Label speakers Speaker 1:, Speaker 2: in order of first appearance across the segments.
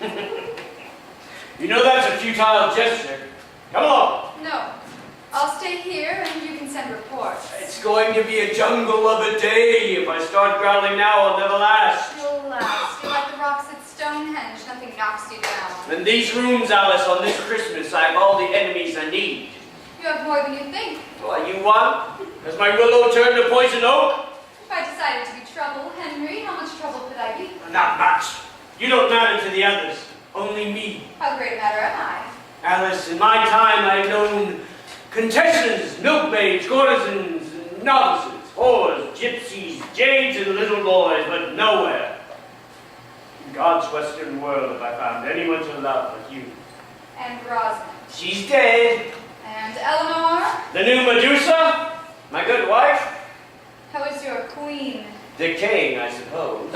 Speaker 1: You know that's a futile gesture. Come along.
Speaker 2: No. I'll stay here and you can send reports.
Speaker 1: It's going to be a jungle of a day. If I start growling now, I'll never last.
Speaker 2: You'll last. You're like the rocks at Stonehenge. Nothing knocks you down.
Speaker 1: In these rooms, Alice, on this Christmas, I have all the enemies I need.
Speaker 2: You have more than you think.
Speaker 1: Well, you want? Has my willow turned to poison oak?
Speaker 2: If I decided to be trouble, Henry, how much trouble could I be?
Speaker 1: Not much. You don't matter to the others. Only me.
Speaker 2: How great a matter am I?
Speaker 1: Alice, in my time, I've known contestants, milkmaids, courtesans, novices, whores, gypsies, jades, and little boys, but nowhere in God's western world have I found anyone to love but you.
Speaker 2: And Rosamond.
Speaker 1: She's dead.
Speaker 2: And Eleanor?
Speaker 1: The new Medusa? My good wife?
Speaker 2: How is your queen?
Speaker 1: Decaying, I suppose.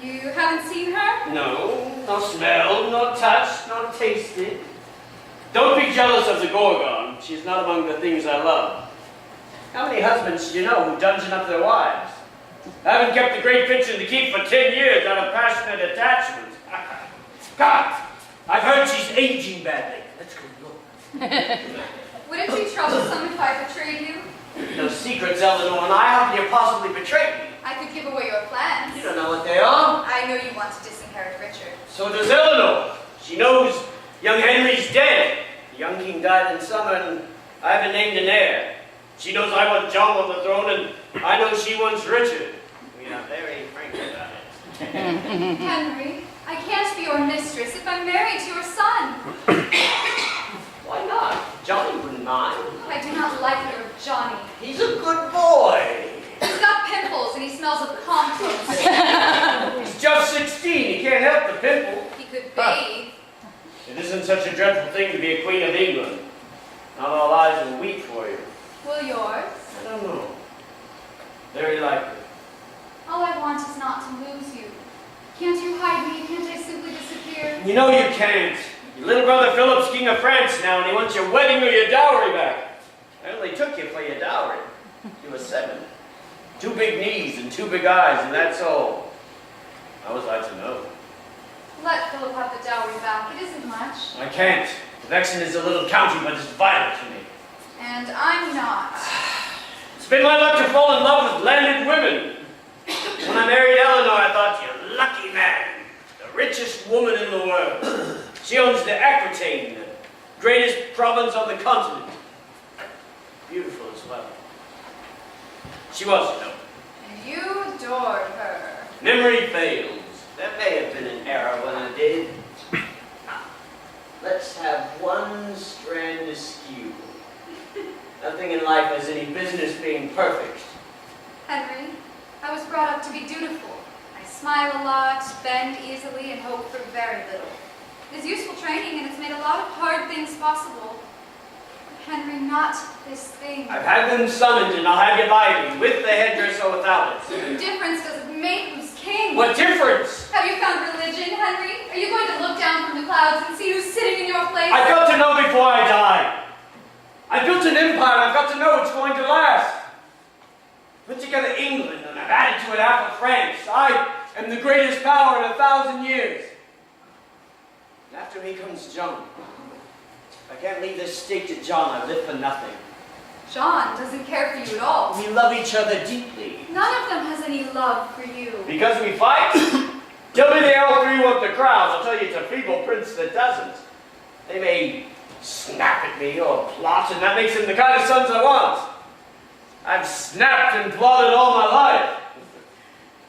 Speaker 2: You haven't seen her?
Speaker 1: No, not smelled, not touched, not tasted. Don't be jealous of the Gorgon. She's not among the things I love. How many husbands do you know who dungeon up their wives? I haven't kept the great bitch in the keep for 10 years out of passionate attachment. God, I've heard she's aging badly. Let's go look.
Speaker 2: Would it be troublesome if I betrayed you?
Speaker 1: No secrets, Eleanor, and I. How can you possibly betray me?
Speaker 2: I could give away your plans.
Speaker 1: You don't know what they are.
Speaker 2: I know you want to disinherit Richard.
Speaker 1: So does Eleanor. She knows young Henry's dead. The young king died in summer, and I haven't named an heir. She knows I want John on the throne, and I know she wants Richard. We are very frank about it.
Speaker 2: Henry, I can't be your mistress if I'm married to your son.
Speaker 1: Why not? Johnny wouldn't mind.
Speaker 2: I do not like your Johnny.
Speaker 1: He's a good boy.
Speaker 2: He's got pimples and he smells of compost.
Speaker 1: He's just 16. He can't help the pimple.
Speaker 2: He could bathe.
Speaker 1: It isn't such a dreadful thing to be a queen of England. Not all eyes will weep for you.
Speaker 2: Will yours?
Speaker 1: I don't know. Very likely.
Speaker 2: All I want is not to lose you. Can't you hide me? Can't I simply disappear?
Speaker 1: You know you can't. Your little brother Philip's king of France now, and he wants your wedding or your dowry back. I only took you for your dowry. You were 7. 2 big knees and 2 big eyes, and that's all. How was I to know?
Speaker 2: Let Philip have the dowry back. It isn't much.
Speaker 1: I can't. Vexen is a little county, but it's vital to me.
Speaker 2: And I'm not.
Speaker 1: It's been my luck to fall in love with landed women. When I married Eleanor, I thought, you lucky man. The richest woman in the world. She owns the Aquitaine, the greatest province on the continent. Beautiful as well. She was, you know.
Speaker 2: And you adored her.
Speaker 1: Memory fails. There may have been an error when I did. Let's have one strand askew. Nothing in life has any business being perfect.
Speaker 2: Henry, I was brought up to be dutiful. I smile a lot, bend easily, and hope for very little. It is useful training, and it's made a lot of hard things possible. But Henry, not this thing.
Speaker 1: I've had them summoned, and I'll have you by me, with the headdress or without it.
Speaker 2: What difference does it make who's king?
Speaker 1: What difference?
Speaker 2: Have you found religion, Henry? Are you going to look down from the clouds and see who's sitting in your place?
Speaker 1: I've got to know before I die. I built an empire, I've got to know it's going to last. Put together England, and I've added to it half of France. I am the greatest power in 1,000 years. And after me comes John. If I can't leave this state to John, I live for nothing.
Speaker 2: John doesn't care for you at all.
Speaker 1: We love each other deeply.
Speaker 2: None of them has any love for you.
Speaker 1: Because we fight? Tell me they all 3 want the crowd. I'll tell you it's a feeble prince that doesn't. They may snap at me or plot, and that makes them the kind of sons I want. I've snapped and plotted all my life.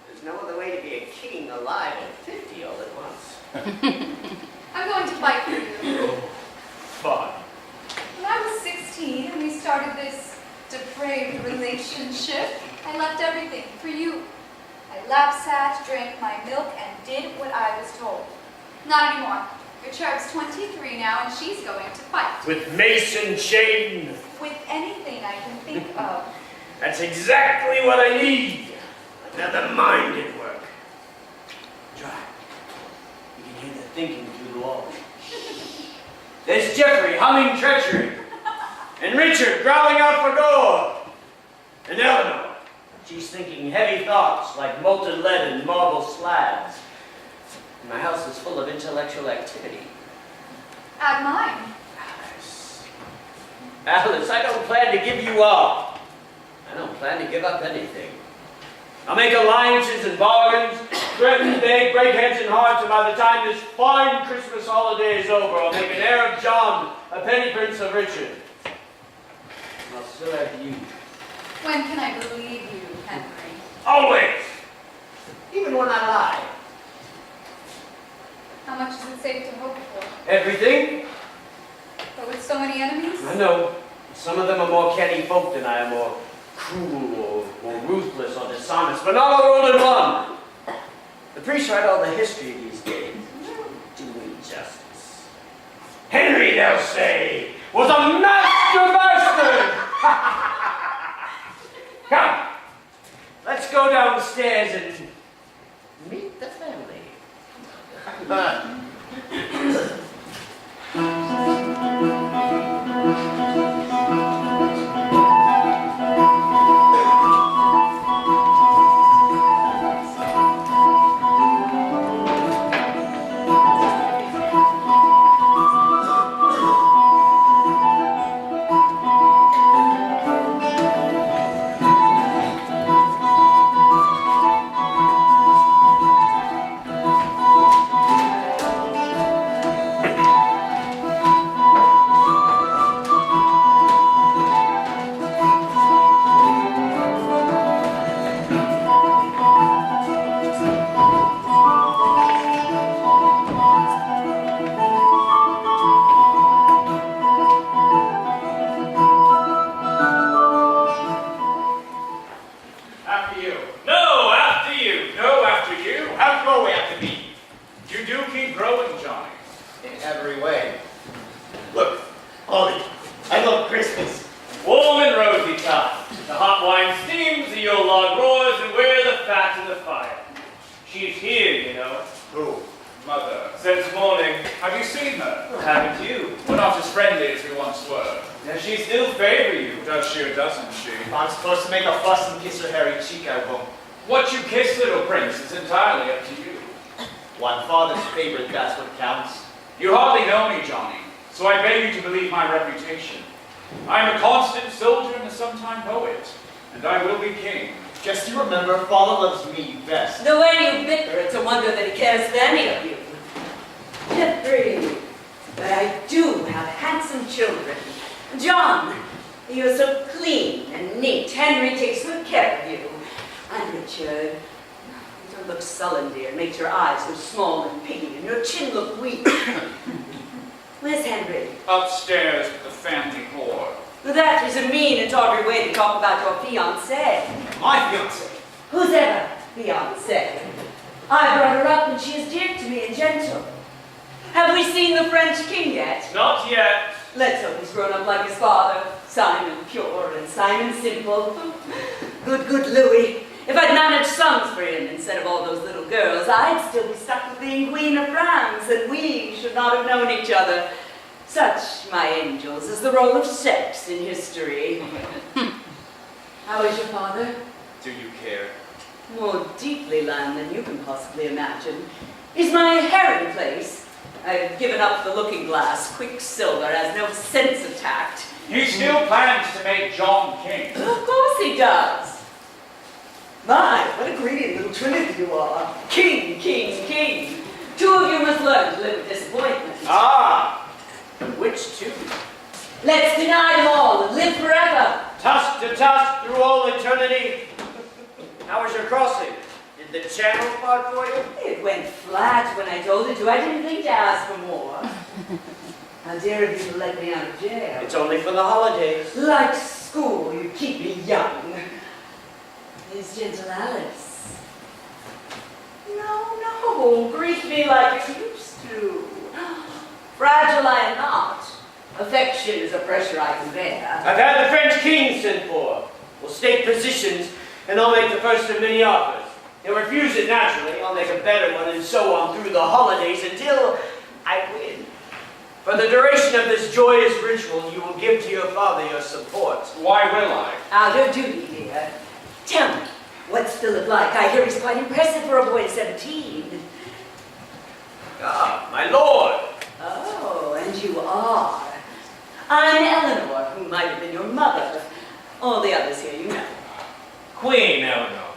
Speaker 1: There's no other way to be a king alive at 50 all at once.
Speaker 2: I'm going to fight for you.
Speaker 1: Fine.
Speaker 2: When I was 16 and we started this depraved relationship, I left everything for you. I lap-sat, drank my milk, and did what I was told. Not anymore. Your cherub's 23 now, and she's going to fight.
Speaker 1: With mace and chain.
Speaker 2: With anything I can think of.
Speaker 1: That's exactly what I need. Another mind at work. Try. You can hear the thinking through the wall. There's Geoffrey humming treachery. And Richard growling out for gore. And Eleanor, she's thinking heavy thoughts like molten lead and marble slabs. My house is full of intellectual activity.
Speaker 2: At mine.
Speaker 1: Alice. Alice, I don't plan to give you up. I don't plan to give up anything. I'll make alliances and bargains, threaten, beg, break heads and hearts, and by the time this fine Christmas holiday is over, I'll make an heir of John, a penny prince of Richard. And I'll still have you.
Speaker 2: When can I believe you, Henry?
Speaker 1: Always! Even when I lie.
Speaker 2: How much is it safe to hope for?
Speaker 1: Everything?
Speaker 2: But with so many enemies?
Speaker 1: I know. Some of them are more canny folk than I am, or cruel, or ruthless, or dishonest, but not all in one. The priests write all the history of these days. Doing justice. Henry, they'll say, was a master bastard! Come, let's go downstairs and meet the family.
Speaker 3: Upstairs with the family whore.
Speaker 4: That is a mean and tawdry way to talk about your fiancée.
Speaker 3: My fiancée?
Speaker 4: Whose ever fiancée? I brought her up and she is dear to me and gentle. Have we seen the French king yet?
Speaker 1: Not yet.
Speaker 4: Let's hope he's grown up like his father, Simon pure and Simon simple. Good Louis. If I'd managed sons for him instead of all those little girls, I'd still be stuck with being Queen of France, and we should not have known each other. Such, my angels, is the role of sex in history. How is your father?
Speaker 3: Do you care?
Speaker 4: More deeply, Lamb, than you can possibly imagine. Is my herring place? I've given up the looking glass. Quicksilver has no sense of tact.
Speaker 3: He still plans to make John king.
Speaker 4: Of course he does. My, what a greedy little trinity you are. King, king, king. Two of you must learn to live with disappointment.
Speaker 1: Ah, which two?
Speaker 4: Let's deny them all and live forever.
Speaker 1: Tusk to tusk through all eternity. How was your crossing? Did the channel part for you?
Speaker 4: It went flat when I told it to. I didn't think to ask for more. How dare of you to let me out of jail?
Speaker 1: It's only for the holidays.
Speaker 4: Like school, you keep me young. Is gentle Alice? No, greet me like you used to. Fragile I am not. Affection is a pressure I can bear.
Speaker 1: I've had the French king sent for. We'll stake positions, and I'll make the first of many offers. He'll refuse it naturally, I'll make a better one, and so on through the holidays until I win. For the duration of this joyous ritual, you will give to your father your support.
Speaker 3: Why will I?
Speaker 4: Out of duty, dear. Tell me, what's Philip like? I hear he's quite impressive for a boy of 17.
Speaker 1: Ah, my lord.
Speaker 4: Oh, and you are. I'm Eleanor, who might have been your mother. All the others here you know.
Speaker 5: Queen Eleanor.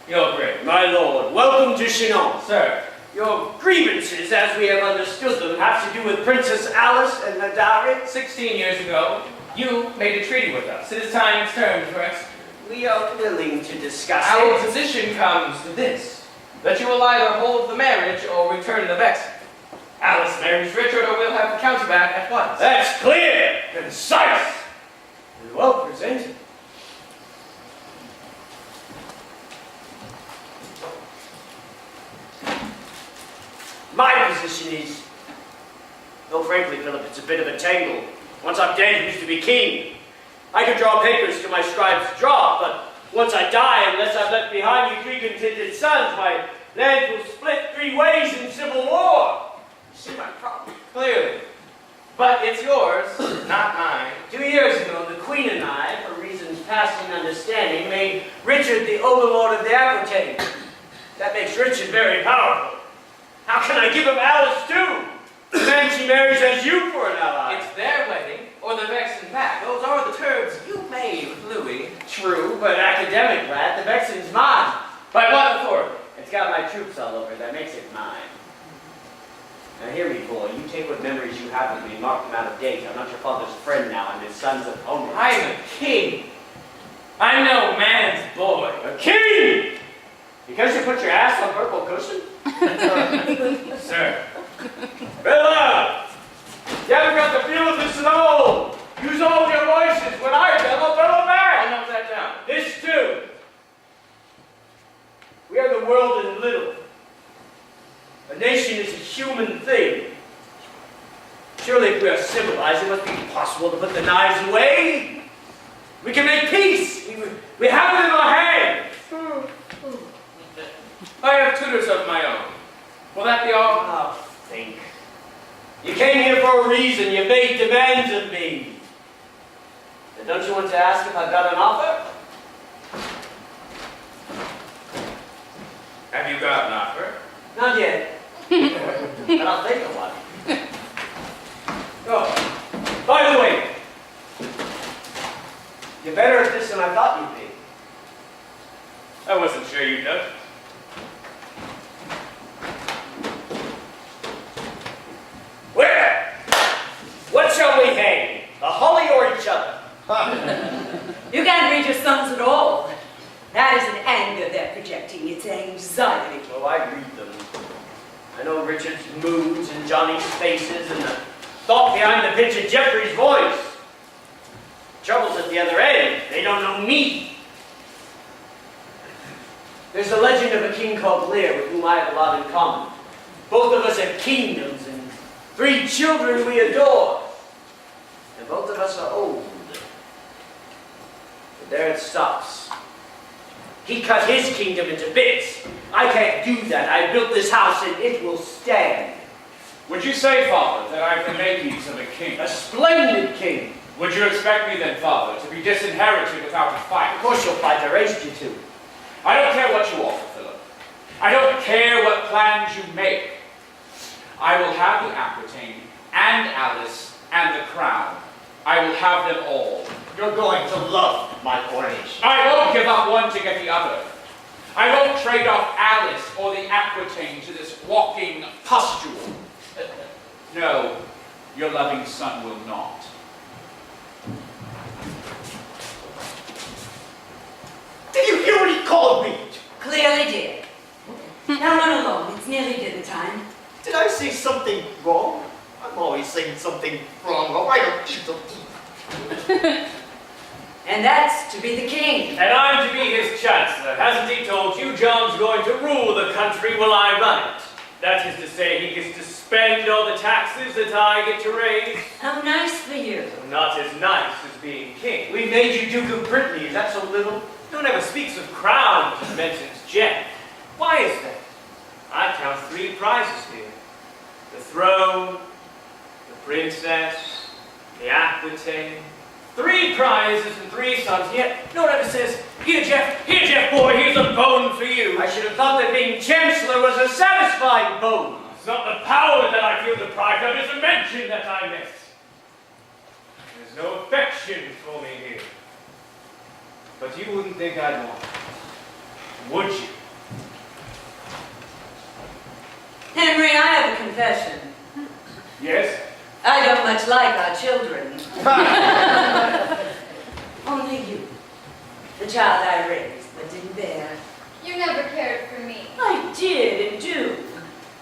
Speaker 5: Your Grace.
Speaker 1: My lord, welcome to Chinon.
Speaker 5: Sir,
Speaker 1: Your grievances, as we have understood them, have to do with Princess Alice and her dowry.
Speaker 5: 16 years ago, you made a treaty with us. It is time its terms were executed.
Speaker 1: We are willing to discuss
Speaker 5: Our
Speaker 1: it.
Speaker 5: position comes to this, that you will either hold the marriage or return the vexing. Alice marries Richard or we'll have the county back at once.
Speaker 1: That's clear, concise, and well presented. My position is, though frankly, Philip, it's a bit of a tangle. Once I'm dead, who's to be king? I could draw papers to my scribe's draw, but once I die, unless I've left behind you 3 contented sons, my land will split 3 ways in civil war. You see my problem?
Speaker 5: Clearly. But it's yours, not mine.
Speaker 1: 2 years ago, the Queen and I, for reasons passing understanding, made Richard the overlord of the Aquitaine. That makes Richard very powerful. How can I give him Alice too? The man she marries has you for an ally.
Speaker 5: It's their wedding or the vexing back. Those are the terms you made with Louis.
Speaker 1: True, but academic, lad. The Vexen's mine.
Speaker 5: By what authority?
Speaker 1: It's got my troops all over it. That makes it mine. Now hear me, boy. You take what memories you have of me and mark them out of date. I'm not your father's friend now. I'm his son's opponent.
Speaker 5: I'm a king. I'm no man's boy.
Speaker 1: A king! Because you put your ass on purple cushion?
Speaker 5: Sir,
Speaker 1: Philip! You haven't got the feel of this at all! Use all your voices. When I bellow, bellow
Speaker 5: I'll
Speaker 1: back!
Speaker 5: note that down.
Speaker 1: This too. We are the world in little. A nation is a human thing. Surely if we are civilized, it must be possible to put the knives away. We can make peace. We have it in our hands.
Speaker 5: I have tutors of my own. Will that be all?
Speaker 1: Oh, think. You came here for a reason. You made demands of me. And don't you want to ask if I've got an offer?
Speaker 5: Have you got an offer?
Speaker 1: Not yet. But I'll think of one. Oh, by the way, you're better at this than I thought you'd be.
Speaker 5: I wasn't sure you'd know.
Speaker 1: Where? What shall we hang? The holly or each other?
Speaker 4: You can't read your sons at all. That isn't anger they're projecting, it's anxiety.
Speaker 1: Oh, I read them. I know Richard's moods and Johnny's faces and the thought behind the pitch of Jeffrey's voice. Trouble's at the other end. They don't know me. There's a legend of a king called Lear with whom I have a lot in common. Both of us have kingdoms and 3 children we adore. And both of us are old. But there it stops. He cut his kingdom into bits. I can't do that. I built this house and it will stand.
Speaker 3: Would you say, Father, that I have the makings of a king?
Speaker 1: A splendid king.
Speaker 3: Would you expect me then, Father, to be disinherited without a fight?
Speaker 1: Of course you'll fight. I raised you to.
Speaker 3: I don't care what you offer, Philip. I don't care what plans you make. I will have the Aquitaine and Alice and the crown. I will have them all.
Speaker 6: You're going to love my coronation.
Speaker 3: I won't give up one to get the other. I won't trade off Alice or the Aquitaine to this walking pustule. No, your loving son will not.
Speaker 6: Did you hear what he called me?
Speaker 4: Clearly did. Now run along, it's nearly dinner time.
Speaker 6: Did I say something wrong? I'm always saying something wrong. Oh, I don't need to eat.
Speaker 4: And that's to be the king.
Speaker 1: And I'm to be his chancellor. Hasn't he told you John's going to rule the country while I run it? That is to say, he gets to spend all the taxes that I get to raise.
Speaker 4: How nice for you.
Speaker 1: Not as nice as being king. We made you Duke of Brittany. Is that so little? No one ever speaks of crown, just mentions Jeff. Why is that? I count 3 prizes here. The throne, the princess, the Aquitaine. 3 prizes and 3 sons, yet no one ever says, Here, Jeff, boy, here's a bone for you. I should have thought that being Chancellor was a satisfying bone.
Speaker 3: It's not the power that I feel deprived of, it's the mention that I miss. There's no affection for me here. But you wouldn't think I'd want it, would you?
Speaker 4: Henry, I have a confession.
Speaker 3: Yes?
Speaker 4: I don't much like our children. Only you, the child I raised but didn't bear.
Speaker 2: You never cared for me.
Speaker 4: I did and do.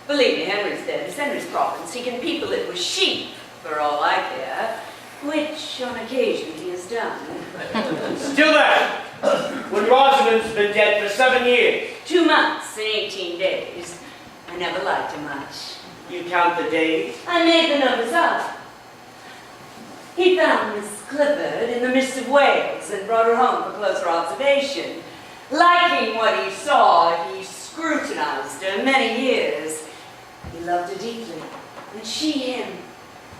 Speaker 4: Believe me, Henry's dead. It's Henry's province. He can people it with sheep, for all I care. Which, on occasion, he has done.
Speaker 1: Still there. When Rosamond's been dead for 7 years.
Speaker 4: 2 months and 18 days. I never liked him much.
Speaker 1: You count the days?
Speaker 4: I made the numbers up. He found Miss Clifford in the midst of Wales and brought her home for closer observation. Liking what he saw, he scrutinized her many years. He loved her deeply, and she him.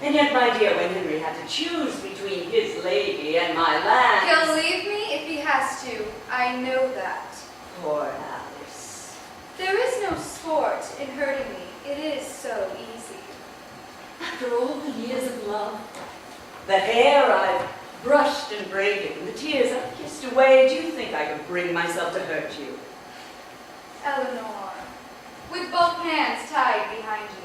Speaker 4: And yet, my dear, when Henry had to choose between his lady and my land...
Speaker 2: He'll leave me if he has to. I know that.
Speaker 4: Poor Alice.
Speaker 2: There is no sport in hurting me. It is so easy.
Speaker 4: After all the years of love, the hair I've brushed and braided, and the tears I've kissed away, do you think I could bring myself to hurt you?
Speaker 2: Eleanor, with both hands tied behind you.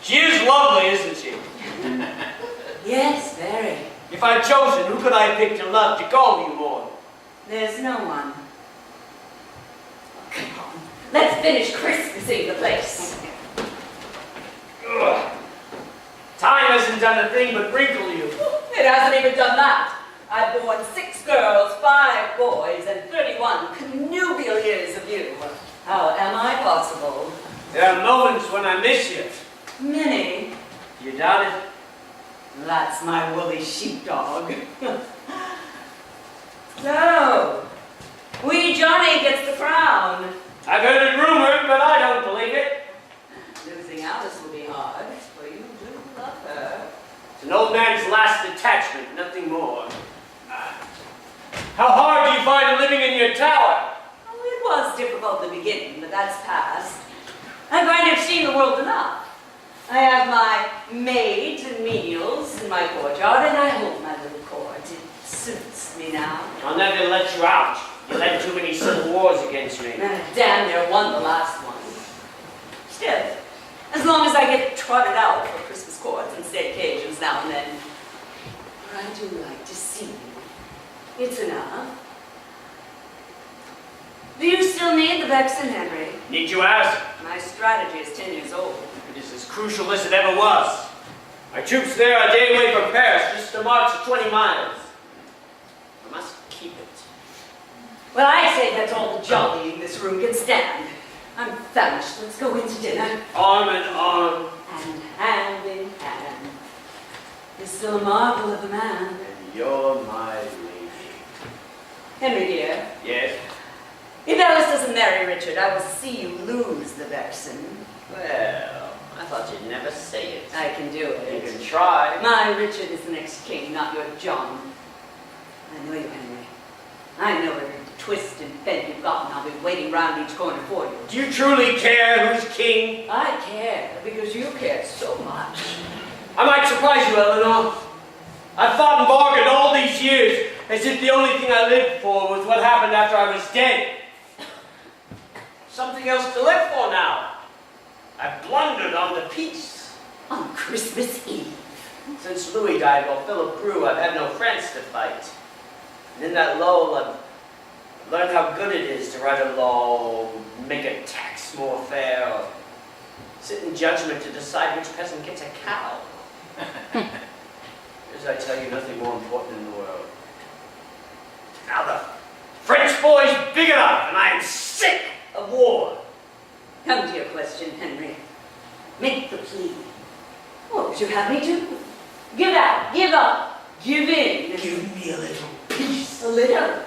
Speaker 1: She is lovely, isn't she?
Speaker 4: Yes, very.
Speaker 1: If I'm chosen, who could I pick to love, to call you more?
Speaker 4: There's no one. Oh, come on. Let's finish Christmasing the place.
Speaker 1: Ugh. Time hasn't done a thing but wrinkle you.
Speaker 4: It hasn't even done that. I've borne 6 girls, 5 boys, and 31 connubial years of you. How am I possible?
Speaker 1: There are moments when I miss you.
Speaker 4: Many.
Speaker 1: You doubt it?
Speaker 4: That's my woolly sheepdog. So, wee Johnny gets the crown.
Speaker 1: I've heard it rumored, but I don't believe it.
Speaker 4: Losing Alice will be hard, for you do love her.
Speaker 1: It's an old man's last attachment, nothing more. How hard do you find living in your tower?
Speaker 4: Oh, it was difficult at the beginning, but that's past. I find I've seen the world enough. I have my maids and menials in my courtyard, and I hold my little court. It suits me now.
Speaker 1: I'll never let you out. You led too many civil wars against me.
Speaker 4: Damn near won the last one. Still, as long as I get trotted out for Christmas courts and state occasions now and then, for I do like to see you. It's enough. Do you still need the Vexen, Henry?
Speaker 1: Need you ask?
Speaker 4: My strategy is 10 years old.
Speaker 1: It is as crucial as it ever was. My troops there are a day away from Paris, just a march of 20 miles. I must keep it.
Speaker 4: Well, I say that's all the jollying this room can stand. I'm famished. Let's go into dinner.
Speaker 1: Arm in arm.
Speaker 4: And hand in hand. You're still a marvel of a man.
Speaker 1: And you're my lady.
Speaker 4: Henry, dear.
Speaker 1: Yes?
Speaker 4: If Alice doesn't marry Richard, I will see you lose the Vexen.
Speaker 1: Well, I thought you'd never say it.
Speaker 4: I can do
Speaker 1: You
Speaker 4: it.
Speaker 1: can try.
Speaker 4: My Richard is the next king, not your John. I know you, Henry. I know every twist and bend you've got, and I'll be waiting round each corner for you.
Speaker 1: Do you truly care who's king?
Speaker 4: I care because you care so much.
Speaker 1: I might surprise you, Eleanor. I've fought and bargained all these years as if the only thing I lived for was what happened after I was dead. Something else to live for now. I've blundered on the peace.
Speaker 4: On Christmas Eve.
Speaker 1: Since Louis died while Philip grew, I've had no friends to fight. And in that lull, I've learned how good it is to write a law, make a tax more fair, or sit in judgment to decide which peasant gets a cow. As I tell you, nothing more important in the world. Now the French boy's big enough, and I am sick of war.
Speaker 4: Come to your question, Henry. Make the plea. What would you have me do? Give out, give up, give in.
Speaker 1: Give me a little peace.
Speaker 4: A little?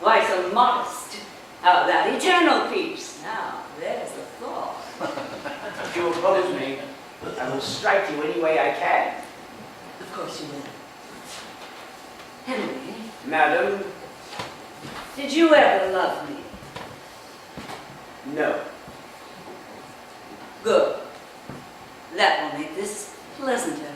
Speaker 4: Why so modest? How that eternal peace? Now, there's the thought.
Speaker 1: If you oppose me, I will strike you any way I can.
Speaker 4: Of course you will. Henry,
Speaker 1: Madam,
Speaker 4: did you ever love me?
Speaker 1: no.
Speaker 4: Good. That will make this pleasanter.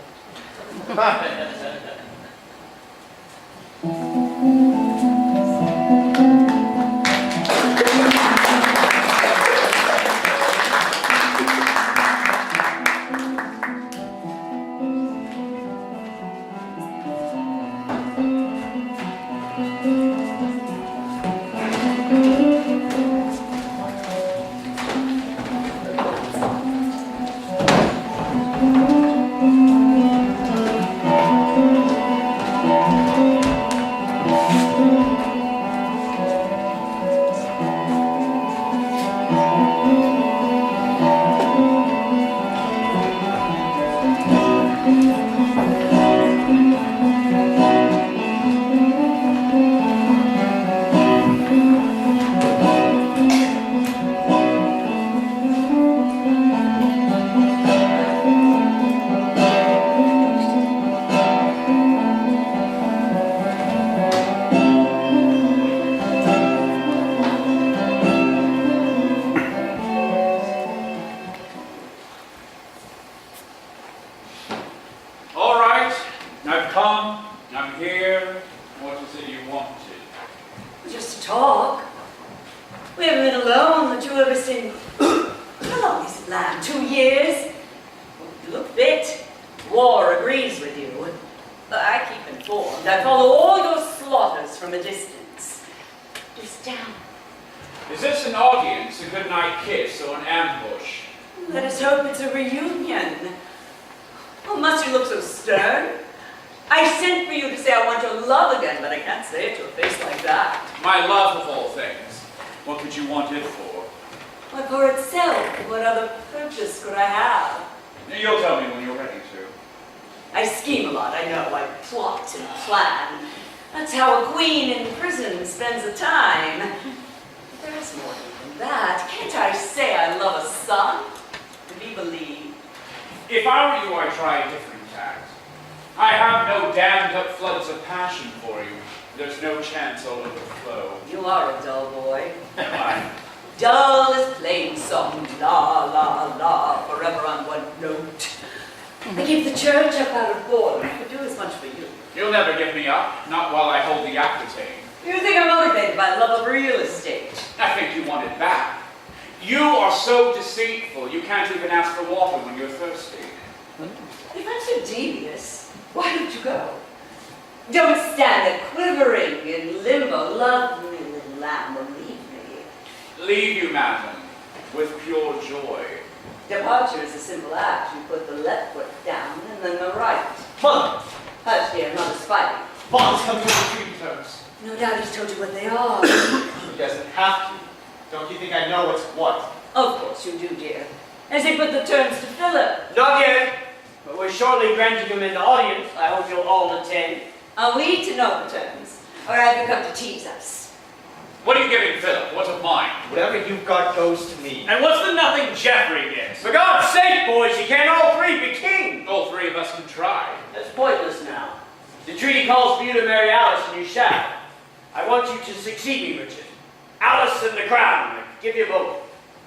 Speaker 3: All right, I've come, I'm here. What is it you wanted?
Speaker 4: Just talk. We haven't been alone, the two of us, in how long is it, lamb? 2 years? You look fit. War agrees with you. But I keep informed. I follow all your slaughters from a distance. Just down.
Speaker 3: Is this an audience, a goodnight kiss, or an ambush?
Speaker 4: Let us hope it's a reunion. Oh, must you look so stern? I sent for you to say I want your love again, but I can't say it to a face like that.
Speaker 3: My love of all things. What could you want it for?
Speaker 4: But for itself, what other purpose could I have?
Speaker 3: You'll tell me when you're ready to.
Speaker 4: I scheme a lot, I know. I plot and plan. That's how a queen in prison spends the time. There's more than that. Can't I say I love a son? To be believed.
Speaker 3: If I were you, I'd try a different tact. I have no dammed up floods of passion for you. There's no chance I'll overflow.
Speaker 4: You are a dull boy.
Speaker 3: Am I?
Speaker 4: Dull as plain song, la la la, forever on one note. I keep the church up out of boredom. I could do as much for you.
Speaker 3: You'll never give me up, not while I hold the Aquitaine.
Speaker 4: You think I'm motivated by love of real estate?
Speaker 3: I think you want it back. You are so deceitful, you can't even ask for water when you're thirsty.
Speaker 4: If I'm so devious, why don't you go? Don't stand there quivering in limbo. Love me, little lamb, or leave me.
Speaker 3: Leave you, madam, with pure joy.
Speaker 4: Departure is a simple act. You put the left foot down and then the right.
Speaker 6: Mother!
Speaker 4: Hush, dear, mother's fighting.
Speaker 6: Father's come to the treaty terms.
Speaker 4: No doubt he's told you what they are.
Speaker 6: He doesn't have to. Don't you think I know what's what?
Speaker 4: Of course you do, dear. Has he put the terms to Philip?
Speaker 1: Not yet, but we're shortly granting him an audience. I hope you'll all attend.
Speaker 4: Are we to know the terms? Or have you come to tease us?
Speaker 3: What are you giving Philip? What's of mine?
Speaker 6: Whatever you've got goes to me.
Speaker 5: And what's the nothing Jeffrey gets?
Speaker 1: For God's sake, boys, you can't all three be king.
Speaker 3: All three of us can try.
Speaker 1: That's pointless now. The treaty calls for you to marry Alice, and you shall. I want you to succeed me, Richard. Alice and the crown. I give you both.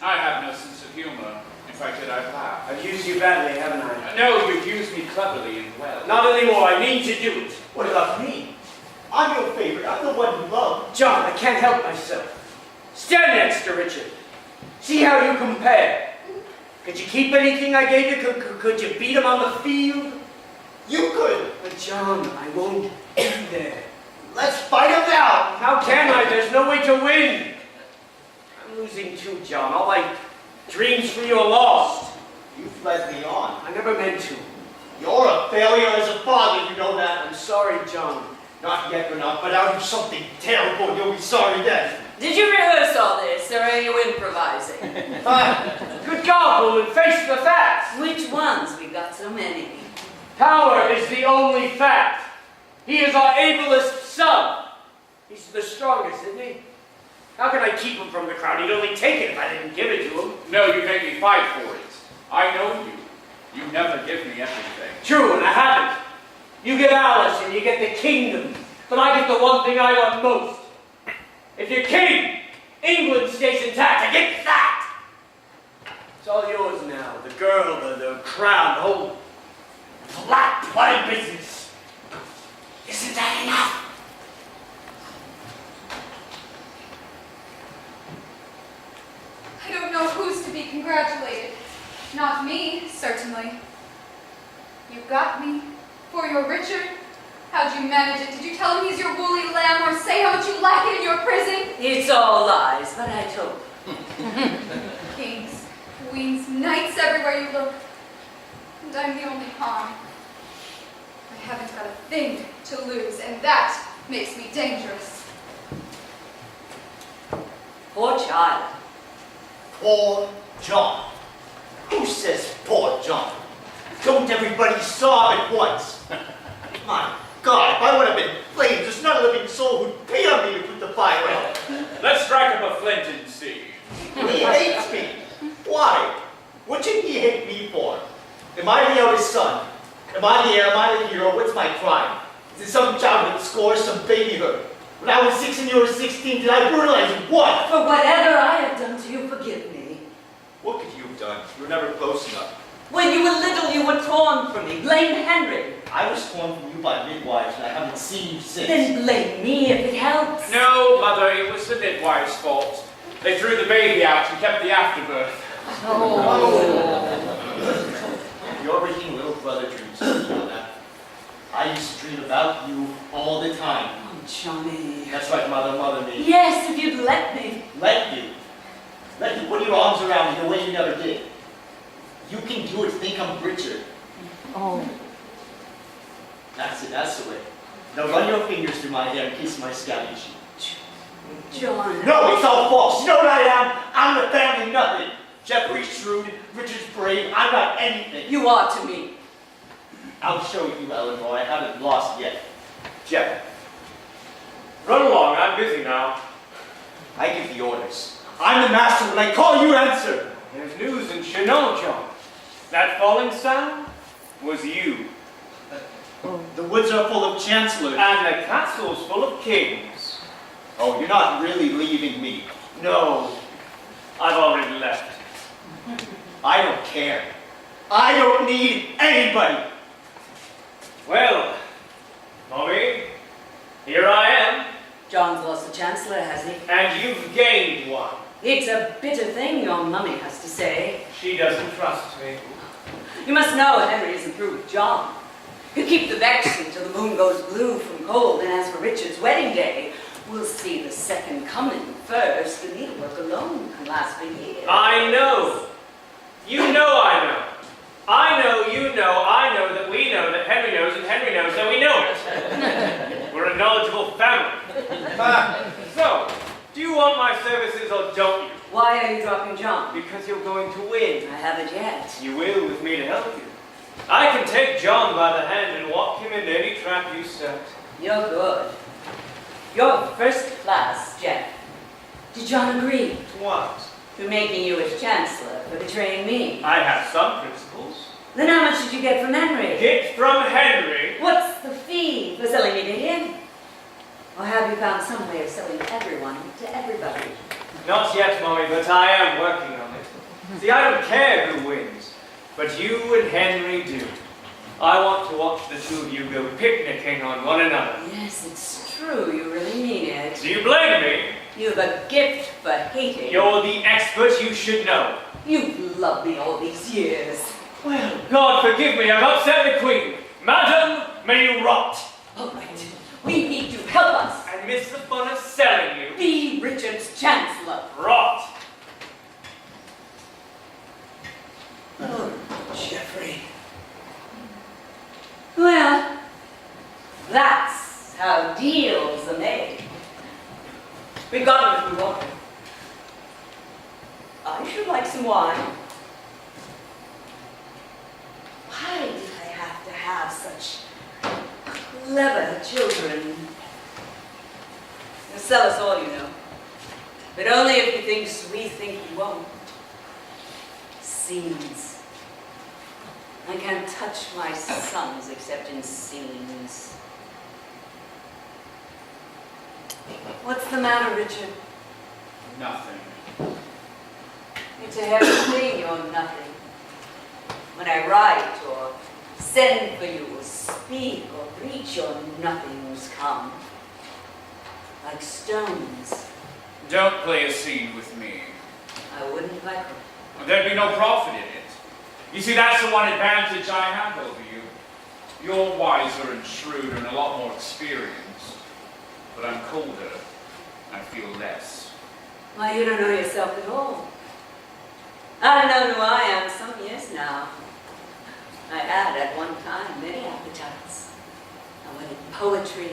Speaker 3: I have no sense of humor. If I did, I'd laugh.
Speaker 1: I've used you badly, haven't I?
Speaker 3: No, you've used me cleverly and well.
Speaker 1: Not anymore. I mean to do it.
Speaker 6: What about me? I'm your favorite. I'm the one you love.
Speaker 1: John, I can't help myself. Stand next to Richard. See how you compare. Could you keep anything I gave you? Could you beat him on the field?
Speaker 6: You could.
Speaker 1: But John, I won't be there.
Speaker 6: Let's fight him out.
Speaker 1: How can I? There's no way to win. I'm losing too, John. All my dreams for you are lost.
Speaker 6: You've led me on.
Speaker 1: I never meant to.
Speaker 6: You're a failure as a father, you know that.
Speaker 1: I'm sorry, John.
Speaker 6: Not yet, Renaud, but I'll do something terrible and you'll be sorry then.
Speaker 4: Did you rehearse all this, or are you improvising?
Speaker 1: Good God, woman, face the facts.
Speaker 4: Which ones? We've got so many.
Speaker 1: Power is the only fact. He is our ablest son. He's the strongest, isn't he? How can I keep him from the crown? He'd only take it if I didn't give it to him.
Speaker 3: No, you make me fight for it. I know you. You never give me everything.
Speaker 1: True, and I haven't. You get Alice and you get the kingdom, but I get the one thing I want most. If you're king, England stays intact. I get that. It's all yours now. The girl, the crown, the whole flat bloody business. Isn't that enough?
Speaker 2: I don't know who's to be congratulated. Not me, certainly. You got me. For your Richard. How'd you manage it? Did you tell him he's your woolly lamb or say how much you lack it in your prison?
Speaker 4: It's all lies, but I told.
Speaker 2: Kings, queens, knights everywhere you look. And I'm the only pawn. I haven't got a thing to lose, and that makes me dangerous.
Speaker 4: Poor child.
Speaker 6: Poor John. Who says poor John? Don't everybody sob at once? My God, if I would have been flames, there's not a living soul who'd pay on me to put the fire out.
Speaker 3: Let's strike up a flint and see.
Speaker 6: He hates me. Why? What should he hate me for? Am I the eldest son? Am I the heir? Am I the hero? What's my crime? Is it some childhood score, some babyhood? When I was 6 and you were 16, did I brutalize you? What?
Speaker 4: For whatever I have done to you, forgive me.
Speaker 6: What could you have done? You were never close enough.
Speaker 4: When you were little, you were torn from me. Blame Henry.
Speaker 6: I was torn from you by midwives, and I haven't seen you since.
Speaker 4: Then blame me if it helps.
Speaker 3: No, Mother, it was the midwife's fault. They threw the baby out and kept the afterbirth.
Speaker 6: You're breaking little brother dreams, you know that. I used to dream about you all the time.
Speaker 4: Oh, Johnny.
Speaker 6: That's right, mother me.
Speaker 4: Yes, if you'd let me.
Speaker 6: Let you. Let you put your arms around me the way you never did. You can do it, think I'm Richard.
Speaker 4: Oh.
Speaker 6: That's it, that's the way. Now run your fingers through my hair and kiss my scabby cheek.
Speaker 4: John.
Speaker 6: No, it's all false. You know what I am? I'm the family nothing. Jeffrey's shrewd, Richard's brave, I'm not anything.
Speaker 4: You are to me.
Speaker 6: I'll show you, Eleanor, I haven't lost yet. Jeff,
Speaker 1: Run along, I'm busy now.
Speaker 6: I give the orders. I'm the master. When I call, you answer.
Speaker 1: There's news in Chinon, John. That falling sound was you.
Speaker 6: The woods are full of chancellors.
Speaker 1: And the castle's full of kings.
Speaker 6: Oh, you're not really leaving me.
Speaker 1: No, I've already left.
Speaker 6: I don't care. I don't need anybody.
Speaker 1: Well, Mommy, here I am.
Speaker 4: John's lost the Chancellor, has he?
Speaker 1: And you've gained one.
Speaker 4: It's a bitter thing your mummy has to say.
Speaker 1: She doesn't trust me.
Speaker 4: You must know Henry isn't through with John. You keep the Vex until the moon goes blue from cold, and as for Richard's wedding day, we'll see the second coming first. The needlework alone can last for years.
Speaker 1: I know. You know I know. I know, you know, I know that we know that Henry knows and Henry knows that we know it. We're a knowledgeable family. So, do you want my services or don't you?
Speaker 4: Why are you dropping John?
Speaker 1: Because you're going to win.
Speaker 4: I haven't yet.
Speaker 1: You will with me to help you. I can take John by the hand and walk him into any trap you set.
Speaker 4: You're good. You're first class, Jeff. Did John agree
Speaker 1: What?
Speaker 4: to making you his Chancellor for betraying me?
Speaker 1: I have some principles.
Speaker 4: Then how much did you get from Henry?
Speaker 1: Get from Henry.
Speaker 4: What's the fee for selling me to him? Or have you found some way of selling everyone to everybody?
Speaker 1: Not yet, Mommy, but I am working on it. See, I don't care who wins, but you and Henry do. I want to watch the two of you go picnicking on one another.
Speaker 4: Yes, it's true. You really mean it.
Speaker 1: Do you blame me?
Speaker 4: You've a gift for hating.
Speaker 1: You're the expert, you should know.
Speaker 4: You've loved me all these years.
Speaker 1: Well, God forgive me, I've upset the Queen. Madam, may you rot.
Speaker 4: All right. We need you. Help us.
Speaker 1: And miss the fun of selling you.
Speaker 4: Be Richard's Chancellor.
Speaker 1: Rot.
Speaker 4: Oh, Jeffrey. Well, that's how deals are made. We've got them if we want them. I should like some wine. Why did I have to have such clever children? They'll sell us all, you know. But only if he thinks we think he won't. Scenes. I can't touch my sons except in scenes. What's the matter, Richard?
Speaker 3: Nothing.
Speaker 4: It's a heavy thing, you're nothing. When I write or send for you or speak or preach, your nothings come. Like stones.
Speaker 3: Don't play a scene with me.
Speaker 4: I wouldn't if I could.
Speaker 3: There'd be no profit in it. You see, that's the one advantage I have over you. You're wiser and shrewder and a lot more experienced. But I'm colder. I feel less.
Speaker 4: Why, you don't know yourself at all. I've known who I am some years now. I had at one time many appetites. I wanted poetry,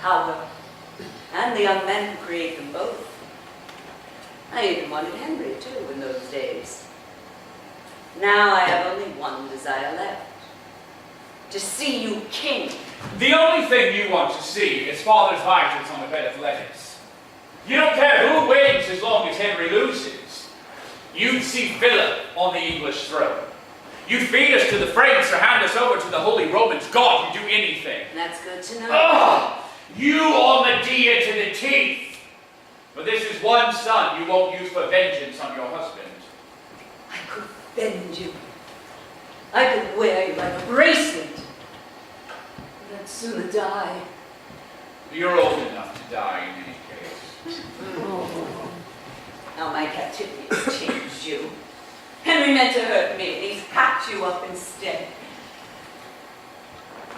Speaker 4: power, and the young men who create them both. I even wanted Henry, too, in those days. Now I have only one desire left. To see you king.
Speaker 3: The only thing you want to see is father's vitals on a bed of lettuce. You don't care who wins as long as Henry loses. You'd see Philip on the English throne. You'd feed us to the French or hand us over to the Holy Romans. God, you'd do anything.
Speaker 4: That's good to know.
Speaker 3: Ah, you are Medea to the teeth. But this is one son you won't use for vengeance on your husband.
Speaker 4: I could bend you. I could wear you like a bracelet. But I'd sooner die.
Speaker 3: You're old enough to die in any case.
Speaker 4: Now my captivity has changed you. Henry meant to hurt me, and he's packed you up instead.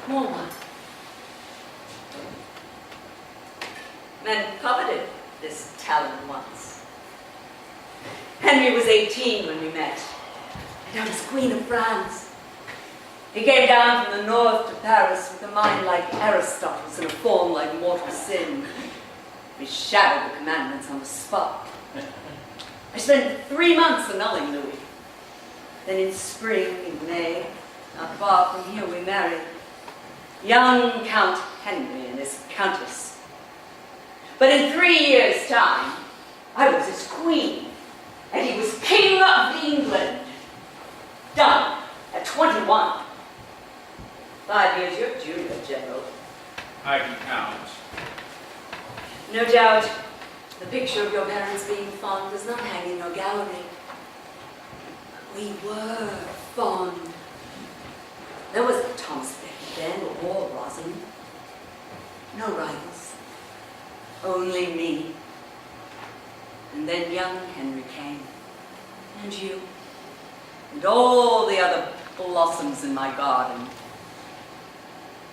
Speaker 4: More one. Men coveted this talent once. Henry was 18 when we met, and I was Queen of France. He came down from the north to Paris with a mind like Aristotle's and a form like mortal sin. We shadowed the commandments on the spot. I spent 3 months annulling Louis. Then in spring, in May, not far from here, we married. Young Count Henry and his countess. But in 3 years' time, I was his queen, and he was king of England. Done at 21. 5 years your junior, General.
Speaker 3: I can count.
Speaker 4: No doubt, the picture of your parents being fond does not hang in your gallery. We were fond. There was a Thomas Becket then, or Rosamond. No rivals. Only me. And then young Henry came. And you. And all the other blossoms in my garden.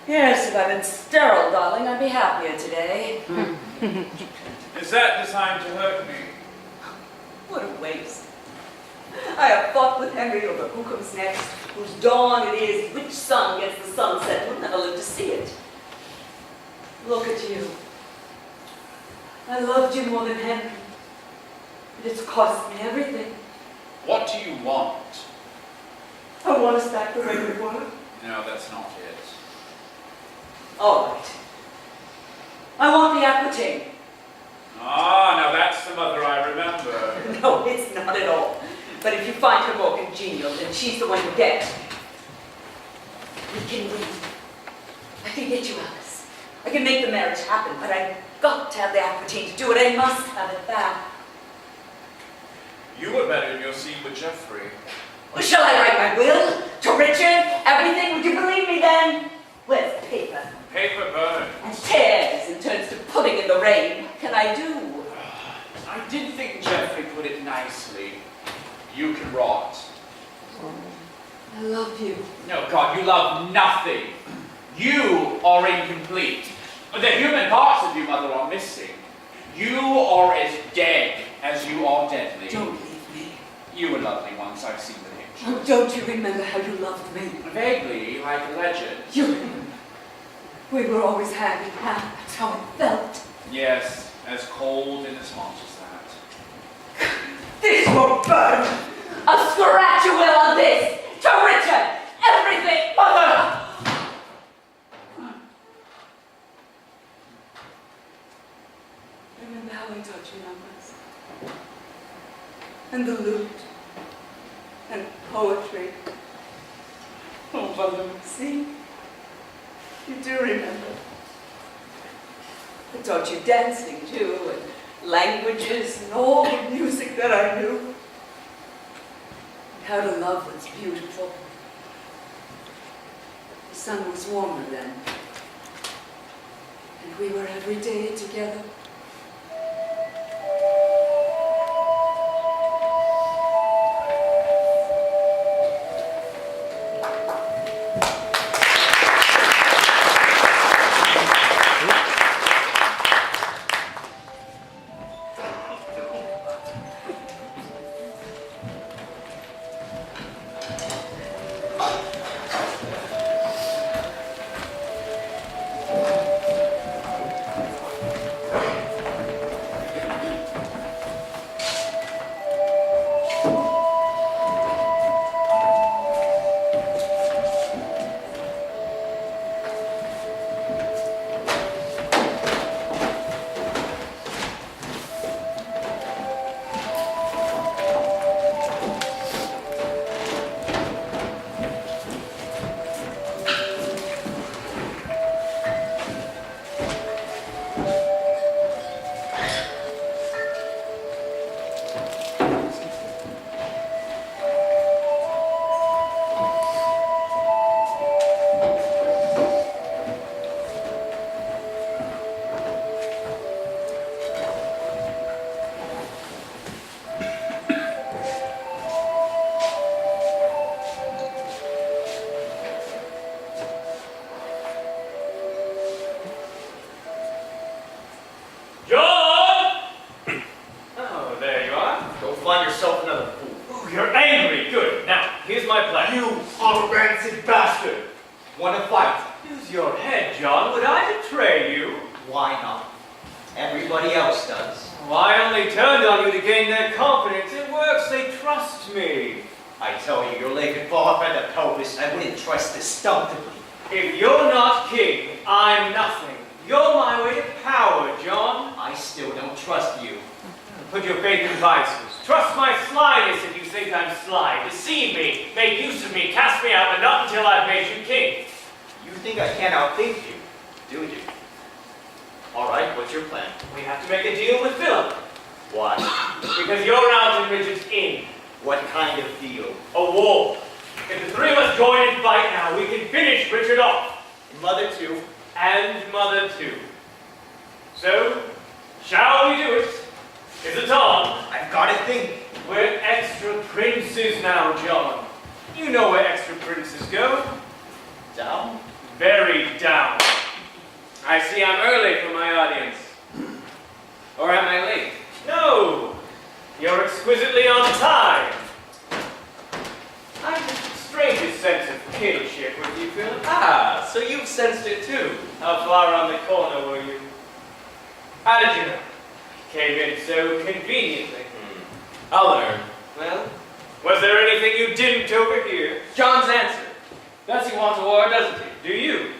Speaker 4: Yes, if I'd been sterile, darling, I'd be happier today.
Speaker 3: Is that designed to hurt me?
Speaker 4: What a waste. I have fought with Henry over who comes next, whose dawn it is, which sun gets the sunset. We'll never live to see it. Look at you. I loved you more than Henry, but it's cost me everything.
Speaker 3: What do you want?
Speaker 4: I want us back the way we were.
Speaker 3: No, that's not it.
Speaker 4: All right. I want the Aquitaine.
Speaker 3: Ah, now that's the mother I remember.
Speaker 4: No, it's not at all. But if you find her more congenial, then she's the one you get. We can win. I can get you Alice. I can make the marriage happen, but I've got to have the Aquitaine to do it. I must have it back.
Speaker 3: You were better in your scene with Geoffrey.
Speaker 4: Well, shall I write my will? To Richard? Everything? Would you believe me then? Where's the paper?
Speaker 3: Paper burn.
Speaker 4: And tears and turns to pudding in the rain. What can I do?
Speaker 3: I did think Geoffrey put it nicely. You can rot.
Speaker 4: I love you.
Speaker 3: No, God, you love nothing. You are incomplete. The human parts of you, Mother, are missing. You are as dead as you are deadly.
Speaker 4: Don't leave me.
Speaker 3: You were lovely once, I've seen the picture.
Speaker 4: Oh, don't you remember how you loved me?
Speaker 3: Vaguely, like a legend.
Speaker 4: You remember. We were always hand in hand. That's how it felt.
Speaker 3: Yes, as cold and as hot as that.
Speaker 4: This will burn. I'll scratch you will on this. To Richard. Everything. Mother. Remember how I taught you numbers? and the lute, and poetry. Oh, Valdemar, see? You do remember. I taught you dancing, too, and languages, and all the music that I knew. And how to love was beautiful. The sun was warmer then, and we were every day together.
Speaker 6: Find yourself another fool.
Speaker 5: Oh, you're angry. Good. Now, here's my plan.
Speaker 6: You are a rancid bastard. Wanna fight?
Speaker 5: Use your head, John. Would I betray you?
Speaker 6: Why not? Everybody else does.
Speaker 5: Well, I only turned on you to gain their confidence. It works. They trust me.
Speaker 6: I tell you, your leg could fall off at the pelvis. I wouldn't trust this stump to bleed.
Speaker 5: If you're not king, I'm nothing. You're my way to power, John.
Speaker 6: I still don't trust you.
Speaker 5: Put your faith in vices. Trust my slyness if you think I'm sly. Deceive me, make use of me, cast me out, but not until I've made you king.
Speaker 6: You think I can't outthink you, do you? All right, what's your plan?
Speaker 5: We have to make a deal with Philip.
Speaker 6: Why?
Speaker 5: Because you're out and Richard's in.
Speaker 6: What kind of deal?
Speaker 5: A war. If the three of us join and fight now, we can finish Richard off.
Speaker 6: And Mother too.
Speaker 5: And Mother too. So, shall we do it? Is it on?
Speaker 6: I've got to think.
Speaker 5: We're extra princes now, John. You know where extra princes go.
Speaker 6: Down?
Speaker 5: Very down. I see I'm early for my audience. Or am I late? No! You're exquisitely on time. I have the strangest sense of kinship with you, Philip.
Speaker 7: Ah, so you've sensed it too.
Speaker 5: How far around the corner were you? How did you know? Came in so conveniently.
Speaker 7: I'll learn.
Speaker 5: Well, was there anything you didn't overhear?
Speaker 7: John's answer. Does he want a war, doesn't he?
Speaker 5: Do you?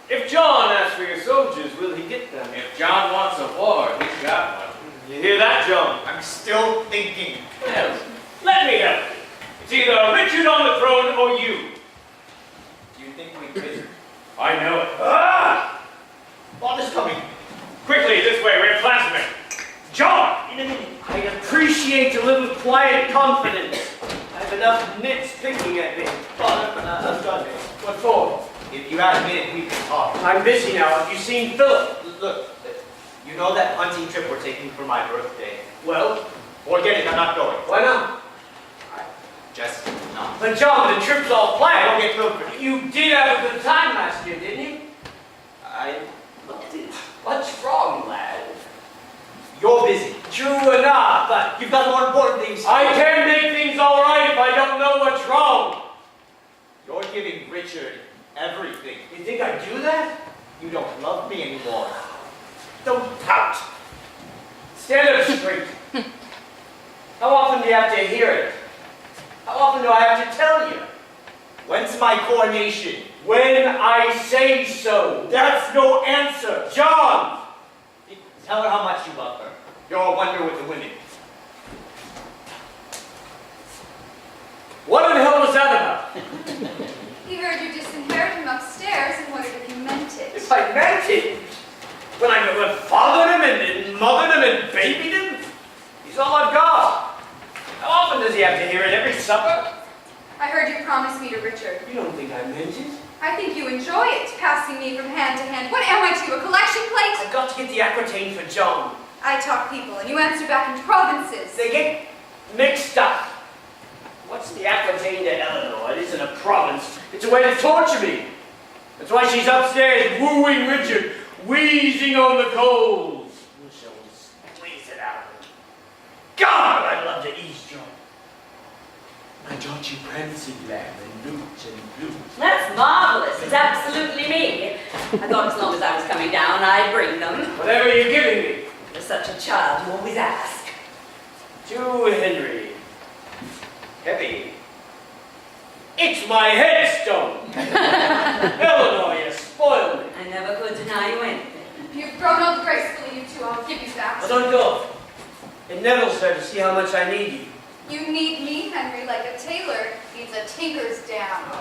Speaker 5: If John asks for your soldiers, will he get them?
Speaker 7: If John wants a war, he's got one.
Speaker 5: You hear that, John?
Speaker 6: I'm still thinking.
Speaker 5: Well, let me help you. It's either Richard on the throne or you.
Speaker 6: Do you think we could?
Speaker 5: I know it. Ah!
Speaker 6: Father's coming.
Speaker 5: Quickly, this way, we're clansmen. John!
Speaker 6: In a minute.
Speaker 1: I appreciate a little quiet confidence. I have enough nits picking at me.
Speaker 6: Father, I've done it.
Speaker 1: What for?
Speaker 6: If you had a minute, we could talk.
Speaker 1: I'm busy now. Have you seen Philip?
Speaker 6: Look, you know that hunting trip we're taking for my birthday?
Speaker 1: Well,
Speaker 6: Forget it, I'm not going.
Speaker 1: why not?
Speaker 6: Just not.
Speaker 1: But John, the trip's all
Speaker 6: I
Speaker 1: planned.
Speaker 6: don't get pilfered.
Speaker 1: You did have a good time last year, didn't you?
Speaker 6: I loved it.
Speaker 1: What's wrong, lad?
Speaker 6: You're busy.
Speaker 1: True enough, but
Speaker 6: You've got more important things.
Speaker 1: I can make things all right if I don't know what's wrong.
Speaker 6: You're giving Richard everything.
Speaker 1: You think I do that?
Speaker 6: You don't love me anymore. Don't pout.
Speaker 1: Stand up straight. How often do you have to hear it? How often do I have to tell you?
Speaker 6: When's my coronation?
Speaker 1: When I say so.
Speaker 6: That's no answer.
Speaker 1: John!
Speaker 6: Tell her how much you love her. You're a wonder with the women.
Speaker 1: I meant it. When I fathered him and mothered him and babied him, he's all I've got. How often does he have to hear it? Every supper?
Speaker 2: I heard you promise me to Richard.
Speaker 1: You don't think I meant it?
Speaker 2: I think you enjoy it, passing me from hand to hand. What am I to you, a collection plate?
Speaker 1: I've got to get the Aquitaine for John.
Speaker 2: I talk people, and you answer back in provinces.
Speaker 1: They get mixed up. What's the Aquitaine to Eleanor? It isn't a province. It's a way to torture me. That's why she's upstairs wooing Richard, wheezing on the coals. Wish I would squeeze it out of him. God, I'd love to eavesdrop. I taught you prancing, lamb, and loot and loot.
Speaker 4: That's marvelous. It's absolutely me. I thought as long as I was coming down, I'd bring them.
Speaker 1: Whatever you're giving me.
Speaker 4: You're such a child, you always ask.
Speaker 1: To Henry. Heavy. It's my headstone. Eleanor, you spoiled me.
Speaker 4: I never could deny you anything.
Speaker 2: You've grown up gracefully, you two. I'll give you that.
Speaker 1: Well, don't go. It nettles her to see how much I need you.
Speaker 2: You need me, Henry, like a tailor needs a tinker's down.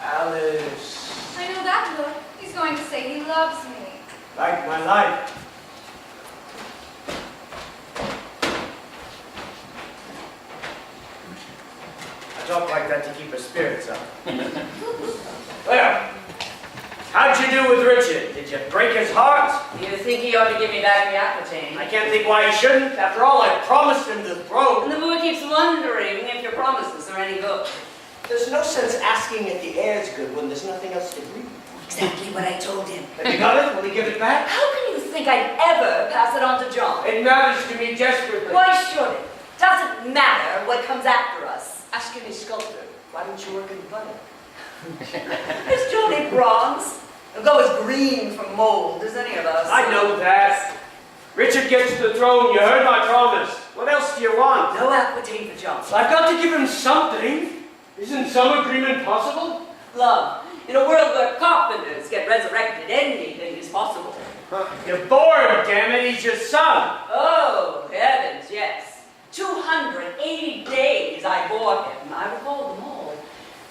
Speaker 1: Alice.
Speaker 2: I know that look. He's going to say he loves me.
Speaker 1: Like my life. I talk like that to keep her spirits up. Well, how'd you do with Richard? Did you break his heart?
Speaker 4: You think he ought to give me back the Aquitaine?
Speaker 1: I can't think why he shouldn't. After all, I promised him the
Speaker 4: And
Speaker 1: throne.
Speaker 4: the boy keeps wondering if your promises are any good.
Speaker 6: There's no sense asking if the air's good when there's nothing else to breathe.
Speaker 4: Exactly what I told him.
Speaker 1: Have you got it? Will he give it back?
Speaker 4: How can you think I'd ever pass it on to John?
Speaker 1: It matters to me desperately.
Speaker 4: Why should it? Doesn't matter what comes after us.
Speaker 1: Ask any sculptor. Why don't you work in butter?
Speaker 4: Is Johnny bronze? He'll go as green from mold as any of us.
Speaker 1: I know that. Richard gets to the throne. You heard my promise. What else do you want?
Speaker 4: No Aquitaine for John.
Speaker 1: I've got to give him something. Isn't some agreement possible?
Speaker 4: Love, in a world where carpenters get resurrected, anything is possible.
Speaker 1: You're bored, damn it. He's your son.
Speaker 4: Oh, heavens, yes. 280 days I bore him. I recall them all.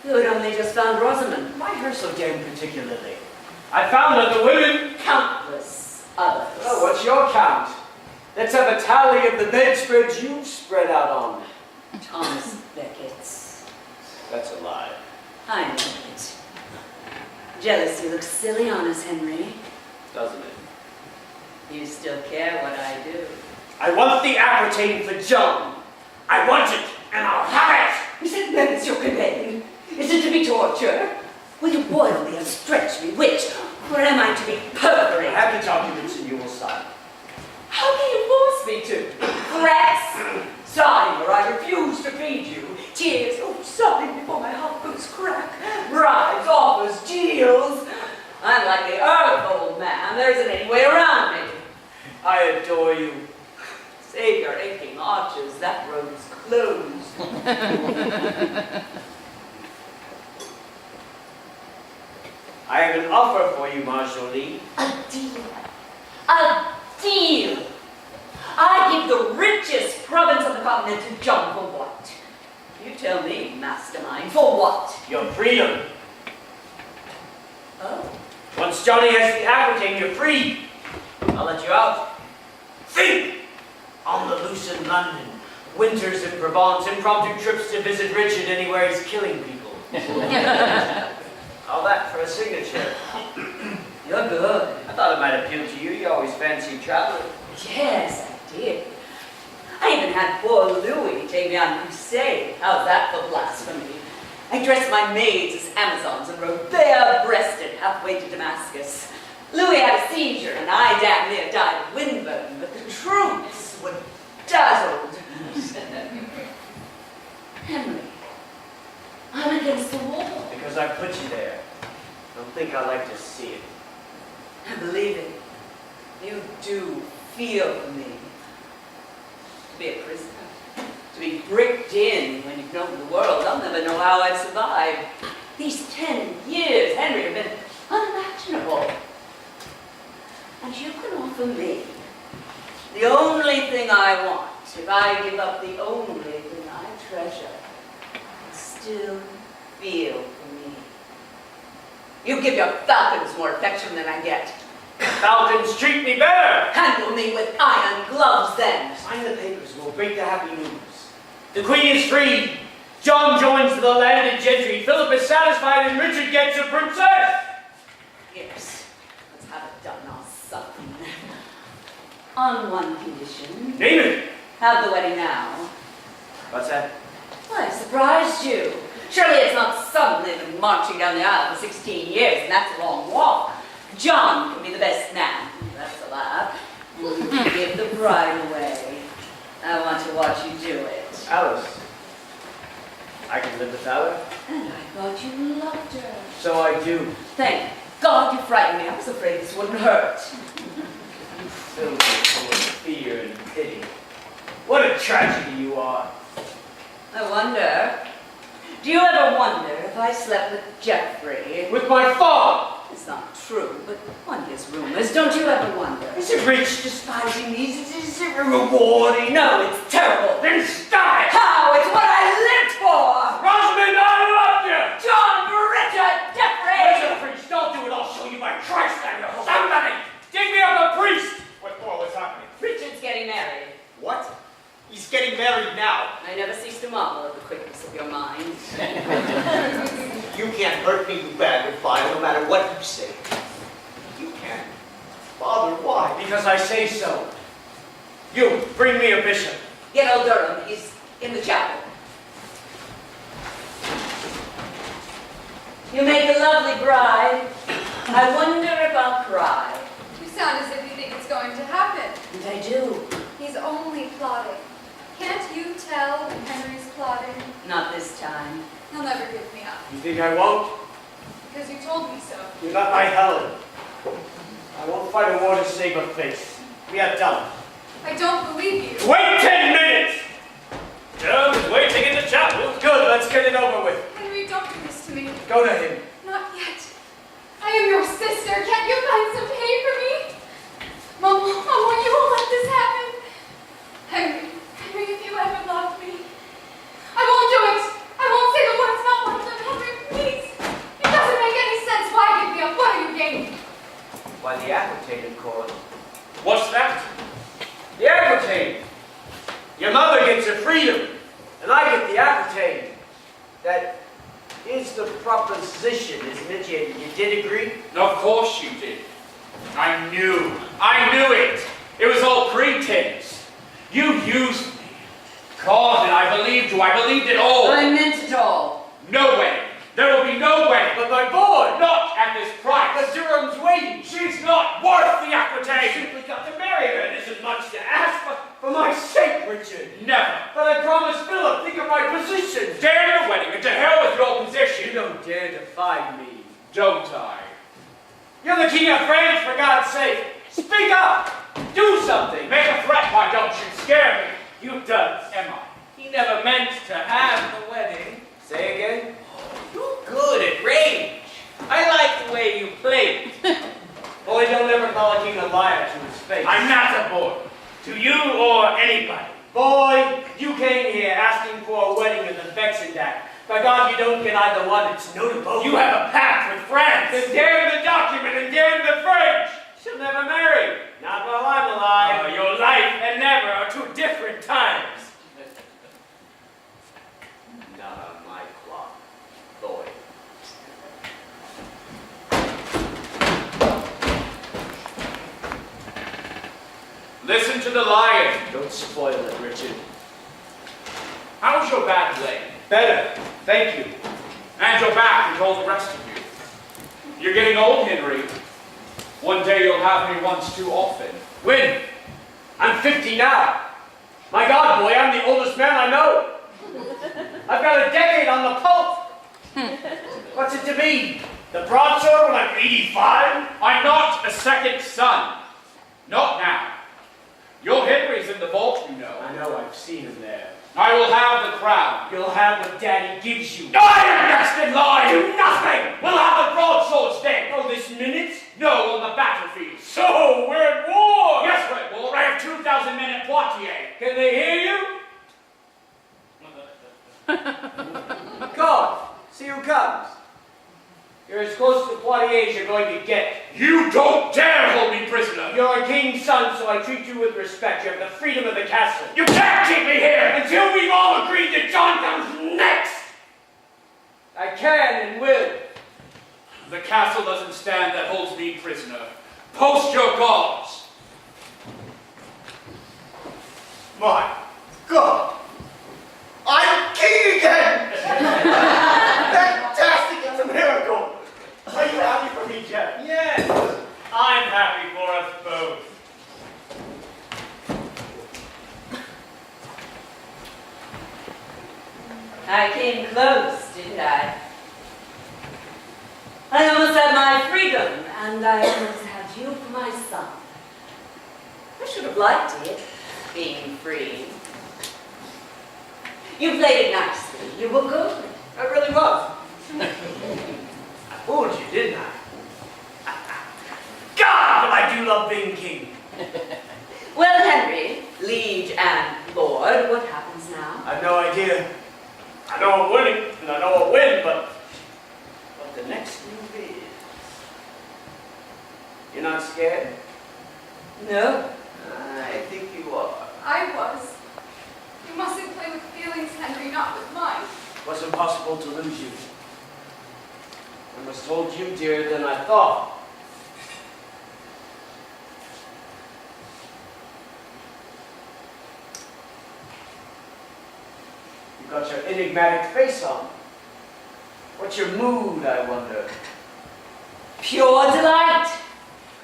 Speaker 4: You had only just found Rosamond.
Speaker 1: Why her so damn particularly? I found other women.
Speaker 4: Countless others.
Speaker 1: Oh, what's your count? Let's have a tally of the bedspreads you've spread out on.
Speaker 4: Thomas Beckett's.
Speaker 1: That's a lie.
Speaker 4: I know it. Jealousy looks silly on us, Henry.
Speaker 1: Doesn't it?
Speaker 4: You still care what I do.
Speaker 1: I want the Aquitaine for John. I want it, and I'll have it.
Speaker 4: Is it meant as your companion? Is it to be torture? Will you boil me and stretch me? Which? Or am I to be
Speaker 1: I
Speaker 4: perforated?
Speaker 1: have the documents and you will sign.
Speaker 4: How can you force me to? Threats? Sign or I refuse to feed you. Tears? Oh, sign before my heart goes crack. Bribes, offers, deals. I'm like the earth, old man. There isn't any way around me.
Speaker 1: I adore you.
Speaker 4: Save your aching arches. That road is closed.
Speaker 1: I have an offer for you, Marjorie.
Speaker 4: A deal. A deal. I give the richest province on the continent to John for what? You tell me, mastermind, for what?
Speaker 1: Your freedom.
Speaker 4: Oh.
Speaker 1: Once Johnny has the Aquitaine, you're free. I'll let you out. Think! On the loose in London. Winters in Provence. Impromptu trips to visit Richard anywhere he's killing people. All that for a signature.
Speaker 4: You're good.
Speaker 1: I thought it might appeal to you. You always fancied traveling.
Speaker 4: Yes, I did. I even had poor Louis take me on crusade. How's that for blasphemy? I dressed my maids as Amazons and rode bare-breasted halfway to Damascus. Louis had a seizure and I damn near died of windburn, but the troops were dazzled. Henry, I'm against the wall.
Speaker 1: Because I put you there. Don't think I like to see it.
Speaker 4: I believe it. You do feel for me. To be a prisoner, to be bricked in when you've known the world, I'll never know how I've survived. These 10 years, Henry, have been unimaginable. And you can offer me the only thing I want. If I give up the only thing I treasure, and still feel for me. You give your falcons more affection than I get.
Speaker 1: Falcons treat me better.
Speaker 4: Handle me with iron gloves then.
Speaker 1: Sign the papers, we'll break the happy news. The Queen is free. John joins the landed gentry. Philip is satisfied and Richard gets a princess.
Speaker 4: Yes, let's have it done, I'll something. On one condition.
Speaker 1: Name it.
Speaker 4: Have the wedding now.
Speaker 1: What's that?
Speaker 4: I surprised you. Surely it's not suddenly been marching down the aisle for 16 years, and that's a long walk. John can be the best man. That's a laugh. You can give the bride away. I want to watch you do it.
Speaker 1: Alice. I can live without her.
Speaker 4: And I thought you loved her.
Speaker 1: So I do.
Speaker 4: Thank God you frightened me. I was afraid this wouldn't hurt.
Speaker 1: You filled me full of fear and pity. What a tragedy you are.
Speaker 4: I wonder, do you ever wonder if I slept with Geoffrey?
Speaker 1: With my father.
Speaker 4: It's not true, but one hears rumors. Don't you ever wonder?
Speaker 1: Is it rich despising these? Is it rewarding?
Speaker 4: No, it's terrible.
Speaker 1: Then stop it!
Speaker 4: How? It's what I lived for!
Speaker 1: Rosamond, I love you!
Speaker 4: John Richard Geoffrey!
Speaker 1: Where's the priest? Don't do it, I'll show you my Christ anger. Somebody! Dig me up a priest!
Speaker 6: What for? What's happening?
Speaker 4: Richard's getting married.
Speaker 6: What? He's getting married now.
Speaker 4: I never cease to marvel at the quickness of your mind.
Speaker 6: You can't hurt me, you bag of fire, no matter what you say. You can't. Father, why?
Speaker 1: Because I say so. You, bring me a bishop.
Speaker 4: Get old Durham. He's in the chapel. You make a lovely bride. I wonder if I'll cry.
Speaker 2: You sound as if you think it's going to happen.
Speaker 4: And I do.
Speaker 2: He's only plotting. Can't you tell when Henry's plotting?
Speaker 4: Not this time.
Speaker 2: He'll never give me up.
Speaker 1: You think I won't?
Speaker 2: Because you told me so.
Speaker 1: You're not my Helen. I won't fight a war to save her face. We are done.
Speaker 2: I don't believe you.
Speaker 1: Wait 10 minutes!
Speaker 5: Joe is waiting in the chapel.
Speaker 1: Good, let's get it over with.
Speaker 2: Henry, don't do this to me.
Speaker 1: Go to him.
Speaker 2: Not yet. I am your sister. Can't you find some pay for me? Mama, you won't let this happen. Henry, if you ever loved me, I won't do it. I won't say the words, not one of them. Henry, please. It doesn't make any sense. Why give me up? What are you gaining?
Speaker 1: Why, the Aquitaine Accord.
Speaker 5: What's that?
Speaker 1: The Aquitaine. Your mother gets her freedom, and I get the Aquitaine. That is the proposition, isn't it? You did agree?
Speaker 3: Of course you did. I knew it. It was all pretense. You used me. Cause it, I believed you. I believed it all.
Speaker 4: I meant it all.
Speaker 3: No wedding. There will be no wedding.
Speaker 1: But my boy!
Speaker 3: Not at this price.
Speaker 1: But Durham's waiting.
Speaker 3: She's not worth the
Speaker 1: I
Speaker 3: Aquitaine.
Speaker 1: simply got to marry her. This is much to ask, but for my sake, Richard.
Speaker 3: Never.
Speaker 1: But I promised Philip. Think of my position.
Speaker 3: Damn the wedding and to hell with your
Speaker 1: You
Speaker 3: position.
Speaker 1: don't dare defy me.
Speaker 3: Don't I?
Speaker 1: You're the king of France, for God's sake. Speak up. Do something.
Speaker 3: Make a threat, why don't you? Scare me.
Speaker 1: You does.
Speaker 3: Am I?
Speaker 5: He never meant to have the wedding.
Speaker 1: Say again.
Speaker 5: You're good at rage. I like the way you played.
Speaker 1: Boy, don't ever call a king a liar to his face.
Speaker 5: I'm not a boy. To you or anybody.
Speaker 1: Boy, you came here asking for a wedding in the Vexendac. By God, you don't get either one. It's no to both.
Speaker 5: You have a pact with France.
Speaker 1: Then damn the document and damn the French. She'll never marry. Not while I'm alive.
Speaker 5: Your life and never are two different times.
Speaker 1: Not on my clock, boy.
Speaker 3: Listen to the lion.
Speaker 1: Don't spoil it, Richard.
Speaker 3: How's your bad leg?
Speaker 1: Better. Thank you.
Speaker 3: And your back and all the rest of you. You're getting old, Henry. One day you'll have me once too often.
Speaker 1: When? I'm 50 now. My God, boy, I'm the oldest man I know. I've got a decade on the pulse. What's it to me? The broadsword when I'm 85?
Speaker 3: I'm not a second son. Not now. Your Henry's in the vault, you know.
Speaker 1: I know, I've seen him there.
Speaker 3: I will have the crown.
Speaker 1: You'll have what Daddy gives you.
Speaker 3: I am next in line! Do nothing! We'll have the broadswords then!
Speaker 1: Oh, this minute?
Speaker 3: No, on the battlefield.
Speaker 1: So, we're at war!
Speaker 3: Yes, we're at war. I have 2,000 men at Poitiers.
Speaker 1: Can they hear you? God, see who comes. Your You're as close to Poitiers as you're going to get.
Speaker 3: You don't dare hold me prisoner!
Speaker 1: You're a king's son, so I treat you with respect. You have the freedom of the castle.
Speaker 3: You can't keep me here!
Speaker 1: Until we've all agreed that John comes next! I can and will.
Speaker 3: The castle doesn't stand that holds me prisoner. Post your guards!
Speaker 6: My God! I'm king again! Fantastic! It's a miracle! Are you happy for me, Jeff?
Speaker 5: Yes, I'm happy for us both.
Speaker 4: I came close, didn't I? I almost had my freedom, and I almost had you for my son. I should have liked it, being free. You played it nicely. You were good.
Speaker 1: I really was. I fooled you, didn't I? God, but I do love being king.
Speaker 4: Well, Henry, liege and lord, what happens now?
Speaker 1: I've no idea. I know I'm winning, and I know I'll win, but what the next move is. You're not scared?
Speaker 4: No.
Speaker 1: I think you are.
Speaker 2: I was. You mustn't play with feelings, Henry, not with mine.
Speaker 1: It was impossible to lose you. I must hold you dearer than I thought. You got your enigmatic face on. What's your mood, I wonder?
Speaker 4: Pure delight.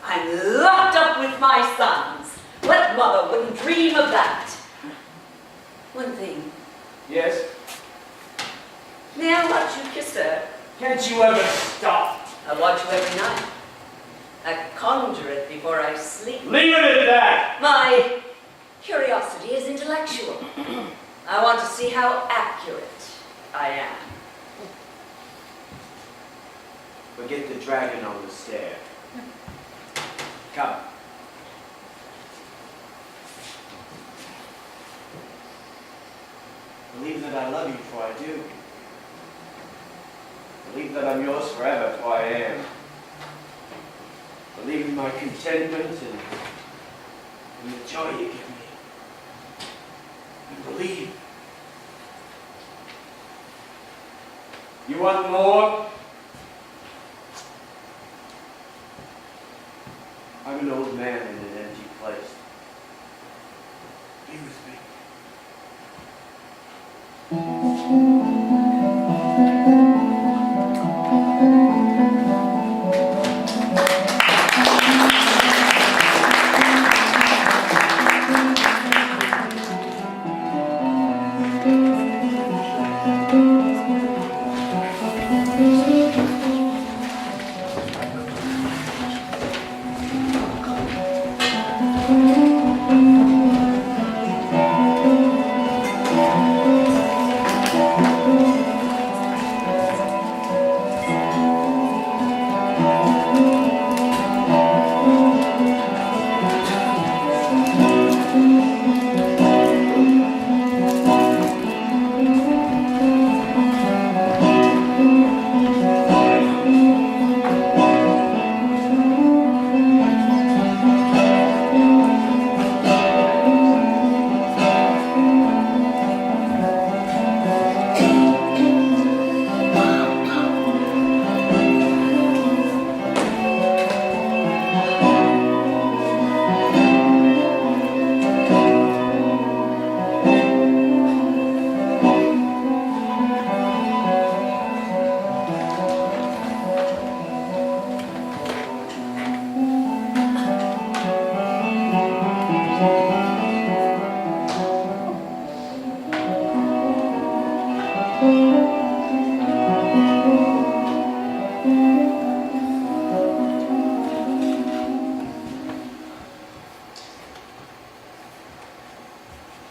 Speaker 4: I'm locked up with my sons. What mother wouldn't dream of that? One thing.
Speaker 1: Yes?
Speaker 4: May I watch you kiss her?
Speaker 1: Can't you ever stop?
Speaker 4: I watch you every night. I conjure it before I sleep.
Speaker 1: Leave it at that!
Speaker 4: My curiosity is intellectual. I want to see how accurate I am.
Speaker 1: Forget the dragon on the stair. Come. Believe that I love you, for I do. Believe that I'm yours forever, for I am. Believe in my contentment and the joy you give me. And believe. You want more? I'm an old man in an empty place. Be with me.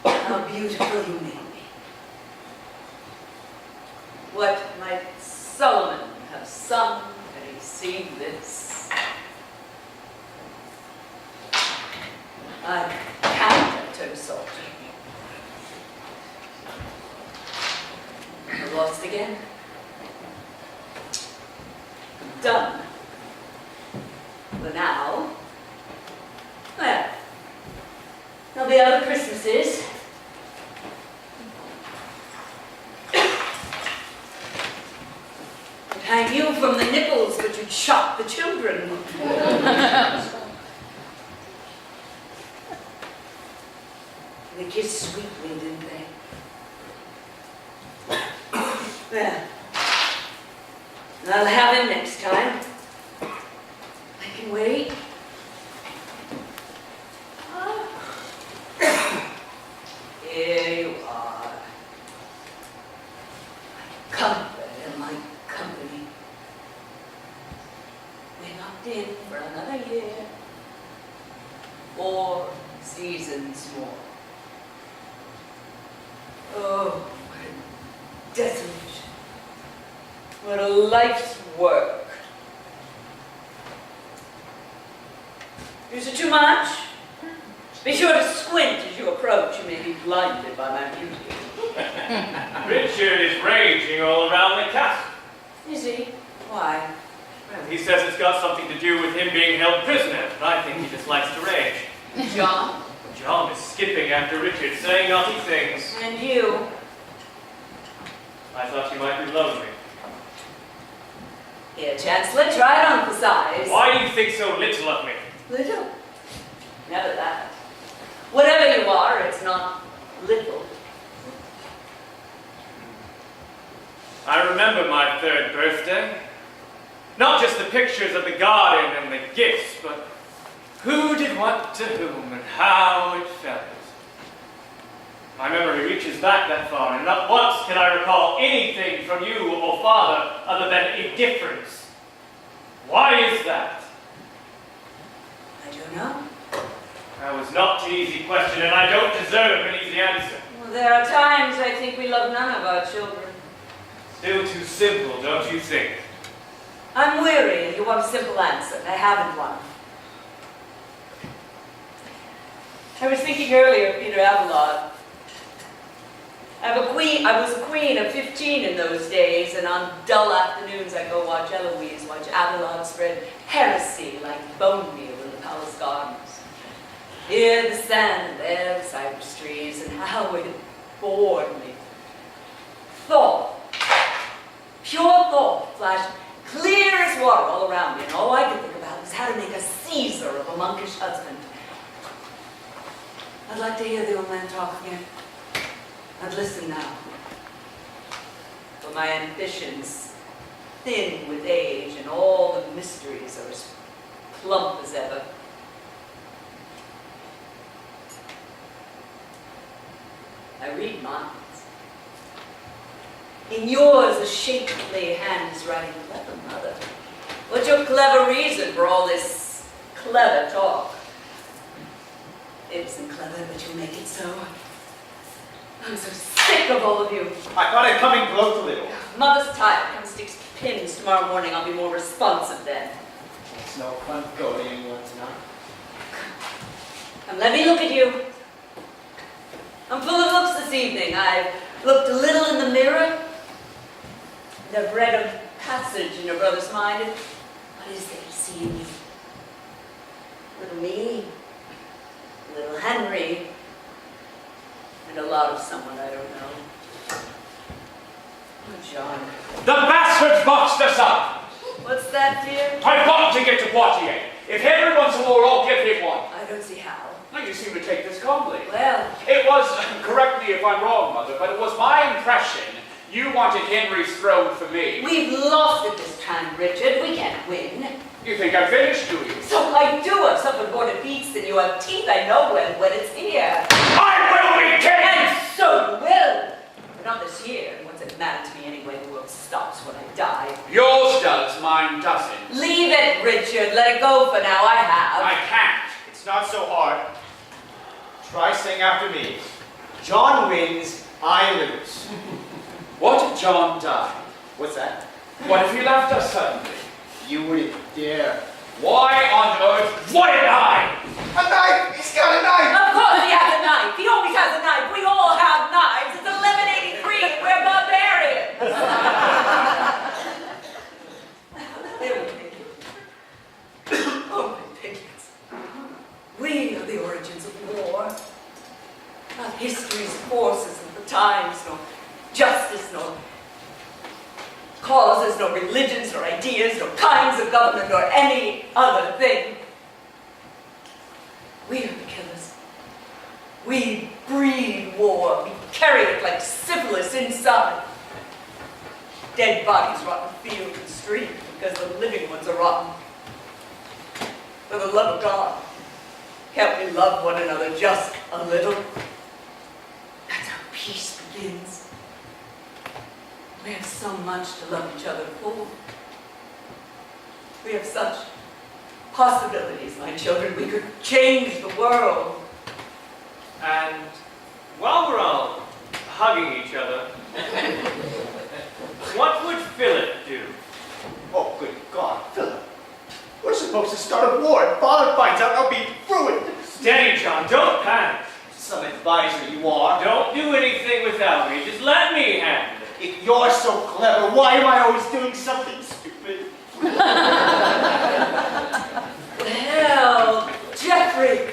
Speaker 4: How beautiful you made me. What might Solomon have sung had he seen this? I can't have turned salt. I'm lost again. done. For now. Well, there'll be other Christmases. I'd hang you from the nipples, but you'd shock the children. They kissed sweetly, didn't they? Well, I'll have him next time. I can wait. Here you are. My comfort and my company. We're locked in for another year. 4 seasons more. Oh, what a desolation. What a life's work. Is it too much? Be sure to squint as you approach. You may be blinded by my beauty.
Speaker 5: Richard is raging all around the castle.
Speaker 4: Is he? Why?
Speaker 5: Well, he says it's got something to do with him being held prisoner, but I think he just likes to rage.
Speaker 4: John?
Speaker 5: John is skipping after Richard, saying naughty things.
Speaker 4: And you?
Speaker 5: I thought you might be lonely.
Speaker 4: Here, Chancellor, try it on for size.
Speaker 5: Why do you think so little of me?
Speaker 4: Little? Never that. Whatever you are, it's not little.
Speaker 5: I remember my 3rd birthday. Not just the pictures of the garden and the gifts, but who did what to whom and how it felt. My memory reaches back that far, and not once can I recall anything from you or Father other than indifference. Why is that?
Speaker 4: I don't know.
Speaker 5: That was not an easy question, and I don't deserve an easy answer.
Speaker 4: Well, there are times I think we love none of our children.
Speaker 5: Still too simple, don't you think?
Speaker 4: I'm weary, and you want a simple answer. I haven't one. I was thinking earlier of Peter Abelard. I was a queen of 15 in those days, and on dull afternoons I'd go watch Eloise, watch Abelard spread heresy like bone meal in the palace gardens. Here the sand, there the cypress trees, and how it bored me. Thought, pure thought, flashed clear as water all around me, and all I could think about was how to make a Caesar of a monkish husband. I'd like to hear the old man talk again. I'd listen now. For my ambitions, thin with age, and all the mysteries are as plump as ever. I read minds. In yours, a shapely hand is writing clever, mother. What's your clever reason for all this clever talk? It isn't clever, but you make it so. I'm so sick of all of you.
Speaker 6: I thought I'd come and gloat a little.
Speaker 4: Mother's tired. Come stick pins tomorrow morning. I'll be more responsive then.
Speaker 6: It's no fun going anywhere tonight.
Speaker 4: And let me look at you. I'm full of looks this evening. I've looked a little in the mirror. And I've read a passage in your brother's mind. What is there to see in you? Little me, little Henry, and a lot of someone I don't know. Oh, John.
Speaker 3: The bastard boxed us up!
Speaker 4: What's that, dear?
Speaker 3: I've got to get to Poitiers. If Henry wants more, I'll give him one.
Speaker 4: I don't see how.
Speaker 3: Now you seem to take this calmly.
Speaker 4: Well,
Speaker 3: It was, correct me if I'm wrong, Mother, but it was my impression you wanted Henry's throne for me.
Speaker 4: we've lost it this time, Richard. We can't win.
Speaker 3: You think I'm finished, do you?
Speaker 4: So I do. I've suffered more defeats than you have teeth. I know when it's here.
Speaker 3: I will be king!
Speaker 4: And so you will. But not this year. And what's it matter to me anyway? The world stops when I die.
Speaker 3: Yours does, mine doesn't.
Speaker 4: Leave it, Richard. Let it go for now. I have.
Speaker 3: I can't.
Speaker 6: It's not so hard. Try saying after me. John wins, I lose.
Speaker 3: What if John died?
Speaker 6: What's that?
Speaker 3: What if he left us suddenly?
Speaker 6: You wouldn't dare.
Speaker 3: Why on earth wouldn't I?
Speaker 6: A knife! He's got a knife!
Speaker 4: Of course he has a knife. He always has a knife. We all have knives. It's 1183 and we're barbarians. There we go. justice, nor causes, nor religions, nor ideas, nor kinds of government, nor any other thing. We are the killers. We breed war. We carry it like syphilis inside. Dead bodies rot in field and street because the living ones are rotten. For the love of God, can't we love one another just a little? That's how peace begins. We have so much to love each other for. We have such possibilities, my children. We could change the world.
Speaker 5: And while we're all hugging each other, what would Philip do?
Speaker 6: Oh, good God, Philip. We're supposed to start a war, and Father finds out I'll be ruined.
Speaker 5: Steady, John, don't panic.
Speaker 6: Some advisor you are.
Speaker 5: Don't do anything without me. Just let me handle it.
Speaker 6: If you're so clever, why am I always doing something stupid?
Speaker 4: Well, Geoffrey,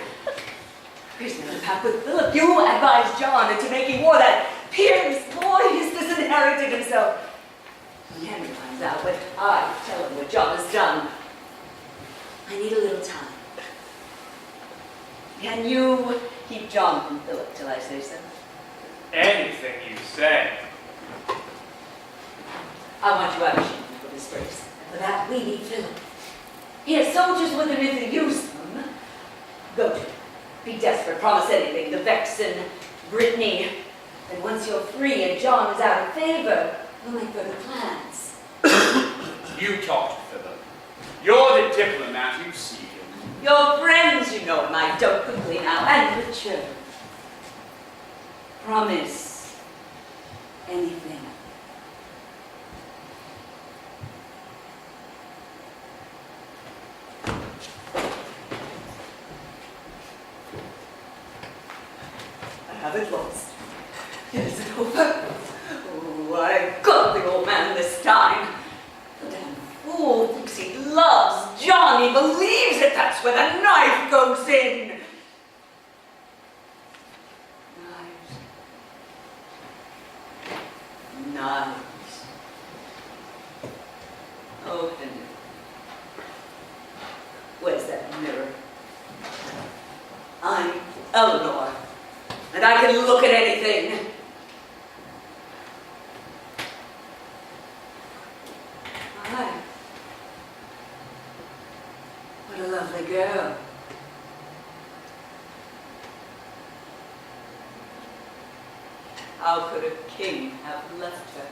Speaker 4: here's another pact with Philip. You advised John into making war. That Piers boy has disinherited himself. When Henry finds out what I tell him what John has done, I need a little time. Can you keep John from Philip till I say so?
Speaker 5: Anything you say.
Speaker 4: I want you out of shame for this race. And for that, we need Philip. He has soldiers with him if they use them. Go to him. Be desperate. Promise anything. The Vexen, Brittany. And once you're free and John is out of favor, we'll make further plans.
Speaker 3: You talk to Philip. You're the diplomat, you see him.
Speaker 4: Your friends, you know, my don't quickly now, and Richard. Promise anything. I haven't lost. Is it over? Oh, I got the old man this time. The damn fool thinks he loves John. He believes it. That's where the knife goes in. Knives. Oh, Henry. Where's that mirror? I'm Eleanor, and I can look at anything. Hi. What a lovely girl. How could a king have left her?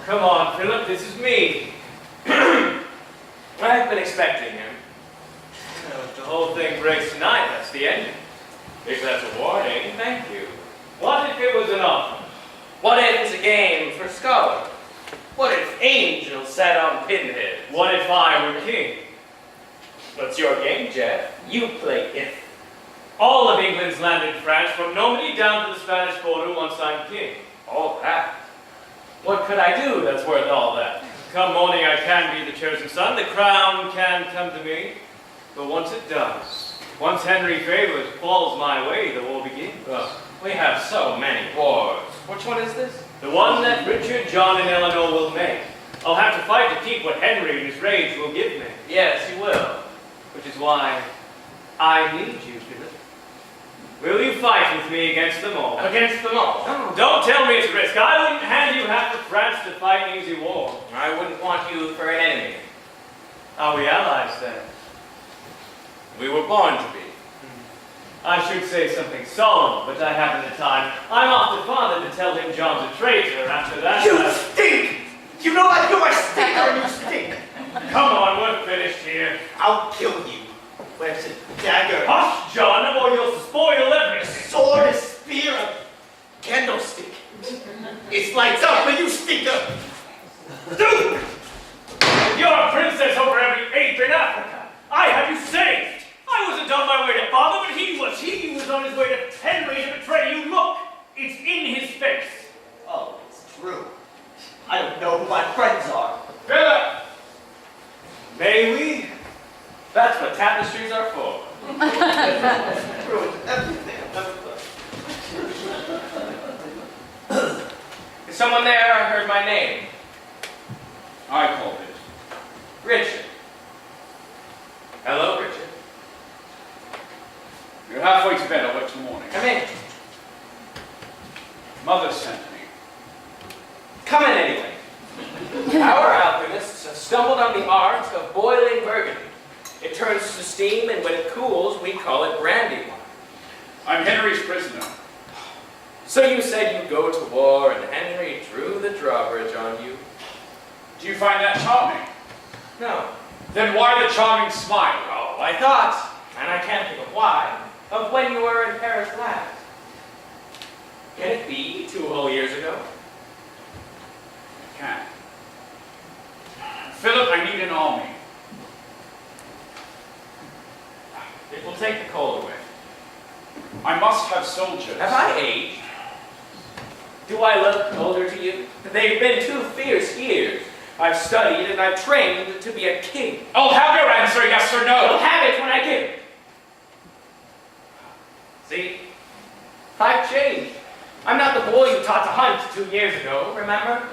Speaker 5: Come on, Philip, this is me. I've been expecting him. If the whole thing breaks tonight, that's the ending.
Speaker 7: If that's a warning, thank you.
Speaker 5: What if it was an offer?
Speaker 7: What if it's a game for scholars? What if angels sat on pinheads?
Speaker 5: What if I were king?
Speaker 7: What's your game, Jeff? You play if.
Speaker 5: All of England's landed in France, from Normandy down to the Spanish border once I'm king.
Speaker 7: All that. What could I do that's worth all that?
Speaker 5: Come morning I can be the chosen son, the crown can come to me. But once it does, once Henry favors falls my way, the war begins.
Speaker 7: We have so many wars. Which one is this?
Speaker 5: The one that Richard, John, and Eleanor will make. I'll have to fight to keep what Henry in his rage will give me.
Speaker 7: Yes, you will.
Speaker 5: Which is why I need you, Philip. Will you fight with me against them all?
Speaker 7: Against them all.
Speaker 5: Don't tell me it's a risk. I wouldn't hand you half of France to fight an easy war.
Speaker 7: I wouldn't want you for an enemy.
Speaker 5: Are we allies then?
Speaker 7: We were born to be.
Speaker 5: I should say something solemn, but I haven't the time. I'm off to father to tell him John's a traitor. After that,
Speaker 6: You stink! You know that you're a stinker and you stink!
Speaker 5: Come on, we're finished here.
Speaker 6: I'll kill you. Where's the dagger?
Speaker 5: Hush, John, or you'll spoil
Speaker 6: A
Speaker 5: everything.
Speaker 6: sword, a spear, a candlestick. It's lights up, but you stinker!
Speaker 5: Dude! You're a princess over every ape in Africa. I have you saved. I wasn't on my way to father, but he was. He was on his way to Henry to betray you. Look, it's in his face.
Speaker 6: Oh, it's true. I don't know who my friends are.
Speaker 5: Philip! May we?
Speaker 7: That's what tapestries are for.
Speaker 6: Ruined everything.
Speaker 7: Is someone there? I heard my name.
Speaker 3: I called it.
Speaker 7: Richard. Hello, Richard.
Speaker 3: You're halfway to bed. I'll wait till morning.
Speaker 7: Come in.
Speaker 3: Mother sent me.
Speaker 7: Come in anyway. Our alchemists have stumbled on the art of boiling burgundy. It turns to steam, and when it cools, we call it brandy wine.
Speaker 3: I'm Henry's prisoner.
Speaker 7: So you said you'd go to war, and Henry drew the drawbridge on you?
Speaker 3: Do you find that charming?
Speaker 7: No.
Speaker 3: Then why the charming smile?
Speaker 7: Oh, I thought, and I can't think of why, of when you were in Paris last. Can it be 2 whole years ago?
Speaker 3: I can't. Philip, I need an army.
Speaker 7: It will take the cold away.
Speaker 3: I must have soldiers.
Speaker 7: Have I aged? Do I look older to you? They've been 2 fierce years. I've studied and I've trained to be a king.
Speaker 3: I'll have your answer, yes or
Speaker 7: I'll
Speaker 3: no.
Speaker 7: have it when I give it. See? I've changed. I'm not the boy you taught to hunt 2 years ago, remember?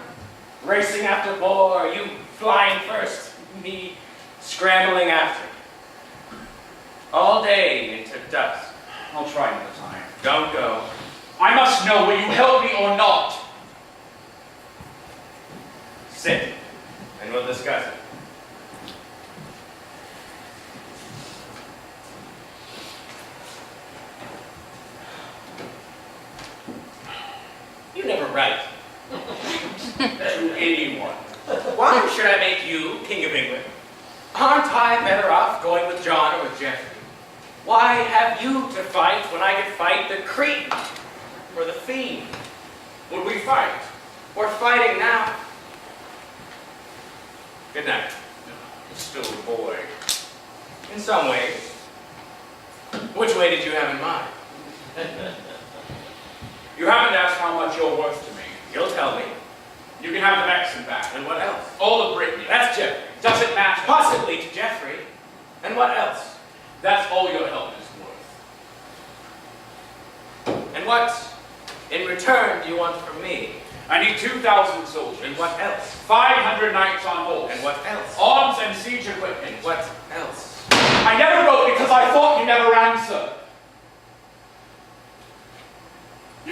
Speaker 7: Racing after boar, you flying first, me scrambling after. All day into dusk.
Speaker 3: I'll try another time.
Speaker 7: Don't go.
Speaker 3: I must know, will you help me or not?
Speaker 7: Sit, and we'll discuss it. You never write. To anyone. Why should I make you King of England? Aren't I better off going with John or with Geoffrey? Why have you to fight when I could fight the Cretan or the Fiend? Would we fight? We're fighting now. Good night. You're still a boy. In some ways. Which way did you have in mind?
Speaker 3: You haven't asked how much you're worth to me.
Speaker 7: You'll tell me.
Speaker 3: You can have the Vexen back.
Speaker 7: And what else?
Speaker 3: All of Brittany.
Speaker 7: That's Geoffrey.
Speaker 3: Does it matter?
Speaker 7: Possibly to Geoffrey. And what else?
Speaker 3: That's all your help is worth.
Speaker 7: And what, in return, do you want from me?
Speaker 3: I need 2,000 soldiers.
Speaker 7: And what else?
Speaker 3: 500 knights on horse.
Speaker 7: And what else?
Speaker 3: Arms and siege equipment.
Speaker 7: And what else?
Speaker 3: I never wrote because I thought you never answered.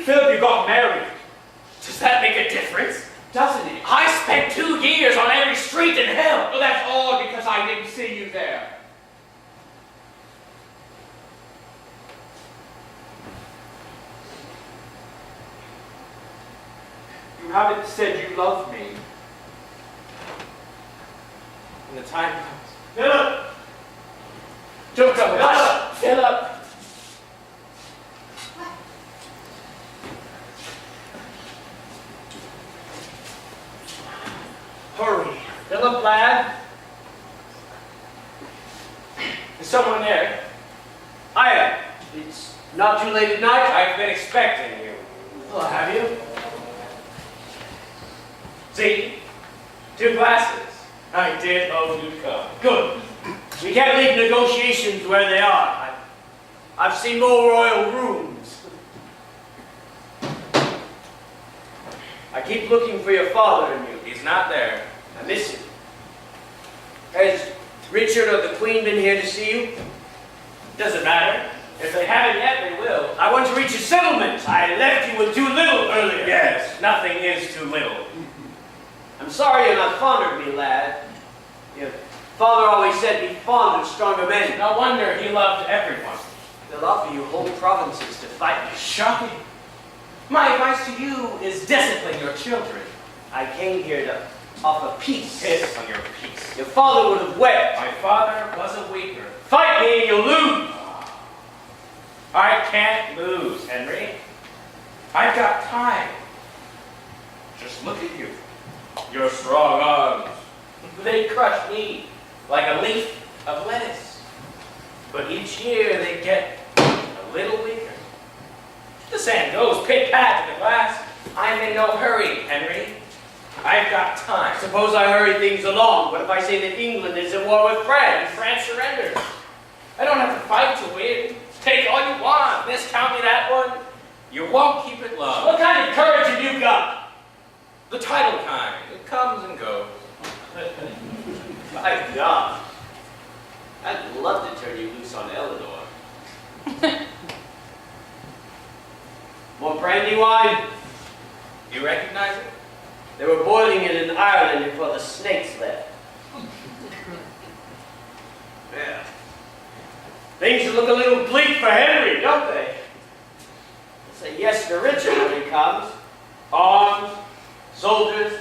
Speaker 3: Philip, you got married.
Speaker 7: Does that make a difference?
Speaker 3: Doesn't it?
Speaker 7: I spent 2 years on every street in hell.
Speaker 3: Well, that's all because I didn't see you there. You haven't said you love me.
Speaker 7: When the time comes.
Speaker 5: Philip!
Speaker 1: Don't come. Hush!
Speaker 5: Philip! Hurry.
Speaker 1: Philip, lad.
Speaker 5: Is someone there?
Speaker 1: I am. It's not too late at night.
Speaker 5: I've been expecting you.
Speaker 1: Well, have you?
Speaker 5: See? 2 glasses. I did hope you'd come.
Speaker 1: Good. We can't leave negotiations where they are. I've seen more royal rooms. I keep looking for your father and you.
Speaker 5: He's not there.
Speaker 1: I miss him. Has Richard or the Queen been here to see you?
Speaker 5: Doesn't matter. If they haven't yet, they will.
Speaker 1: I want to reach a settlement. I left you with too little earlier.
Speaker 5: Yes, nothing is too little.
Speaker 1: I'm sorry you're not fond of me, lad. Your father always said be fond of stronger men.
Speaker 5: No wonder he loved everyone.
Speaker 1: They'll offer you whole provinces to fight me.
Speaker 5: Shocking. My advice to you is discipline your children.
Speaker 1: I came here to offer peace.
Speaker 5: Piss on your peace.
Speaker 1: Your father would have wept.
Speaker 5: My father was a weaker.
Speaker 1: Fight me and you'll lose.
Speaker 5: I can't lose, Henry. I've got time. Just look at you. Your strong arms. They crush me like a leaf of lettuce. But each year they get a little weaker. The sand goes pit-pat to the glass. I'm in no hurry, Henry. I've got time.
Speaker 1: Suppose I hurry things along. What if I say that England is at war with France?
Speaker 5: France surrenders. I don't have to fight to win. Take all you want. This county, that one. You won't keep it long.
Speaker 1: What kind of courage have you got?
Speaker 5: The title kind. It comes and goes.
Speaker 1: My God. I'd love to turn you loose on Eleanor. More brandy wine?
Speaker 5: You recognize it?
Speaker 1: They were boiling it in Ireland before the snakes left. Yeah. Things look a little bleak for Henry, don't they? Say yes to Richard when he comes. Arms, soldiers,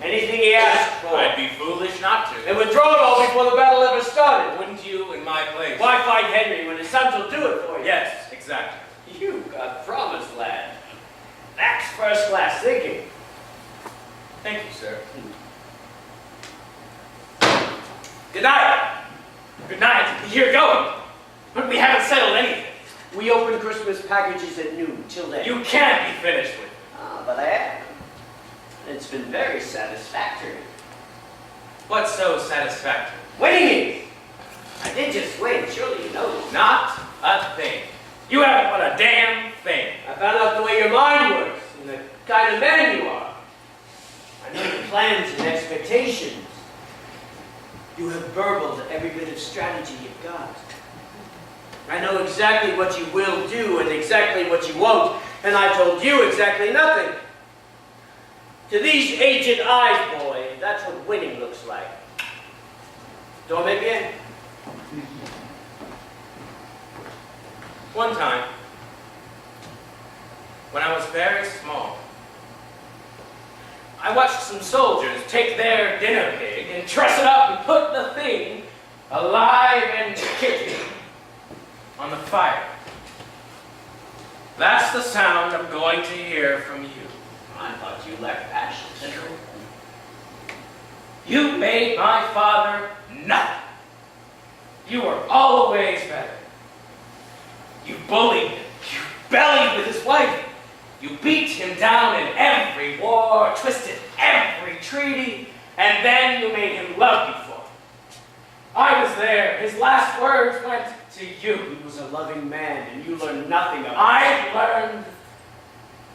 Speaker 1: anything he asks for.
Speaker 5: I'd be foolish not to.
Speaker 1: They were thrown all before the battle ever started.
Speaker 5: Wouldn't you in my place?
Speaker 1: Why fight Henry when his sons will do it for you?
Speaker 5: Yes, exactly.
Speaker 1: You got promise, lad. That's first-class thinking.
Speaker 5: Thank you, sir.
Speaker 1: Good night.
Speaker 5: Good night. You're going. But we haven't settled anything.
Speaker 1: We open Christmas packages at noon. Till then.
Speaker 5: You can't be finished with it.
Speaker 1: But I am. It's been very satisfactory.
Speaker 5: What's so satisfactory?
Speaker 1: Winning it! I did just win. Surely you know.
Speaker 5: Not a thing. You haven't won a damn thing.
Speaker 1: I found out the way your mind works and the kind of man you are. I know your plans and expectations. You have burbled every bit of strategy you've got. I know exactly what you will do and exactly what you won't, and I told you exactly nothing. To these aged eyes, boy, that's what winning looks like. Don't make me in.
Speaker 5: One time, when I was very small, I watched some soldiers take their dinner pig and truss it up and put the thing, alive and kicking, on the fire. That's the sound I'm going to hear from you.
Speaker 1: I thought you lacked passion.
Speaker 5: You made my father nothing. You were always better. You bullied him. You bellied with his wife. You beat him down in every war, twisted every treaty, and then you made him love you for it. I was there. His last words went to you.
Speaker 1: He was a loving man, and you learned nothing of it.
Speaker 5: I learned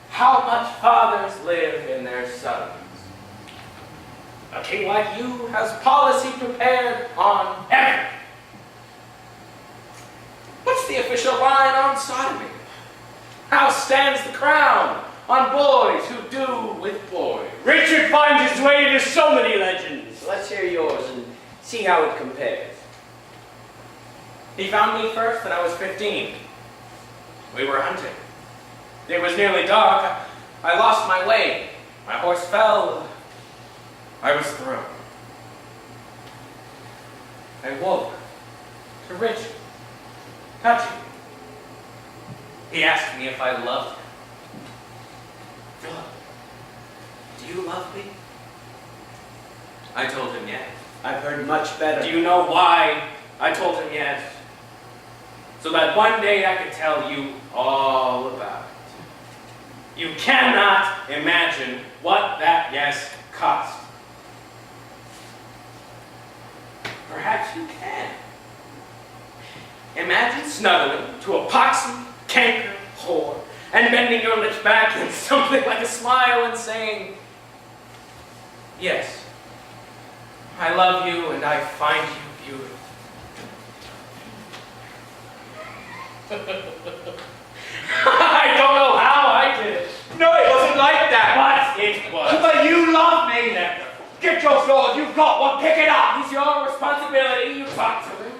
Speaker 5: how much fathers live in their sons. A king like you has policy prepared on everything. What's the official line on sodomy? How stands the crown on boys who do with boys?
Speaker 1: Richard finds his way into so many legends. Let's hear yours and see how it compares.
Speaker 5: He found me first when I was 15. We were hunting. It was nearly dark. I lost my way. My horse fell. I was thrown. I woke For Richard. Touching. He asked me if I loved him. Philip, do you love me? I told him yes.
Speaker 1: I've heard much better.
Speaker 5: Do you know why I told him yes? So that one day I could tell you all about it. You cannot imagine what that yes cost. Perhaps you can. Imagine snuggling to a poxy, canker whore and bending your lips back in something like a smile and saying, yes, I love you and I find you beautiful. I don't know how I did it.
Speaker 3: No, it wasn't like that.
Speaker 5: But it was.
Speaker 3: But you love me. Get your sword. You've got one. Pick it up.
Speaker 5: It's your responsibility. You talk to him.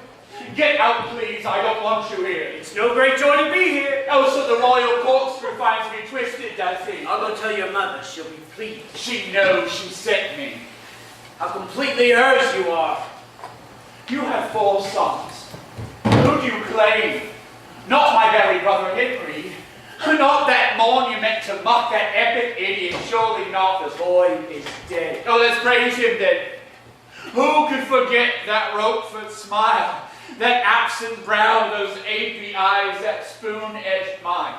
Speaker 3: Get out, please. I don't want you here.
Speaker 5: It's no great joy to be here.
Speaker 3: Oh, so the royal corkscrew finds me twisted, does he?
Speaker 1: I'll go tell your mother. She'll be pleased.
Speaker 3: She knows she sent me.
Speaker 1: How completely hers you are.
Speaker 3: You have 4 sons. Who do you claim? Not my very brother Henry. Not that monument to mock that epic idiot. Surely not.
Speaker 1: The boy is dead.
Speaker 3: Oh, let's praise him then. Who could forget that Rochefort smile? That absent brow, those apy eyes, that spoon-edged mind.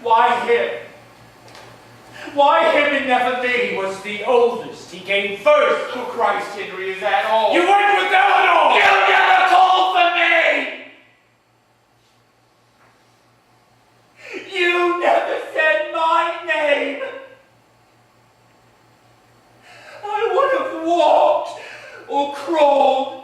Speaker 3: Why him? Why him and never me?
Speaker 5: He was the oldest. He came first.
Speaker 3: Oh, Christ, Henry, is that all?
Speaker 5: You went with Eleanor!
Speaker 3: You never called for me! You never said my name! I would have walked or crawled.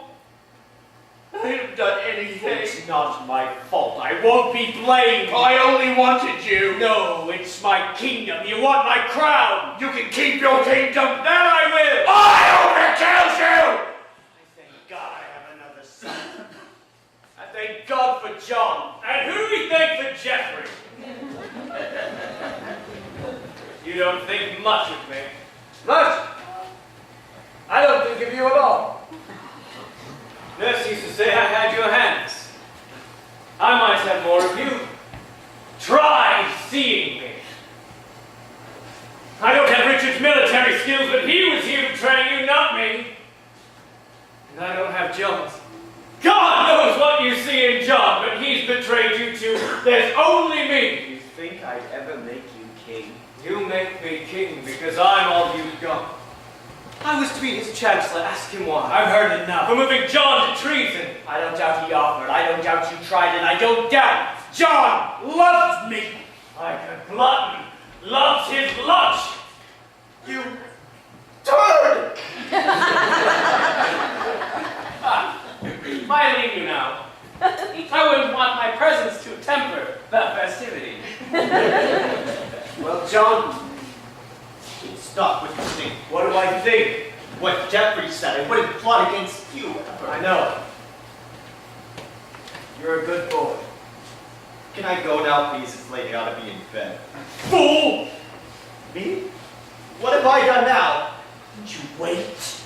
Speaker 3: I have done anything.
Speaker 1: It's not my fault. I won't be blamed.
Speaker 3: I only wanted you.
Speaker 1: No, it's my kingdom. You want my crown.
Speaker 3: You can keep your kingdom.
Speaker 1: That I will.
Speaker 3: I overkilled you!
Speaker 1: I thank God I have another son. I thank God for John.
Speaker 5: And who do we thank for Geoffrey? You don't think much of me.
Speaker 1: Much. I don't think of you at all.
Speaker 5: Nurse used to say I had your hands. I might have more of you. Try seeing me. I don't have Richard's military skills, but he was here to train you, not me. And I don't have John's. God knows what you see in John, but he's betrayed you too. There's only me.
Speaker 1: You think I'd ever make you king?
Speaker 5: You make me king because I'm all you've got.
Speaker 1: I was to be his chancellor. Ask him why.
Speaker 5: I've heard enough. For moving John to treason.
Speaker 1: I don't doubt he offered. I don't doubt you tried, and I don't doubt John loves me.
Speaker 5: Like a glutton loves his lunch.
Speaker 1: You turd!
Speaker 5: If I leave you now, I wouldn't want my presence to temper the festivity.
Speaker 6: Well, John, stop what you think.
Speaker 1: What do I think?
Speaker 6: What Geoffrey said, I wouldn't plot against you ever.
Speaker 1: I know. You're a good boy.
Speaker 6: Can I go now, please? It's late. I ought to be in bed.
Speaker 1: Fool!
Speaker 6: Me? What have I done now?
Speaker 1: Couldn't you wait?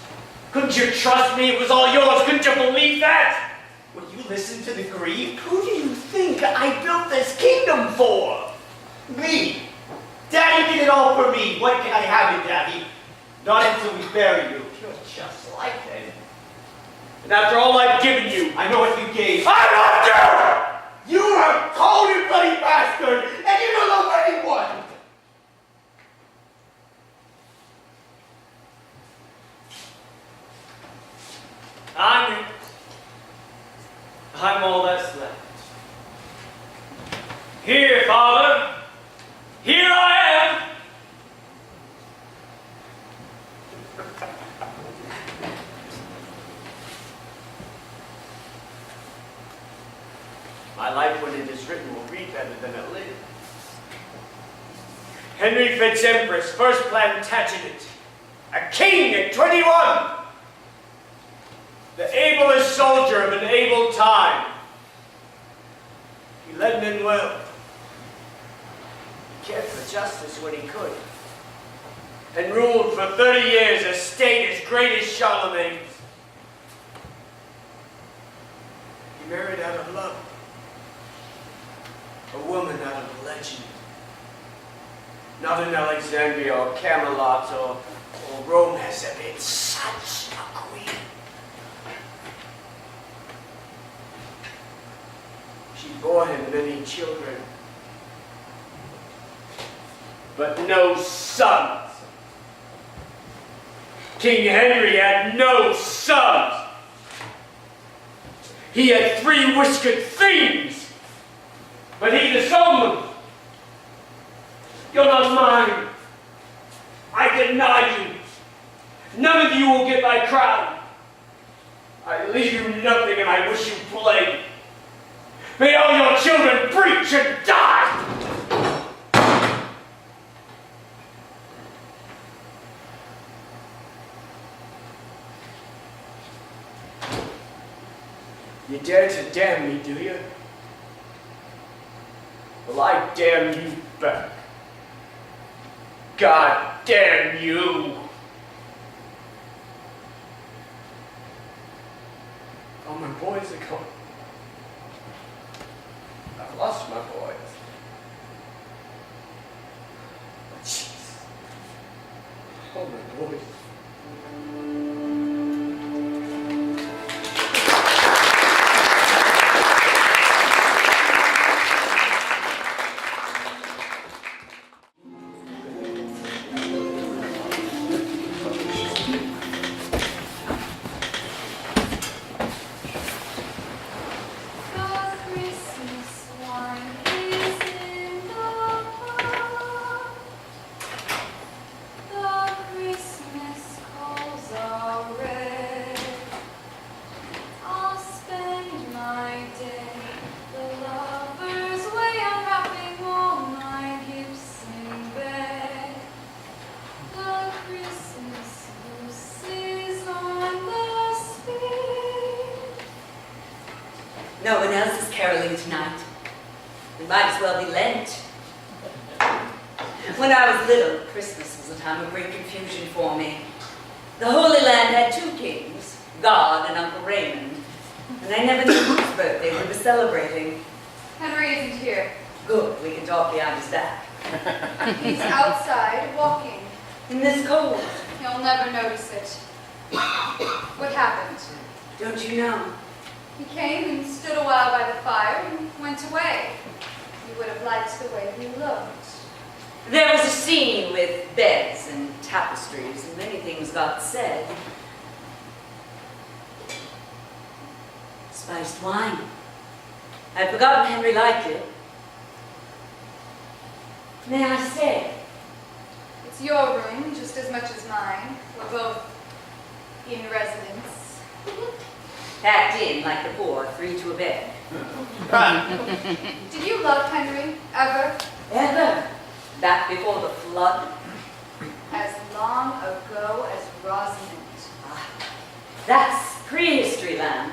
Speaker 1: Couldn't you trust me? It was all yours. Couldn't you believe that?
Speaker 6: Will you listen to the grief? Who do you think I built this kingdom for? Me. Daddy did it all for me. What can I have it, Daddy? Not until we bury you. You're just like him.
Speaker 1: And after all I've given you,
Speaker 6: I know what you gave.
Speaker 3: I loved you! You are a cold and bloody bastard, and you don't love anyone!
Speaker 5: I'm all that's left. Here, Father. Here I am.
Speaker 1: my life when it is written will read better than it lived. Henry Fitz-Empress, first Plantagenet, a king at 21, the ablest soldier of an able time. He led men well. He cared for justice when he could, and ruled for 30 years a state as great as Charlemagne's. He married out of love. A woman out of legend. Not in Alexandria or Camelot or Rome has there been such a queen. She bore him many children, but no sons. King Henry had no sons. He had 3 whiskered fiends, but he disowned them. You're not mine. I deny you. None of you will get my crown. I leave you nothing and I wish you plague. May all your children preach and die! You dare to damn me, do you? Well, I damn you back. God damn you! All my boys are gone. I've lost my boys. Jeez. All my boys.
Speaker 4: No one else is caroling tonight. It might as well be Lent. When I was little, Christmas was a time of great confusion for me. The Holy Land had 2 kings, God and Uncle Raymond, and I never knew whose birthday we were celebrating.
Speaker 2: Henry isn't here.
Speaker 4: Good, we can talk behind his back.
Speaker 2: He's outside walking.
Speaker 4: In this cold,
Speaker 2: He'll never notice it. What happened?
Speaker 4: don't you know?
Speaker 2: He came and stood a while by the fire and went away. You would have liked the way he looked.
Speaker 4: There was a scene with beds and tapestries, and many things got said. Spiced wine. I'd forgotten Henry liked it. May I stay?
Speaker 2: It's your room just as much as mine. We're both in residence.
Speaker 4: Packed in like the poor, 3 to a bed.
Speaker 2: Did you love Henry ever?
Speaker 4: Ever? Back before the flood?
Speaker 2: As long ago as Rosamond.
Speaker 4: Ah, that's prehistory land.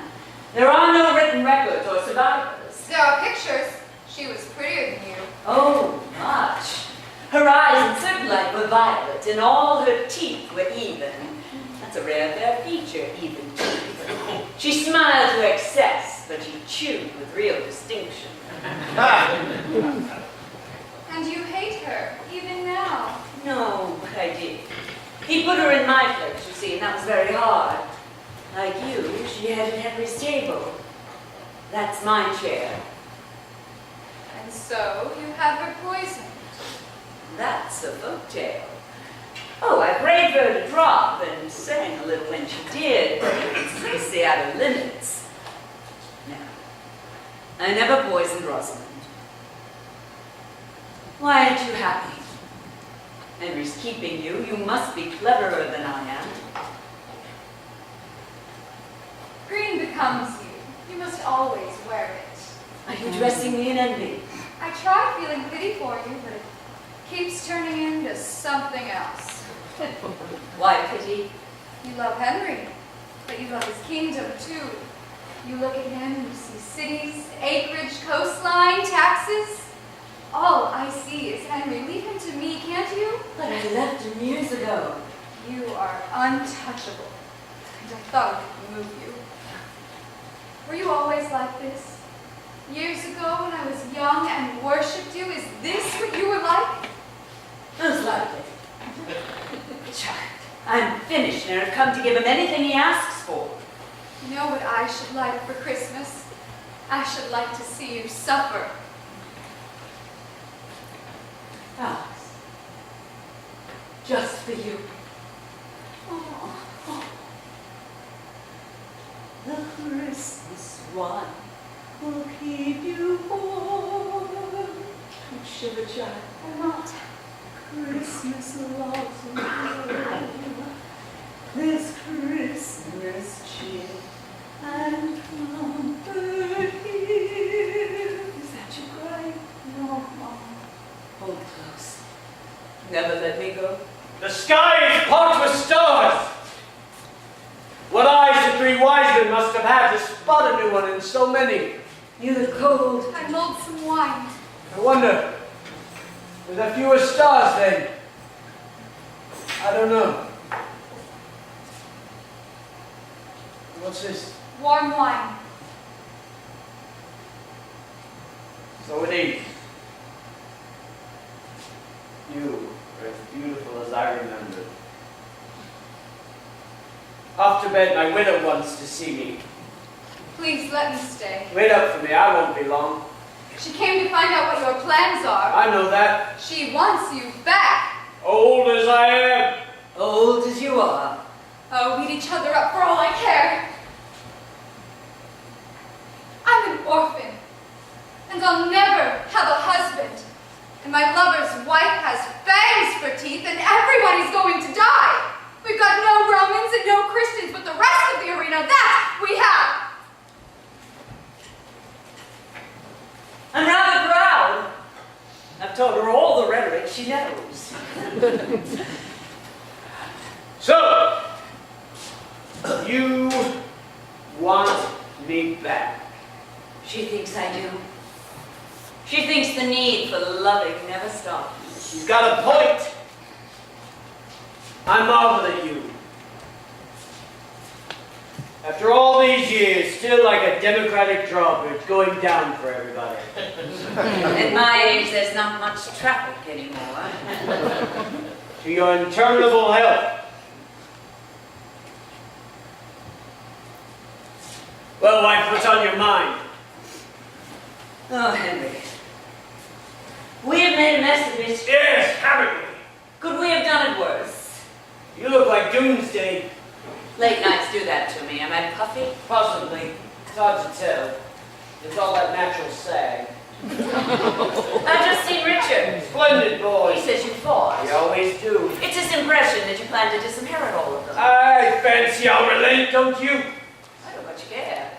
Speaker 4: There are no written records or survivors.
Speaker 2: There are pictures. She was prettier than you.
Speaker 4: Oh, much. Her eyes and certain light were violet, and all her teeth were even. That's a rare fair feature, even teeth. She smiled to excess, but she chewed with real distinction.
Speaker 2: And you hate her, even now.
Speaker 4: No, but I did. He put her in my place, you see, and that was very hard. Like you, she had at Henry's table. That's my chair.
Speaker 2: And so you have her poisoned.
Speaker 4: That's a folktale. Oh, I prayed for her to drop and sang a little when she did, but it's seriously out of limits. No, I never poisoned Rosamond. Why aren't you happy? Henry's keeping you. You must be cleverer than I am.
Speaker 2: Green becomes you. You must always wear it.
Speaker 4: Are you dressing me in envy?
Speaker 2: I try feeling pity for you, but it keeps turning into something else.
Speaker 4: Why pity?
Speaker 2: You love Henry, but you love his kingdom too. You look at him and you see cities, acreage, coastline, taxes. All I see is Henry. Leave him to me, can't you?
Speaker 4: But I left him years ago.
Speaker 2: You are untouchable, and I thought I could move you. Were you always like this? Years ago when I was young and worshipped you, is this what you were like?
Speaker 4: Most likely. Child, I'm finished and I've come to give him anything he asks for.
Speaker 2: You know what I should like for Christmas? I should like to see you suffer.
Speaker 4: Alice, just for you. Oh. The Christmas one will keep you warm. Don't shiver, child.
Speaker 2: I won't.
Speaker 4: Christmas loves you. This Christmas cheer and comfort here. Is that you crying? No, Mom. Hold close. Never let me go.
Speaker 1: The sky is parked with stars. What eyes the three wise men must have had to spot a new one in so many.
Speaker 4: You look cold.
Speaker 2: I mulled some wine.
Speaker 1: I wonder, were there fewer stars then? I don't know. What's this?
Speaker 2: Warm wine.
Speaker 1: So it is. You are as beautiful as I remember. Off to bed, my widow wants to see me.
Speaker 2: Please let me stay.
Speaker 1: Wait up for me, I won't be long.
Speaker 2: She came to find out what your plans are.
Speaker 1: I know that.
Speaker 2: She wants you back.
Speaker 1: Old as I am.
Speaker 4: Old as you are.
Speaker 2: Oh, beat each other up for all I care. I'm an orphan, and I'll never have a husband. And my lover's wife has fangs for teeth, and everybody's going to die. We've got no Romans and no Christians, but the rest of the arena, that we have.
Speaker 4: I'm rather proud. I've taught her all the rhetoric she knows.
Speaker 1: So, you want me back?
Speaker 4: She thinks I do. She thinks the need for loving never stops.
Speaker 1: She's got a point. I marvel at you. After all these years, still like a democratic drawbridge going down for everybody.
Speaker 4: At my age, there's not much traffic anymore.
Speaker 1: To your interminable health. Well, wife, what's on your mind?
Speaker 4: Oh, Henry. We have made a mess of it.
Speaker 1: Yes, haven't we?
Speaker 4: Could we have done it worse?
Speaker 1: You look like doomsday.
Speaker 4: Late nights do that to me. Am I puffy?
Speaker 1: Possibly. It's hard to tell. It's all that natural sag.
Speaker 4: I've just seen Richard.
Speaker 1: Splendid boy.
Speaker 4: He says you fought.
Speaker 1: You always do.
Speaker 4: It's his impression that you plan to disinherit all of them.
Speaker 1: I fancy I'll relent, don't you?
Speaker 4: I don't much care.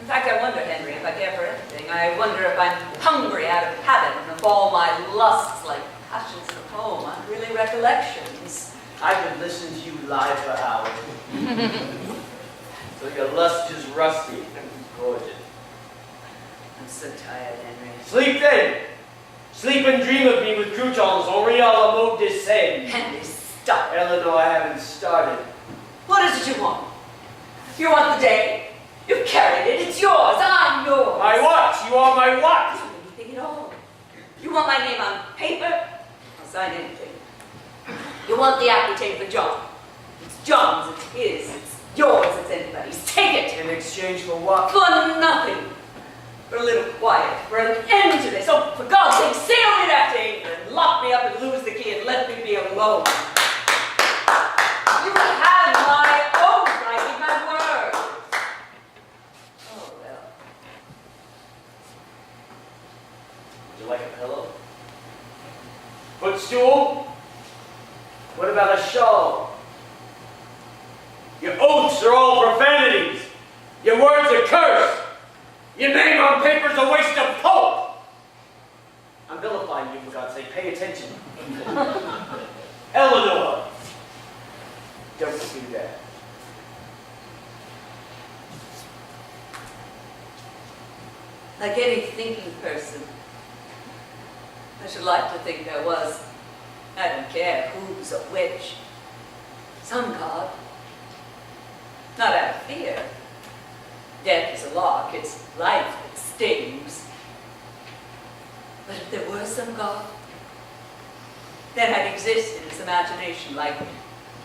Speaker 4: In fact, I wonder, Henry, if I care for anything. I wonder if I'm hungry out of habit and if all my lusts, like passions of home, aren't really recollections.
Speaker 1: I could listen to you lie for hours. So your lust is rusty and gorgeous.
Speaker 4: I'm so tired, Henry.
Speaker 1: Sleep then. Sleep and dream of me with croutons en riz à la mode de Seine.
Speaker 4: Henry, stop.
Speaker 1: Eleanor, I haven't started.
Speaker 4: What is it you want? You want the day? You've carried it. It's yours. I'm yours.
Speaker 1: My what? You are my what?
Speaker 4: You don't anything at all. You want my name on paper? I'll sign anything. You want the application for John? It's John's. It's his. It's yours. It's anybody's. Take it.
Speaker 1: In exchange for what?
Speaker 4: For nothing. For a little quiet. For an end to this. Oh, for God's sake, sail me back to England. Lock me up and lose the key and let me be alone. You have my oath. I give my word. Oh, well.
Speaker 1: Would you like a pillow? Footstool? What about a shawl? Your oaths are all profanities. Your words are curse. Your name on paper's a waste of pulp. I'm vilifying you, for God's sake. Pay attention. Eleanor. Don't do that.
Speaker 4: Like any thinking person, I should like to think there was. I don't care who's or which. Some God. Not out of fear. Death is a lark. It's life that stings. But if there were some God, then I'd exist in his imagination like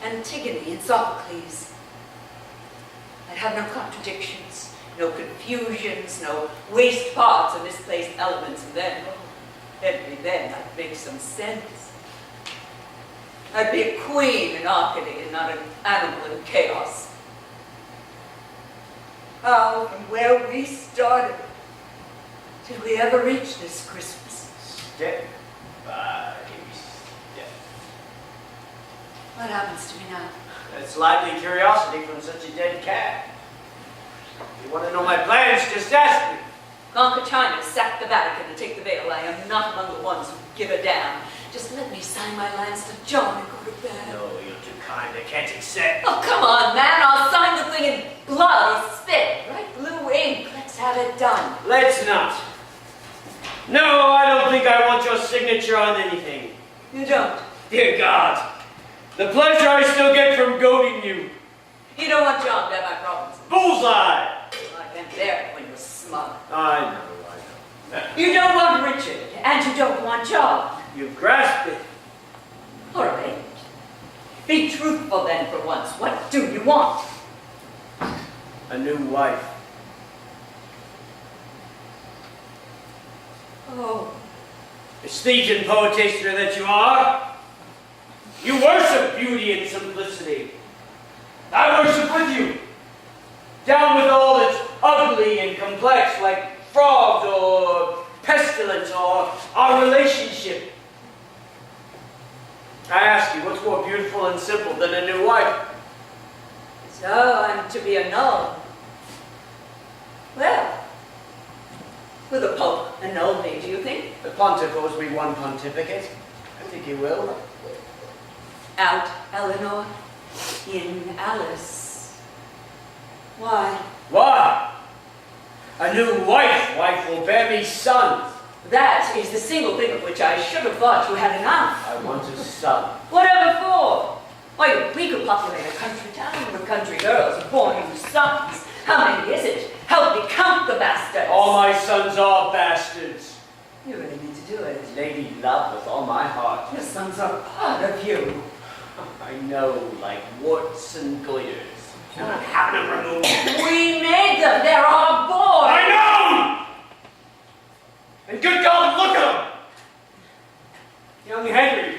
Speaker 4: Antigone and Sophocles. I'd have no contradictions, no confusions, no waste parts or misplaced elements, and then, then I'd make some sense. I'd be a queen in Arcady and not an animal in chaos. How, from where we started, did we ever reach this Christmas?
Speaker 1: Step by step.
Speaker 4: What happens to me now?
Speaker 1: That's lively curiosity from such a dead cat. If you want to know my plans, just ask me.
Speaker 4: Conquer China, sack the Vatican, and take the veil. I am not among the ones who give a damn. Just let me sign my lands to John and go to bed.
Speaker 1: No, you're too kind. I can't accept.
Speaker 4: Oh, come on, man. I'll sign the thing in blood or spit. Right? Blue ink. Let's have it done.
Speaker 1: Let's not. No, I don't think I want your signature on anything.
Speaker 4: You don't.
Speaker 1: Dear God, the pleasure I still get from goading you.
Speaker 4: You don't want John to have my problems.
Speaker 1: Bullseye!
Speaker 4: I can't bear it when you're smug.
Speaker 1: I know.
Speaker 4: You don't want Richard, and you don't want John.
Speaker 1: You've grasped it.
Speaker 4: All right. Be truthful then for once. What do you want?
Speaker 1: A new wife.
Speaker 4: Oh,
Speaker 1: Stygian poetaster that you are. You worship beauty and simplicity. I worship with you. Down with all that's ugly and complex, like frogs or pestilence or our relationship. I ask you, what's more beautiful and simple than a new wife?
Speaker 4: so I'm to be annulled. Well, will the Pope annul me, do you think?
Speaker 1: The pontiff owes me one pontificate. I think he will.
Speaker 4: Out, Eleanor. In, Alice. Why?
Speaker 1: Why? A new wife will bear me sons.
Speaker 4: That is the single thing of which I should have thought you had enough.
Speaker 1: I want a son.
Speaker 4: Whatever for? Why, we could populate a country town with country girls born you sons. How many is it? Help me count the bastards.
Speaker 1: All my sons are bastards.
Speaker 4: You really need to do it.
Speaker 1: Lady love with all my heart.
Speaker 4: Your sons are part of you.
Speaker 1: I know, like warts and goiters. I'm not having them removed.
Speaker 4: We made them. They're our boys.
Speaker 1: I know! And good God, look at him! Young Henry,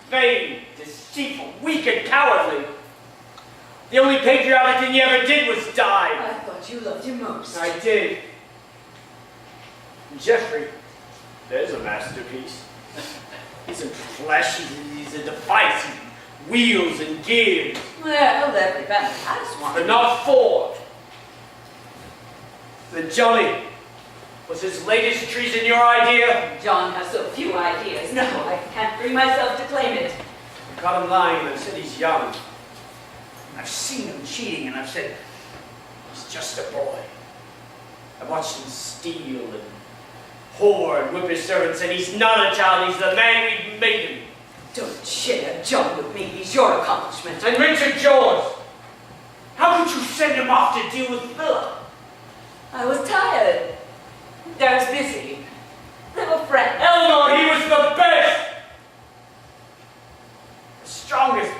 Speaker 1: vain, deceitful, weak and cowardly. The only patriotic thing he ever did was die.
Speaker 4: I thought you loved him most.
Speaker 1: I did. And Geoffrey, there's a masterpiece. He's in flesh, he's a device, he wheels and gears.
Speaker 4: Well, every family has one.
Speaker 1: But not Ford. Then Johnny, was his latest treason your idea?
Speaker 4: John has so few ideas. No, I can't bring myself to claim it.
Speaker 1: I caught him lying and I said he's young. I've seen him cheating and I've said, he's just a boy. I watched him steal and whore and whip his servants, and he's not a child, he's the man we made him.
Speaker 4: Don't share John with me. He's your accomplishment.
Speaker 1: And Richard George, how could you send him off to deal with Philip?
Speaker 4: I was tired. Darren's busy. They were friends.
Speaker 1: Eleanor, he was the best! The strongest,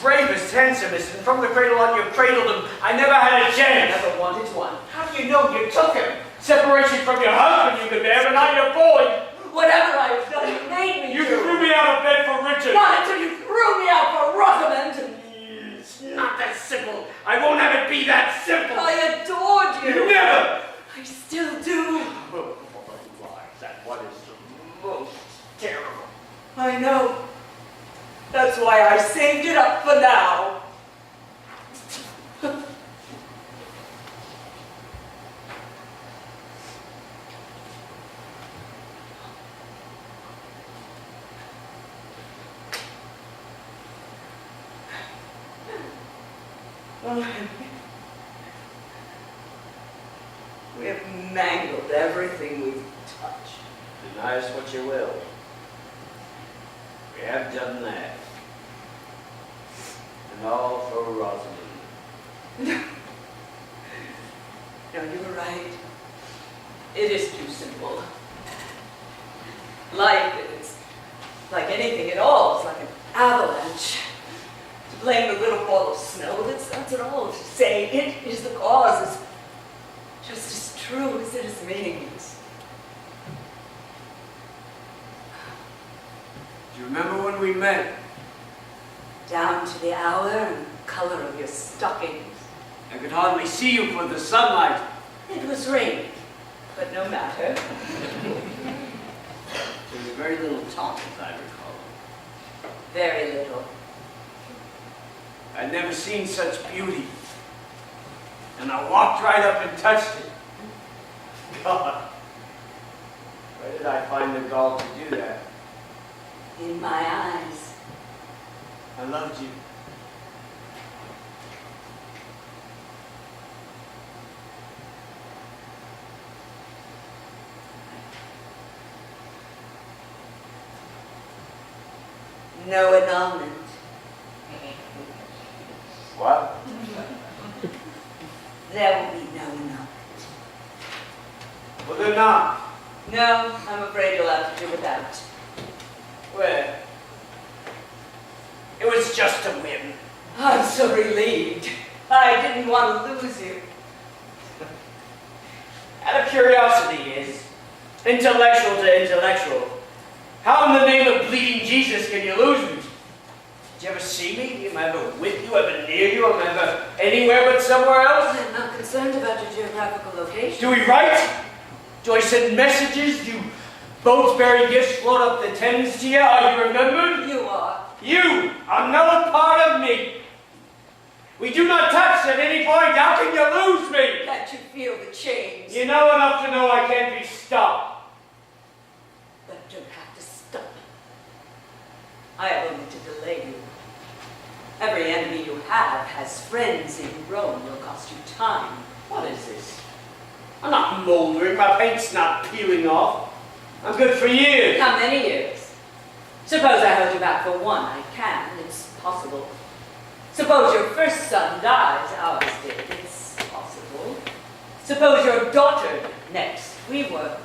Speaker 1: bravest, handsomest, and from the cradle on you cradled him. I never had a
Speaker 4: I
Speaker 1: chance.
Speaker 4: never wanted one.
Speaker 1: How do you know you took him? Separation from your husband you could bear, but not your boy.
Speaker 4: Whatever I have done, you made me
Speaker 1: You
Speaker 4: do.
Speaker 1: threw me out of bed for Richard.
Speaker 4: Not until you threw me out for Rosamond.
Speaker 1: It's not that simple. I won't have it be that simple.
Speaker 4: I adored you.
Speaker 1: Never.
Speaker 4: I still do.
Speaker 1: Oh, why, that one is the most terrible.
Speaker 4: I know. That's why I saved it up for now. We have mangled everything we've touched.
Speaker 1: Deny us what you will. We have done that. And all for Rosamond.
Speaker 4: No, you were right. It is too simple. Life is like anything at all. It's like an avalanche. To blame the little ball of snow, that's not at all. To say it is the cause is just as true as it is meaningless.
Speaker 1: Do you remember when we met?
Speaker 4: Down to the hour and color of your stockings.
Speaker 1: I could hardly see you for the sunlight.
Speaker 4: It was raining, but no matter.
Speaker 1: There was very little talk, as I recall.
Speaker 4: Very little.
Speaker 1: I'd never seen such beauty. And I walked right up and touched it. God, where did I find the gall to do that?
Speaker 4: In my eyes.
Speaker 1: I loved you.
Speaker 4: No annulment.
Speaker 1: What?
Speaker 4: There will be no annulment.
Speaker 1: Well, they're not.
Speaker 4: No, I'm afraid you'll have to do without.
Speaker 1: Where? It was just a whim.
Speaker 4: I'm so relieved. I didn't want to lose you.
Speaker 1: Out of curiosity is intellectual to intellectual. How in the name of bleeding Jesus can you lose me? Did you ever see me? Am I ever with you? Ever near you? Am I ever anywhere but somewhere else?
Speaker 4: I'm not concerned about your geographical location.
Speaker 1: Do we write? Do I send messages? Do boats bearing gifts float up the Thames to you? Are you remembered?
Speaker 4: You are.
Speaker 1: You are another part of me. We do not touch at any point. How can you lose me?
Speaker 4: Can't you feel the change?
Speaker 1: You know enough to know I can't be stopped.
Speaker 4: But don't have to stop. I have only to delay you. Every enemy you have has friends in Rome. Will cost you time.
Speaker 1: What is this? I'm not moldering. My paint's not peeling off. I'm good for years.
Speaker 4: How many years? Suppose I hold you back for one. I can. It's possible. Suppose your first son dies. Ours did. It's possible. Suppose your daughter next. We were.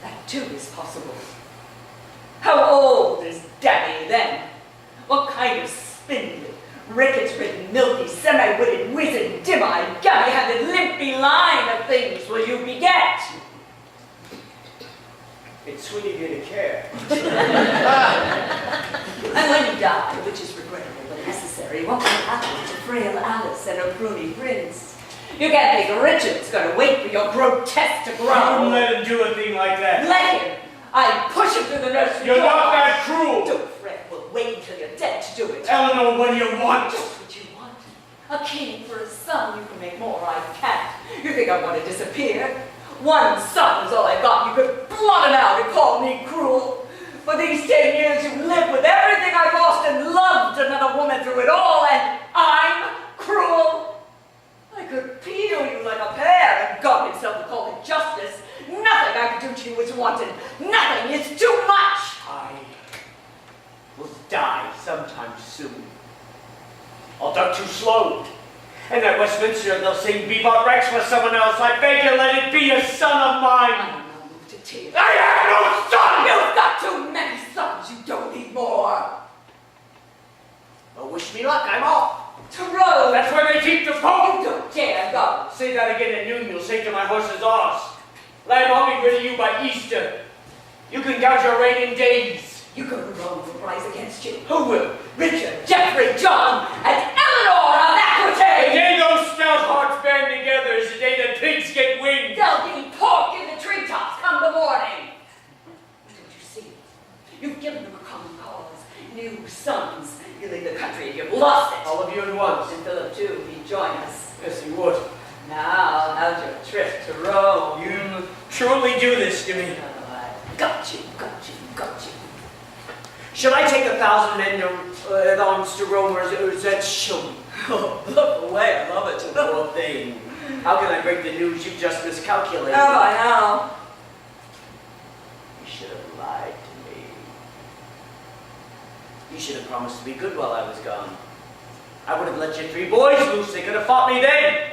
Speaker 4: That too is possible. How old is Daddy then? What kind of spindly, rickets-ridden, milky, semi-witted, wizened, dim-eyed, gummy-handed, limpy line of things will you beget?
Speaker 1: It's sweet of you to care.
Speaker 4: And when you die, which is regrettable but necessary, what will happen to frail Alice and her pruny prince? You can't think Richard's going to wait for your grotesque to
Speaker 1: I
Speaker 4: grow.
Speaker 1: wouldn't let him do a thing like that.
Speaker 4: Let him. I push him through the nursery
Speaker 1: You're
Speaker 4: door.
Speaker 1: not that cruel.
Speaker 4: Don't fret. We'll wait until you're dead to do it.
Speaker 1: Eleanor, what do you want?
Speaker 4: Just what you want. A king for a son. You can make more. I can't. You think I want to disappear? One son is all I got. You could blot it out and call me cruel. For these 10 years you've lived with everything I lost and loved another woman through it all, and I'm cruel. I could peel you like a pear, and God himself would call it justice. Nothing I could do to you is wanted. Nothing is too much.
Speaker 1: I will die sometime soon. I'll die too slow. And at Westminster they'll sing Bebop Rex for someone else. I beg you, let it be a son of mine.
Speaker 4: I'm not moved to tears.
Speaker 1: I have no son!
Speaker 4: You've got too many sons. You don't need more.
Speaker 1: Well, wish me luck, I'm off.
Speaker 4: To Rome.
Speaker 1: That's where they keep the
Speaker 4: You
Speaker 1: Pope.
Speaker 4: don't dare go.
Speaker 1: Say that again at noon, you'll say to my horse's arse. Lad, I'll be rid of you by Easter. You can gouge your reign in days.
Speaker 4: You go to Rome will rise against you.
Speaker 1: Who will?
Speaker 4: Richard, Geoffrey, John, and Eleanor of
Speaker 1: The
Speaker 4: Aquitaine.
Speaker 1: day those stout hearts band together is the day the pigs get wings.
Speaker 4: They'll be pork in the treetops come the morning. Don't you see? You've given them a common cause. New sons. You leave the country and you've lost it.
Speaker 1: All of you at once.
Speaker 4: And Philip, too, he'd join us.
Speaker 1: Yes, you would.
Speaker 4: Now, how's your trip to Rome?
Speaker 1: You truly do this to me.
Speaker 4: Oh, I got you.
Speaker 1: Should I take 1,000 men arms to Rome, or is that showy? Oh, look away, I love it, you poor thing. How can I break the news you've just miscalculated?
Speaker 4: How about now?
Speaker 1: You should have lied to me. You should have promised to be good while I was gone. I would have let you 3 boys loose. They could have fought me then.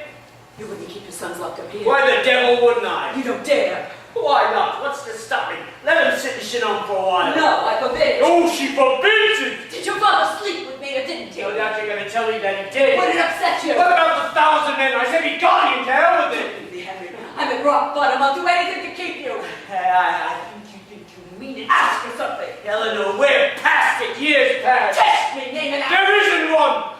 Speaker 4: You wouldn't keep your sons locked up here.
Speaker 1: Why the devil wouldn't I?
Speaker 4: You don't dare.
Speaker 1: Why not? What's to stop me? Let him sit and shit on for a while.
Speaker 4: No, I forbid it.
Speaker 1: Oh, she forbids it!
Speaker 4: Did your father sleep with me or didn't he?
Speaker 1: No doubt you're going to tell me that he did.
Speaker 4: Would it upset you?
Speaker 1: What about the 1,000 men? I said be gone, you to hell with it!
Speaker 4: Leave me, Henry. I'm at rock bottom. I'll do anything to keep you.
Speaker 1: I
Speaker 4: You think you mean it? Ask for something.
Speaker 1: Eleanor, we're past it. Years past.
Speaker 4: Test me, name an
Speaker 1: There isn't one!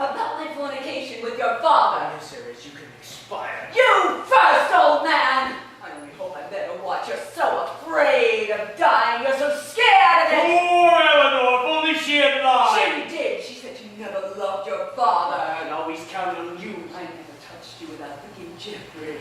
Speaker 4: about my fornication with your father.
Speaker 1: Are you serious? You can expire.
Speaker 4: You first, old man! I only hope I better watch. You're so afraid of dying. You're so scared of it.
Speaker 1: Oh, Eleanor, if only she had lied.
Speaker 4: She did. She said you never loved your father.
Speaker 1: And always counted on you.
Speaker 4: I never touched you without thinking Jeffrey.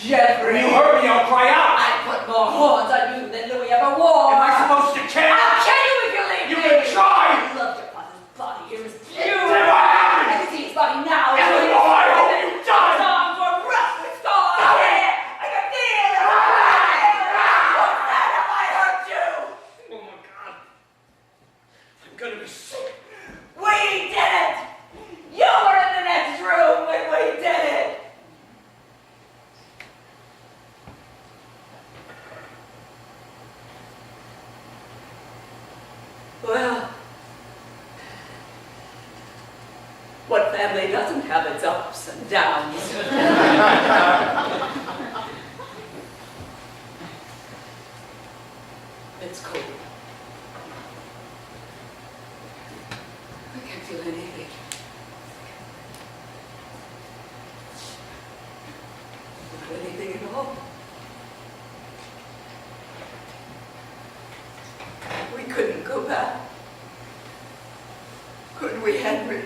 Speaker 4: Jeffrey!
Speaker 1: When you hurt me, I'll cry out.
Speaker 4: I put more horns on you than Louis ever wore.
Speaker 1: Am I supposed to care?
Speaker 4: I'll kill you if you leave
Speaker 1: You
Speaker 4: me!
Speaker 1: can try.
Speaker 4: I loved your father's body. Here is you.
Speaker 1: Never happened.
Speaker 4: I can see his body now.
Speaker 1: Eleanor, I hope you
Speaker 4: His
Speaker 1: die.
Speaker 4: arms were rough with scars. I can feel it. What's that if I hurt you?
Speaker 1: Oh my God. I'm gonna be sick.
Speaker 4: We did it! You were in the next room when we did it! Well, what family doesn't have its ups and downs? It's cold. I can't feel anything. Not anything at all. We couldn't go back. Could we, Henry?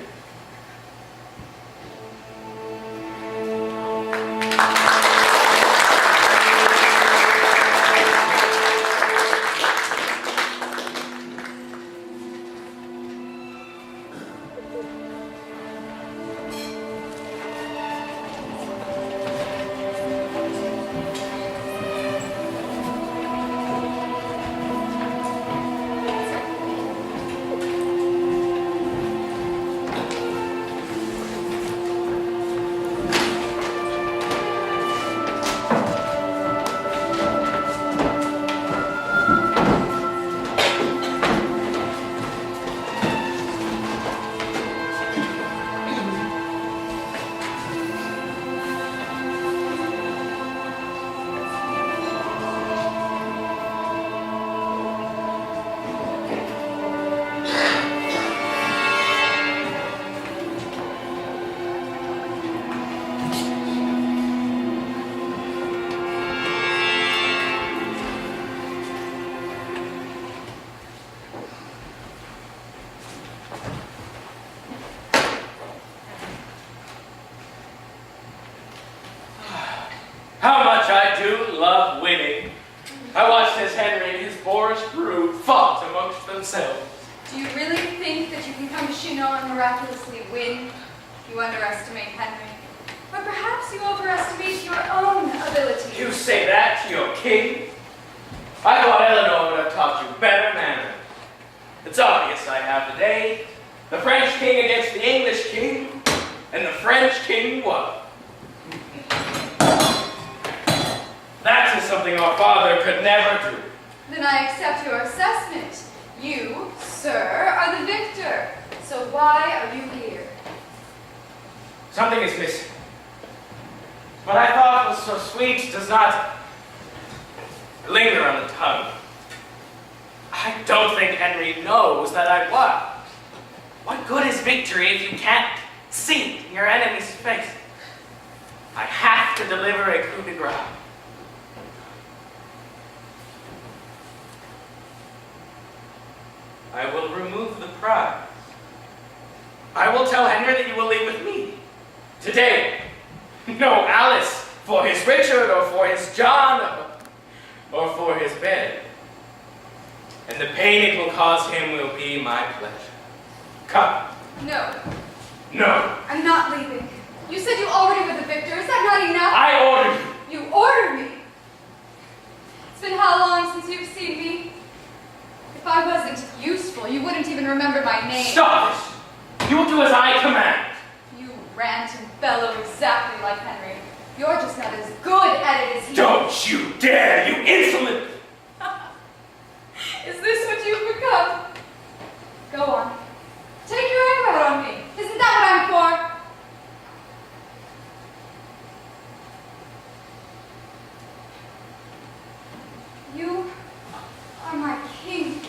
Speaker 5: How much I do love winning. I watched as Henry and his boorish brood fought amongst themselves.
Speaker 2: Do you really think that you can come to Chinon and miraculously win? You underestimate Henry. Or perhaps you overestimate your own ability.
Speaker 5: You say that to your king? I thought Eleanor would have taught you better manners. It's obvious I have today. The French king against the English king, and the French king won. That is something our father could never do.
Speaker 2: Then I accept your assessment. You, sir, are the victor. So why are you here?
Speaker 5: Something is missing. What I thought was so sweet does not linger on the tongue. I don't think Henry knows that I won. What good is victory if you can't see it in your enemy's face? I have to deliver a coup de grace. I will remove the prize. I will tell Henry that you will leave with me. Today. No Alice for his Richard or for his John or for his bed. And the pain it will cause him will be my pleasure. Come.
Speaker 2: No,
Speaker 5: No.
Speaker 2: I'm not leaving. You said you already were the victor. Is that not enough?
Speaker 5: I order you.
Speaker 2: You ordered me. It's been how long since you've seen me? If I wasn't useful, you wouldn't even remember my name.
Speaker 5: Stop this. You will do as I command.
Speaker 2: You rant and bellow exactly like Henry. You're just not as good at it as he is.
Speaker 5: Don't you dare, you insolent!
Speaker 2: Is this what you've become? Go on. Take your anger out on me. Isn't that what I'm for? You are my king.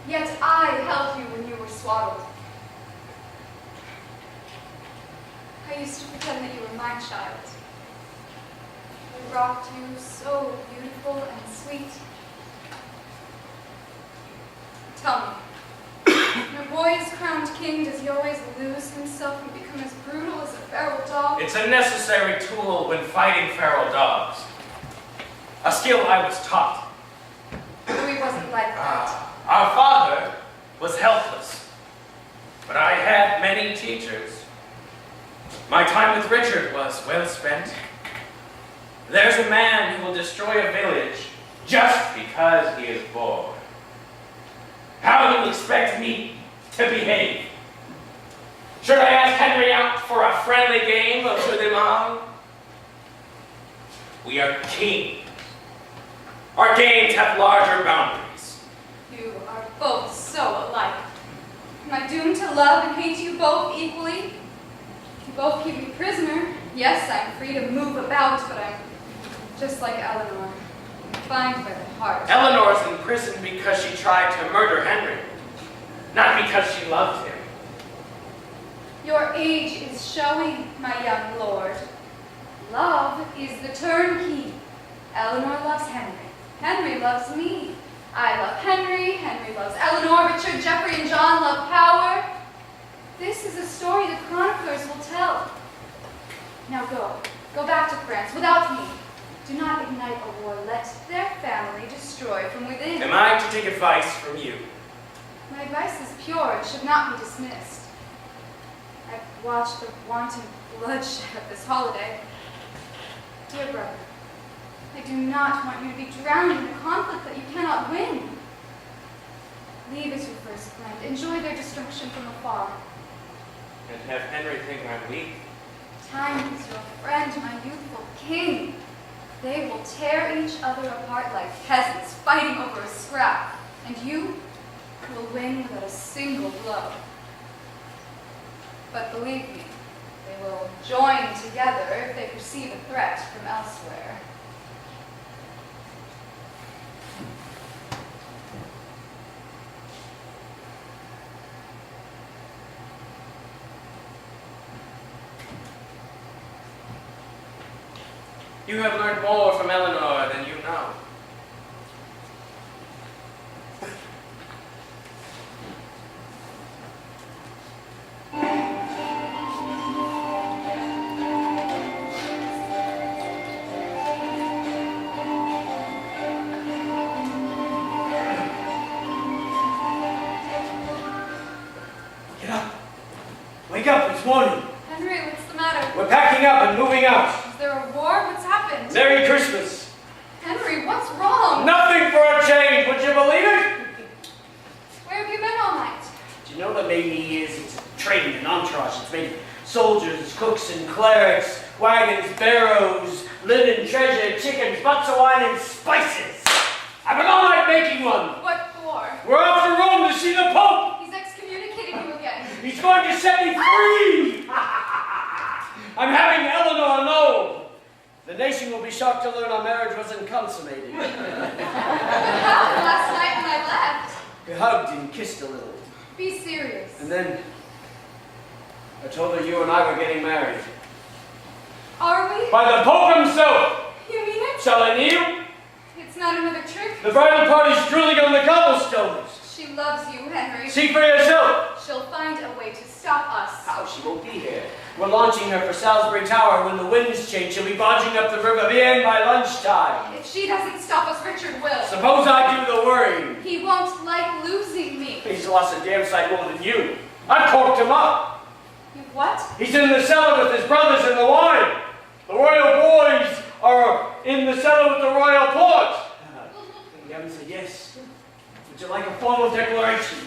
Speaker 2: Yet I held you when you were swaddled. I used to pretend that you were my child. I rocked you so beautiful and sweet. Tell me, when a boy is crowned king, does he always lose himself and become as brutal as a feral dog?
Speaker 5: It's a necessary tool when fighting feral dogs. A skill I was taught.
Speaker 2: Louis wasn't like that.
Speaker 5: Our father was helpless, but I had many teachers. My time with Richard was well spent. There's a man who will destroy a village just because he is bored. How do you expect me to behave? Should I ask Henry out for a friendly game of to them all? We are kings. Our games have larger boundaries.
Speaker 2: You are both so alike. Am I doomed to love and hate you both equally? You both keep me prisoner. Yes, I'm free to move about, but I'm just like Eleanor, confined by the heart.
Speaker 5: Eleanor's in prison because she tried to murder Henry, not because she loved him.
Speaker 2: Your age is showing, my young lord. Love is the turnkey. Eleanor loves Henry. Henry loves me. I love Henry. Henry loves Eleanor. Richard, Geoffrey, and John love power. This is a story the chroniclers will tell. Now go. Go back to France without me. Do not ignite a war. Let their family destroy from within.
Speaker 5: Am I to take advice from you?
Speaker 2: My advice is pure and should not be dismissed. I've watched the wanton bloodshed of this holiday. Dear brother, I do not want you to be drowned in a conflict that you cannot win. Leave as your first friend. Enjoy their destruction from afar.
Speaker 5: And have Henry think I'm weak?
Speaker 2: Time is your friend, my youthful king. They will tear each other apart like peasants fighting over a scrap, and you will win without a single blow. But believe me, they will join together if they perceive a threat from elsewhere.
Speaker 5: You have learned more from Eleanor than you know.
Speaker 1: Get up. Wake up, it's morning.
Speaker 2: Henry, what's the matter?
Speaker 1: We're packing up and moving out.
Speaker 2: Is there a war? What's happened?
Speaker 1: Merry Christmas.
Speaker 2: Henry, what's wrong?
Speaker 1: Nothing for a change, would you believe it?
Speaker 2: Where have you been all night?
Speaker 1: Do you know that made me years? It's a train, an entourage. It's made of soldiers, cooks, and clerics, wagons, barrows, linen, treasure, chickens, butts of wine, and spices. I've been all night making one.
Speaker 2: What for?
Speaker 1: We're off to Rome to see the Pope.
Speaker 2: He's excommunicated you again.
Speaker 1: He's going to set me free. I'm having Eleanor know. The nation will be shocked to learn our marriage wasn't consummated.
Speaker 2: What happened last night when I left?
Speaker 1: We hugged and kissed a little.
Speaker 2: Be serious.
Speaker 1: And then I told her you and I were getting married.
Speaker 2: Are we?
Speaker 1: By the Pope himself.
Speaker 2: You mean it?
Speaker 1: Shall I kneel?
Speaker 2: It's not another trick.
Speaker 1: The bridal party's drooling on the cobblestones.
Speaker 2: She loves you, Henry.
Speaker 1: See for yourself.
Speaker 2: She'll find a way to stop us.
Speaker 1: How? She won't be here. We're launching her for Salisbury Tower. When the winds change, she'll be barging up the River Vienne by lunchtime.
Speaker 2: If she doesn't stop us, Richard will.
Speaker 1: Suppose I do the worrying.
Speaker 2: He won't like losing me.
Speaker 1: He's lost a damn sight more than you. I corked him up.
Speaker 2: You what?
Speaker 1: He's in the cellar with his brothers in the wine. The royal boys are in the cellar with the royal port. You haven't said yes. Would you like a formal declaration?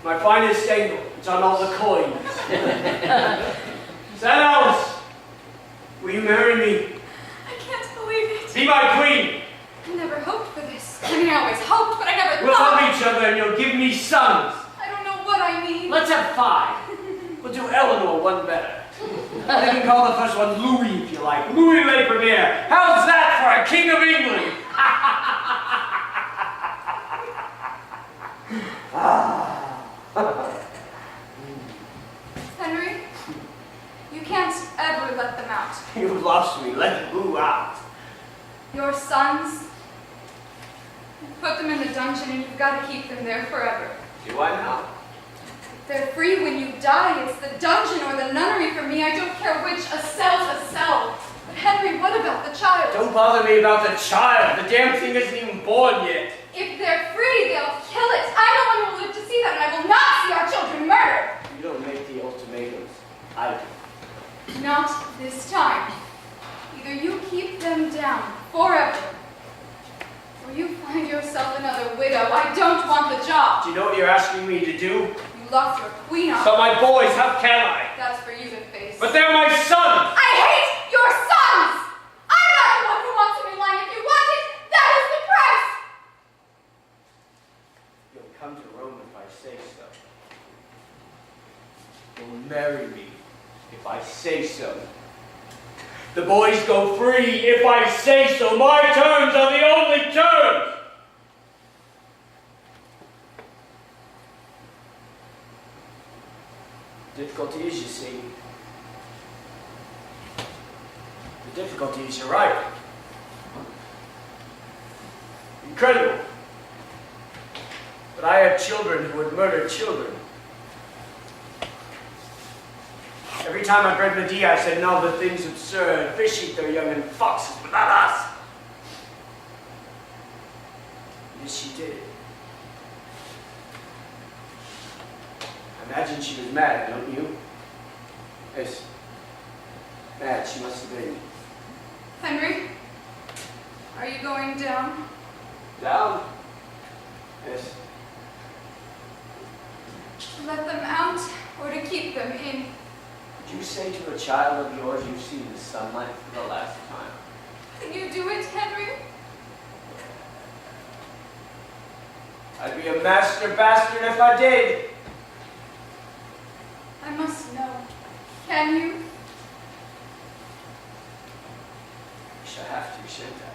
Speaker 1: My finest angle. It's on all the coins. St. Alice, will you marry me?
Speaker 2: I can't believe it.
Speaker 1: Be my queen.
Speaker 2: I never hoped for this. I mean, I always hoped, but I never
Speaker 1: We'll
Speaker 2: thought.
Speaker 1: love each other and you'll give me sons.
Speaker 2: I don't know what I mean.
Speaker 1: Let's have 5. We'll do Eleanor one better. I think we can call the first one Louis, if you like. Louis Le Premier. How's that for a king of England?
Speaker 2: Henry, you can't ever let them out.
Speaker 1: You lost me. Let Lou out.
Speaker 2: Your sons, you put them in the dungeon and you've got to keep them there forever.
Speaker 1: Do I now?
Speaker 2: They're free when you die. It's the dungeon or the nunnery for me. I don't care which. A cell's a cell. But Henry, what about the child?
Speaker 1: Don't bother me about the child. The damn thing isn't even born yet.
Speaker 2: If they're free, they'll kill it. I'm the one who will live to see that, and I will not see our children murdered.
Speaker 1: You don't make the ultimatums. I do.
Speaker 2: Not this time. Either you keep them down forever, or you find yourself another widow. I don't want the job.
Speaker 1: Do you know what you're asking me to do?
Speaker 2: You locked your queen up.
Speaker 1: But my boys, how can I?
Speaker 2: That's for you to face.
Speaker 1: But they're my sons!
Speaker 2: I hate your sons! I'm not the one who wants them in line. If you want it, that is the price!
Speaker 1: You'll come to Rome if I say so. You'll marry me if I say so. The boys go free if I say so. My terms are the only terms! Difficulty is, you see. The difficulty is you're right. Incredible. But I have children who would murder children. Every time I bred Medea, I said, no, the thing's absurd. Fish eat their young and foxes, but not us. Yes, she did. I imagine she was mad, don't you? Yes. Mad, she must have been.
Speaker 2: Henry, are you going down?
Speaker 1: Down? Yes.
Speaker 2: To let them out or to keep them in?
Speaker 1: Did you say to a child of yours you've seen the sunlight for the last time?
Speaker 2: Can you do it, Henry?
Speaker 1: I'd be a master bastard if I did.
Speaker 2: I must know. Can you?
Speaker 1: I shall have to, shouldn't I?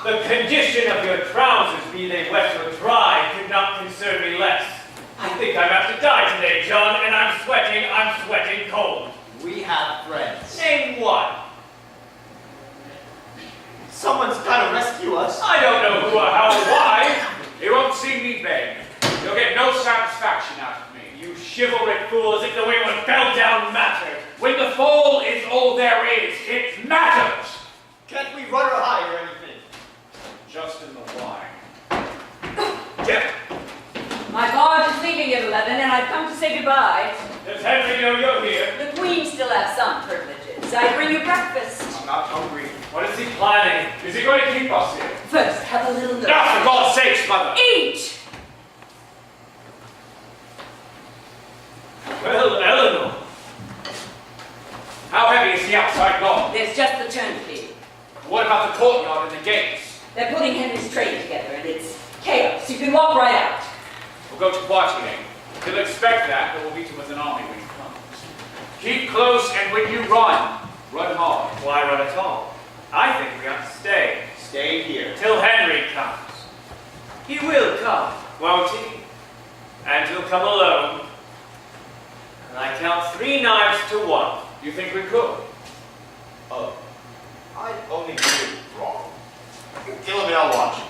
Speaker 5: The condition of your trousers, be they wet or dry, could not concern me less. I think I'm about to die today, John, and I'm sweating cold.
Speaker 6: We have friends.
Speaker 5: Name one.
Speaker 6: Someone's got to rescue us.
Speaker 5: I don't know who or how or why.
Speaker 3: You won't see me beg. You'll get no satisfaction out of me.
Speaker 5: You chivalric fool, as if the way one fell down mattered.
Speaker 3: When the fall is all there is, it matters.
Speaker 6: Can't we run or hide or anything?
Speaker 3: Just in the wine.
Speaker 5: Yeah.
Speaker 4: My barge is leaving at 11, and I've come to say goodbye.
Speaker 5: Does Henry know you're here?
Speaker 4: The Queen still has some privileges. I bring you breakfast.
Speaker 3: I'm not hungry.
Speaker 5: What is he planning?
Speaker 3: Is he going to keep us here?
Speaker 4: First, have a little look.
Speaker 3: Now, for God's sakes, Mother!
Speaker 4: Eat!
Speaker 5: Well, Eleanor.
Speaker 3: How heavy is the outside guard?
Speaker 4: There's just the turnkey.
Speaker 3: What about the courtyard and the gates?
Speaker 4: They're putting Henry's train together, and it's chaos. You can walk right out.
Speaker 3: We'll go to Poitiers. He'll expect that, but we'll meet him with an army when he comes. Keep close, and when you run hard.
Speaker 5: Why run at all? I think we ought to stay.
Speaker 6: Stay here.
Speaker 5: Till Henry comes. He will come, won't he? And he'll come alone. And I count 3 knives to 1.
Speaker 3: You think we could?
Speaker 6: Oh, I only did it wrong. Kill him and I'll watch.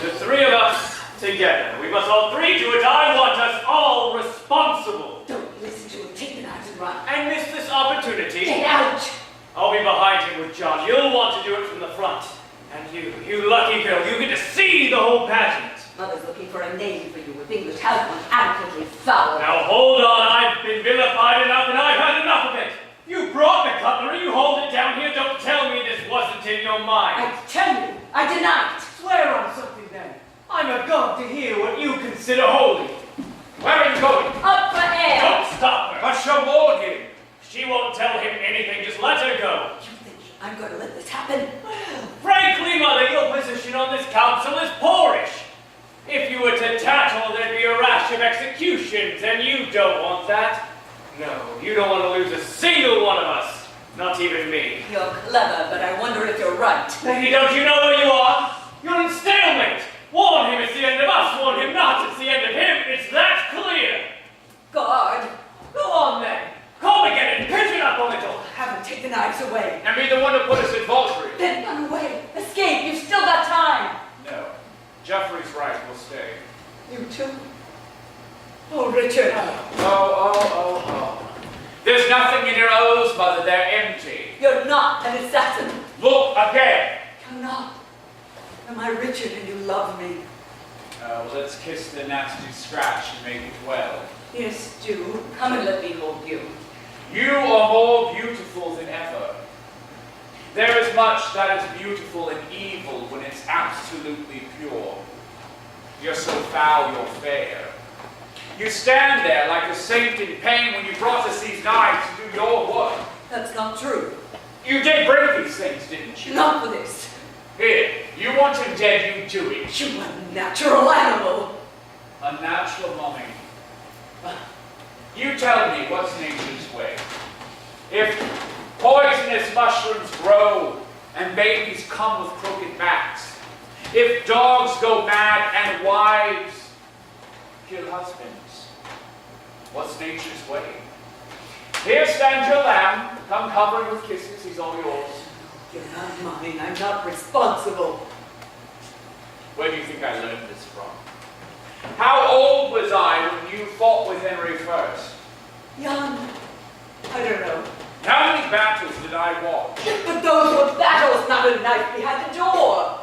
Speaker 5: The 3 of us together. We must all 3 do it. I want us all responsible.
Speaker 4: Don't listen to him. Take the knives and run.
Speaker 5: And miss this opportunity.
Speaker 4: Get out!
Speaker 5: I'll be behind him with John. You'll want to do it from the front. And you lucky girl, you get to see the whole pageant.
Speaker 4: Mother's looking for a name for you if English has one adequately foul.
Speaker 5: Now hold on, I've been vilified enough and I've had enough of it. You brought the cutlery, you hold it down here, don't tell me this wasn't in your mind.
Speaker 4: I tell you, I deny it.
Speaker 5: Swear on something then. I'm a god to hear what you consider holy.
Speaker 3: Where are you going?
Speaker 4: Up for air!
Speaker 5: Don't stop her.
Speaker 3: But she'll warn him.
Speaker 5: She won't tell him anything, just let her go.
Speaker 4: You think I'm going to let this happen?
Speaker 5: Frankly, Mother, your position on this council is poorish. If you were to tattle, there'd be a rash of executions, and you don't want that. No, you don't want to lose a single one of us. Not even me.
Speaker 4: You're clever, but I wonder if you're right.
Speaker 5: Lady, don't you know where you are? You're in stalemate. Warn him it's the end of us. Warn him not it's the end of him. It's that clear.
Speaker 4: Guard,
Speaker 5: Go on then. Call again and pitch it up a little.
Speaker 4: have him take the knives away.
Speaker 3: And be the one to put us in Valkyrie.
Speaker 4: Then run away. Escape. You've still got time.
Speaker 3: No. Geoffrey's right. We'll stay.
Speaker 4: You too? Oh, Richard.
Speaker 3: Oh. There's nothing in your O's, Mother. They're empty.
Speaker 4: You're not an assassin.
Speaker 3: Look again.
Speaker 4: You're not. Am I Richard and you love me?
Speaker 3: Well, let's kiss the nasty scratch and make it well.
Speaker 4: Yes, do. Come and let me hold you.
Speaker 3: You are more beautiful than ever. There is much that is beautiful and evil when it's absolutely pure. You're so foul, you're fair. You stand there like a saint in pain when you brought us these knives to do your work.
Speaker 4: That's not true.
Speaker 3: You did bring these things, didn't you?
Speaker 4: Not for this.
Speaker 3: Here, you want him dead, you do it.
Speaker 4: You unnatural animal.
Speaker 3: A natural mummy. You tell me what's nature's way. If poisonous mushrooms grow and babies come with crooked backs, if dogs go mad and wives kill husbands, what's nature's way? Here stands your lamb, come covered with kisses, he's all yours.
Speaker 4: You're not mine. I'm not responsible.
Speaker 3: Where do you think I learned this from? How old was I when you fought with Henry first?
Speaker 4: Young. I don't know.
Speaker 3: How many battles did I watch?
Speaker 4: But those were battles, not a knife behind the door.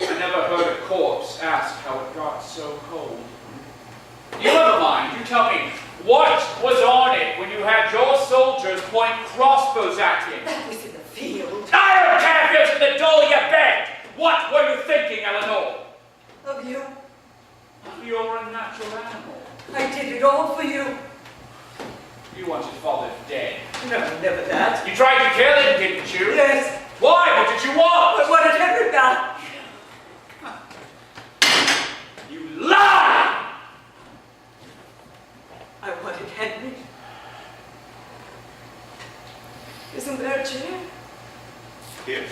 Speaker 3: I never heard a corpse ask how it got so cold. You never mind. You tell me, what was on it when you had your soldiers point crossbows at him?
Speaker 4: That was in the field.
Speaker 3: I don't care if it's in the door you begged. What were you thinking, Eleanor?
Speaker 4: Of you.
Speaker 3: You're a natural animal.
Speaker 4: I did it all for you.
Speaker 3: You wanted father dead.
Speaker 4: No, never that.
Speaker 3: You tried to kill him, didn't you?
Speaker 4: Yes.
Speaker 3: Why? What did you want?
Speaker 4: But what did Henry got?
Speaker 3: You lie!
Speaker 4: I wanted Henry. Isn't there a chair?
Speaker 6: Here.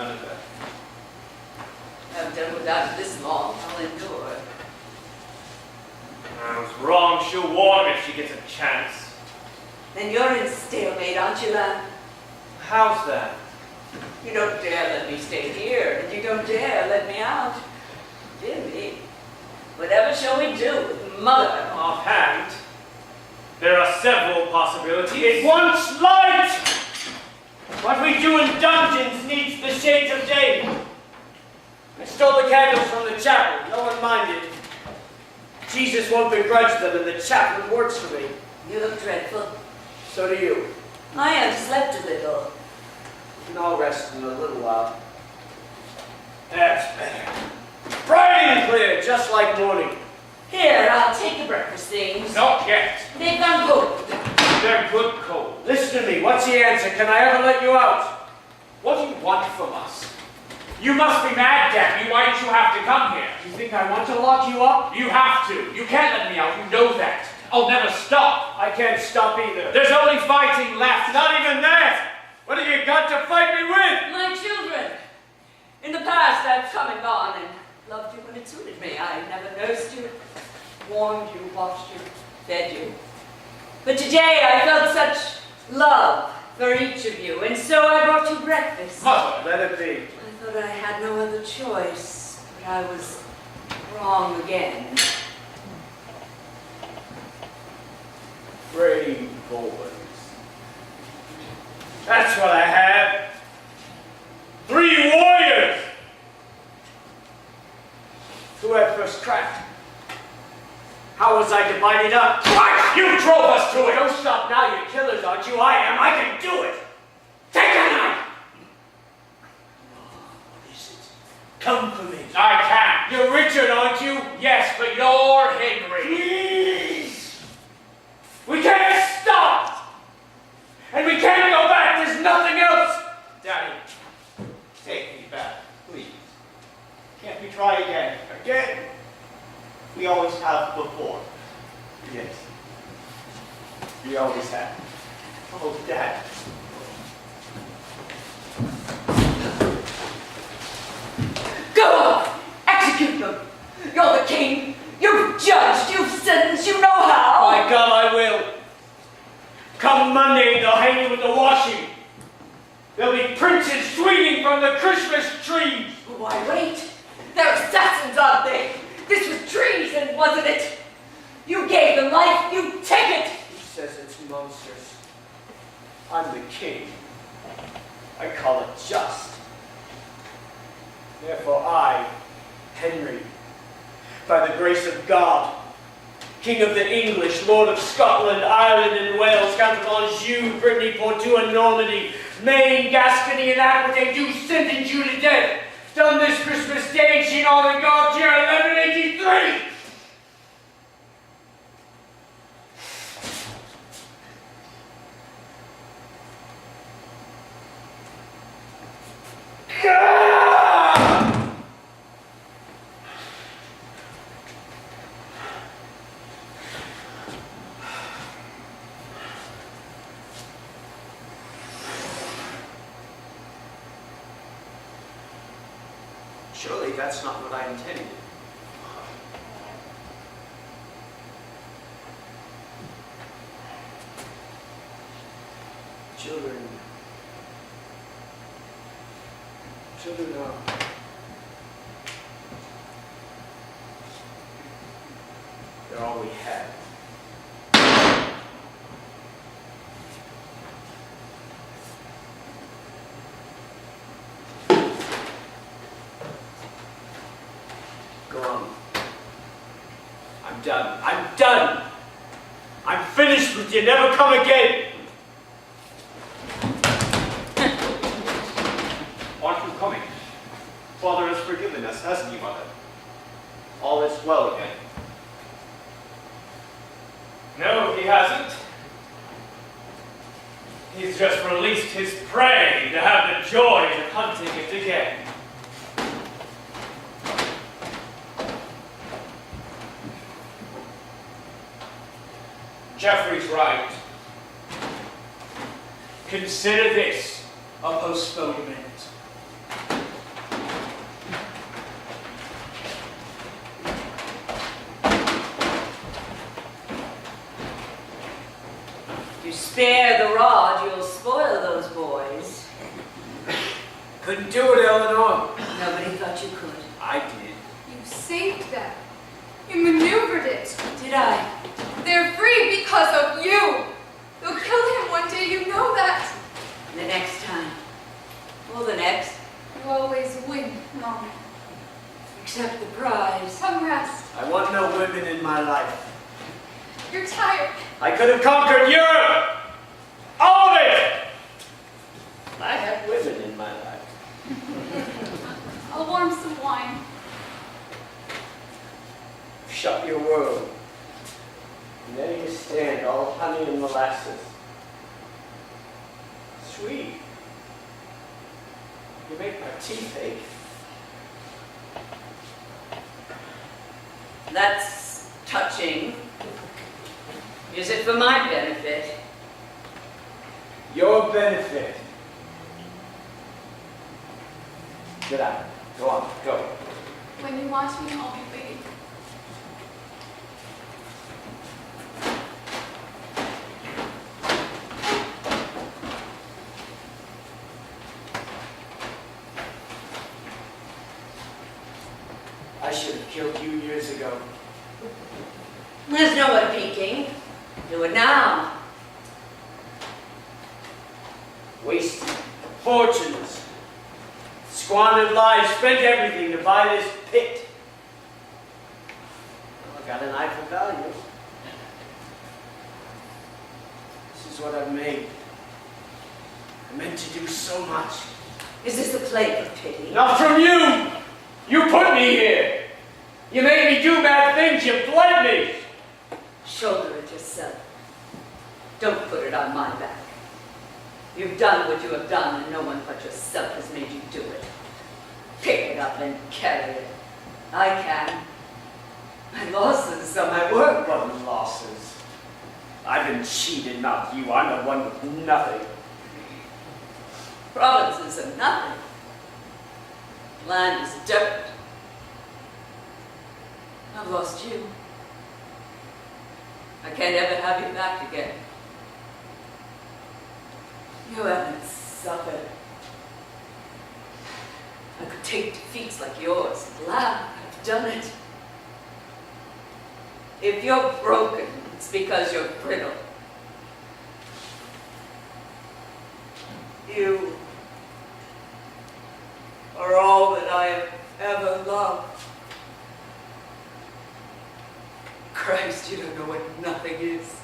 Speaker 6: None of that.
Speaker 4: I've done without this long. I'll endure.
Speaker 5: I was wrong. She'll warn him if she gets a chance.
Speaker 4: Then you're in stalemate, aren't you, lad?
Speaker 5: How's that?
Speaker 4: You don't dare let me stay here, and you don't dare let me out. Dear me. Whatever shall we do with Mother?
Speaker 5: Offhand, there are several possibilities.
Speaker 1: It wants light! What we do in dungeons needs the shades of day. I stole the candles from the chapel. No one minded. Jesus won't begrudge them, and the chaplain works for me.
Speaker 4: You look dreadful.
Speaker 1: So do you.
Speaker 4: I have slept a little.
Speaker 1: And I'll rest in a little while. That's better. Bright and clear, just like morning.
Speaker 4: Here, I'll take the breakfast things.
Speaker 3: Not yet.
Speaker 4: They've gone cold.
Speaker 3: They're good cold.
Speaker 1: Listen to me. What's the answer? Can I ever let you out?
Speaker 3: What do you want from us? You must be mad, Daphne. Why did you have to come here?
Speaker 1: You think I want to lock you up?
Speaker 3: You have to. You can't let me out. You know that. I'll never stop.
Speaker 1: I can't stop either.
Speaker 3: There's only fighting left.
Speaker 1: Not even that! What have you got to fight me with?
Speaker 4: My children. In the past, I've come and gone and loved you when it suited me. I never nursed you, warmed you, washed you, fed you. But today, I felt such love for each of you, and so I brought you breakfast.
Speaker 3: Mother.
Speaker 1: Let it be.
Speaker 4: I thought I had no other choice, but I was wrong again.
Speaker 1: Brave boys. That's what I had. 3 warriors! Who had first crack? How was I divided up?
Speaker 3: What? You drove us to it.
Speaker 1: Don't stop now, you're killers, aren't you? I am. I can do it. Take a knife! What is it? Come for me.
Speaker 3: I can.
Speaker 1: You're Richard, aren't you?
Speaker 3: Yes, but you're Henry.
Speaker 1: Please! We can't stop! And we can't go back, there's nothing else!
Speaker 6: Daddy, take me back, please. Can't we try again?
Speaker 1: Again?
Speaker 6: We always have before.
Speaker 1: Yes. We always have.
Speaker 6: Oh, Dad.
Speaker 4: Go on! Execute them! You're the king! You've judged! You've sentenced! You know how!
Speaker 1: By God, I will. Come Monday, they'll hang you with the washing. There'll be princes swinging from the Christmas trees.
Speaker 4: Why, wait! They're assassins, aren't they? This was treason, wasn't it? You gave them life, you take it!
Speaker 1: He says it's monstrous. I'm the king. I call it just. Therefore I, Henry, by the grace of God, King of the English, Lord of Scotland, Ireland, and Wales, Count of Anjou, Brittany, Poitou, and Normandy, Maine, Gascony, and Aquitaine, do sentence you to death. Done this Christmas Day in Chinon-le-Garde, year 1183.
Speaker 6: Surely that's not what I intended.
Speaker 1: Children are... They're all we had. Go on. I'm done. I'm done. I'm finished with you. Never come again.
Speaker 6: Aren't you coming? Father has forgiven us, hasn't he, Mother? All is well again.
Speaker 5: No, he hasn't. He's just released his prey to have the joys of hunting it again.
Speaker 3: Geoffrey's right.
Speaker 1: Consider this a postponement.
Speaker 5: couldn't do it, Eleanor.
Speaker 4: Nobody thought you could.
Speaker 5: I did.
Speaker 2: You saved them. You maneuvered it.
Speaker 4: Did I?
Speaker 2: They're free because of you. You'll kill him one day, you know that.
Speaker 4: The next time. Well, the next.
Speaker 2: You always win, Mom.
Speaker 4: Except the prize.
Speaker 2: Come rest.
Speaker 1: I want no women in my life.
Speaker 2: You're tired.
Speaker 1: I could have conquered Europe! All of it! I have women in my life.
Speaker 2: I'll warm some wine.
Speaker 1: Shut your world. And there you stand, all honey and molasses. Sweet. You make my teeth ache.
Speaker 4: That's touching. Is it for my benefit?
Speaker 1: Your benefit. Get out. Go on. Go.
Speaker 2: When you want me, I'll be waiting.
Speaker 1: I should have killed you years ago.
Speaker 4: There's no one peeking. Do it now.
Speaker 1: Wasted fortunes. Squandered lives. Spent everything to buy this pit. Well, I got an eye for value. This is what I've made. I meant to do so much.
Speaker 4: Is this a play of pity?
Speaker 1: Not from you! You put me here! You made me do bad things, you bled me!
Speaker 4: Shoulder it yourself. Don't put it on my back. You've done what you have done, and no one but yourself has made you do it. Pick it up and carry it. I can. My losses are my work.
Speaker 1: What losses? I've been cheated, not you. I'm the one with nothing.
Speaker 4: Provinces are nothing. Land is dirt. I've lost you. I can't ever have you back again. You haven't suffered. I could take defeats like yours and laugh. I've done it. If you're broken, it's because you're brittle. You are all that I have ever loved. Christ, you don't know what nothing is.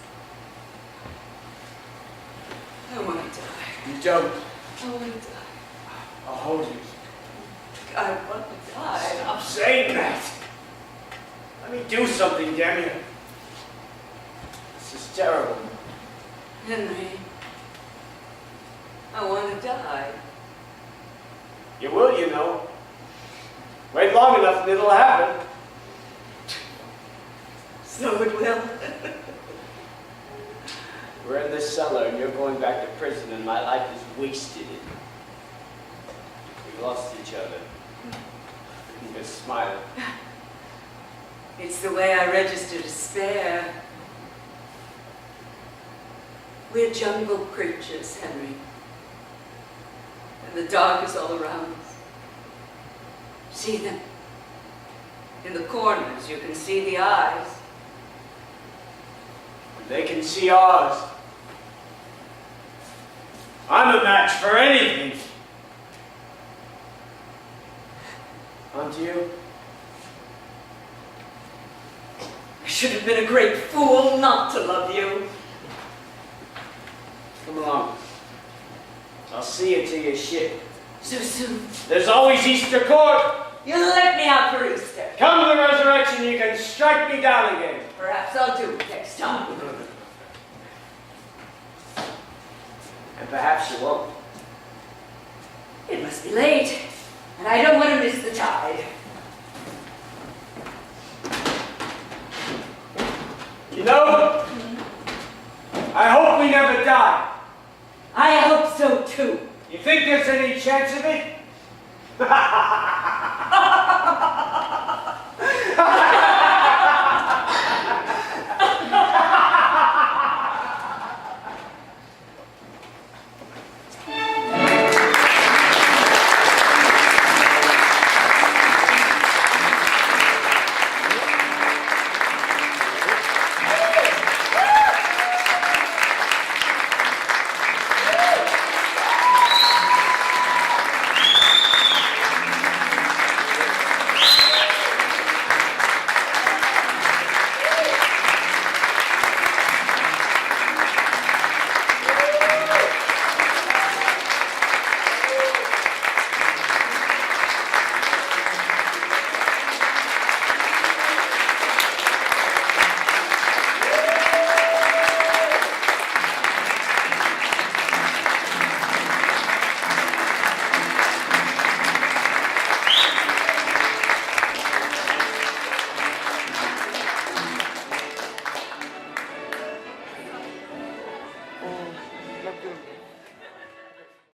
Speaker 4: I want to die.
Speaker 1: You don't.
Speaker 4: I want to die.
Speaker 1: I'll hold you.
Speaker 4: I want to die.
Speaker 1: Stop saying that. Let me do something, damn you. This is terrible.
Speaker 4: Henry, I want to die.
Speaker 1: You will, you know. Wait long enough and it'll happen.
Speaker 4: So it will.
Speaker 1: We're in this cellar and you're going back to prison and my life is wasted. We lost each other. You just smiling.
Speaker 4: It's the way I register despair. We're jungle creatures, Henry. And the dark is all around us. See them? In the corners, you can see the eyes.
Speaker 1: They can see ours. I'm a match for anything. Aren't you?
Speaker 4: I should have been a great fool not to love you.
Speaker 1: Come along. I'll see you to your ship.
Speaker 4: So soon.
Speaker 1: There's always Easter Court.
Speaker 4: You let me out for Easter.
Speaker 1: Come to the resurrection, you can strike me down again.
Speaker 4: Perhaps I'll do it next time.
Speaker 1: And perhaps you won't.
Speaker 4: It must be late, and I don't want to miss the tide.
Speaker 1: You know, I hope we never die.
Speaker 4: I hope so too.
Speaker 1: You think there's any chance of it?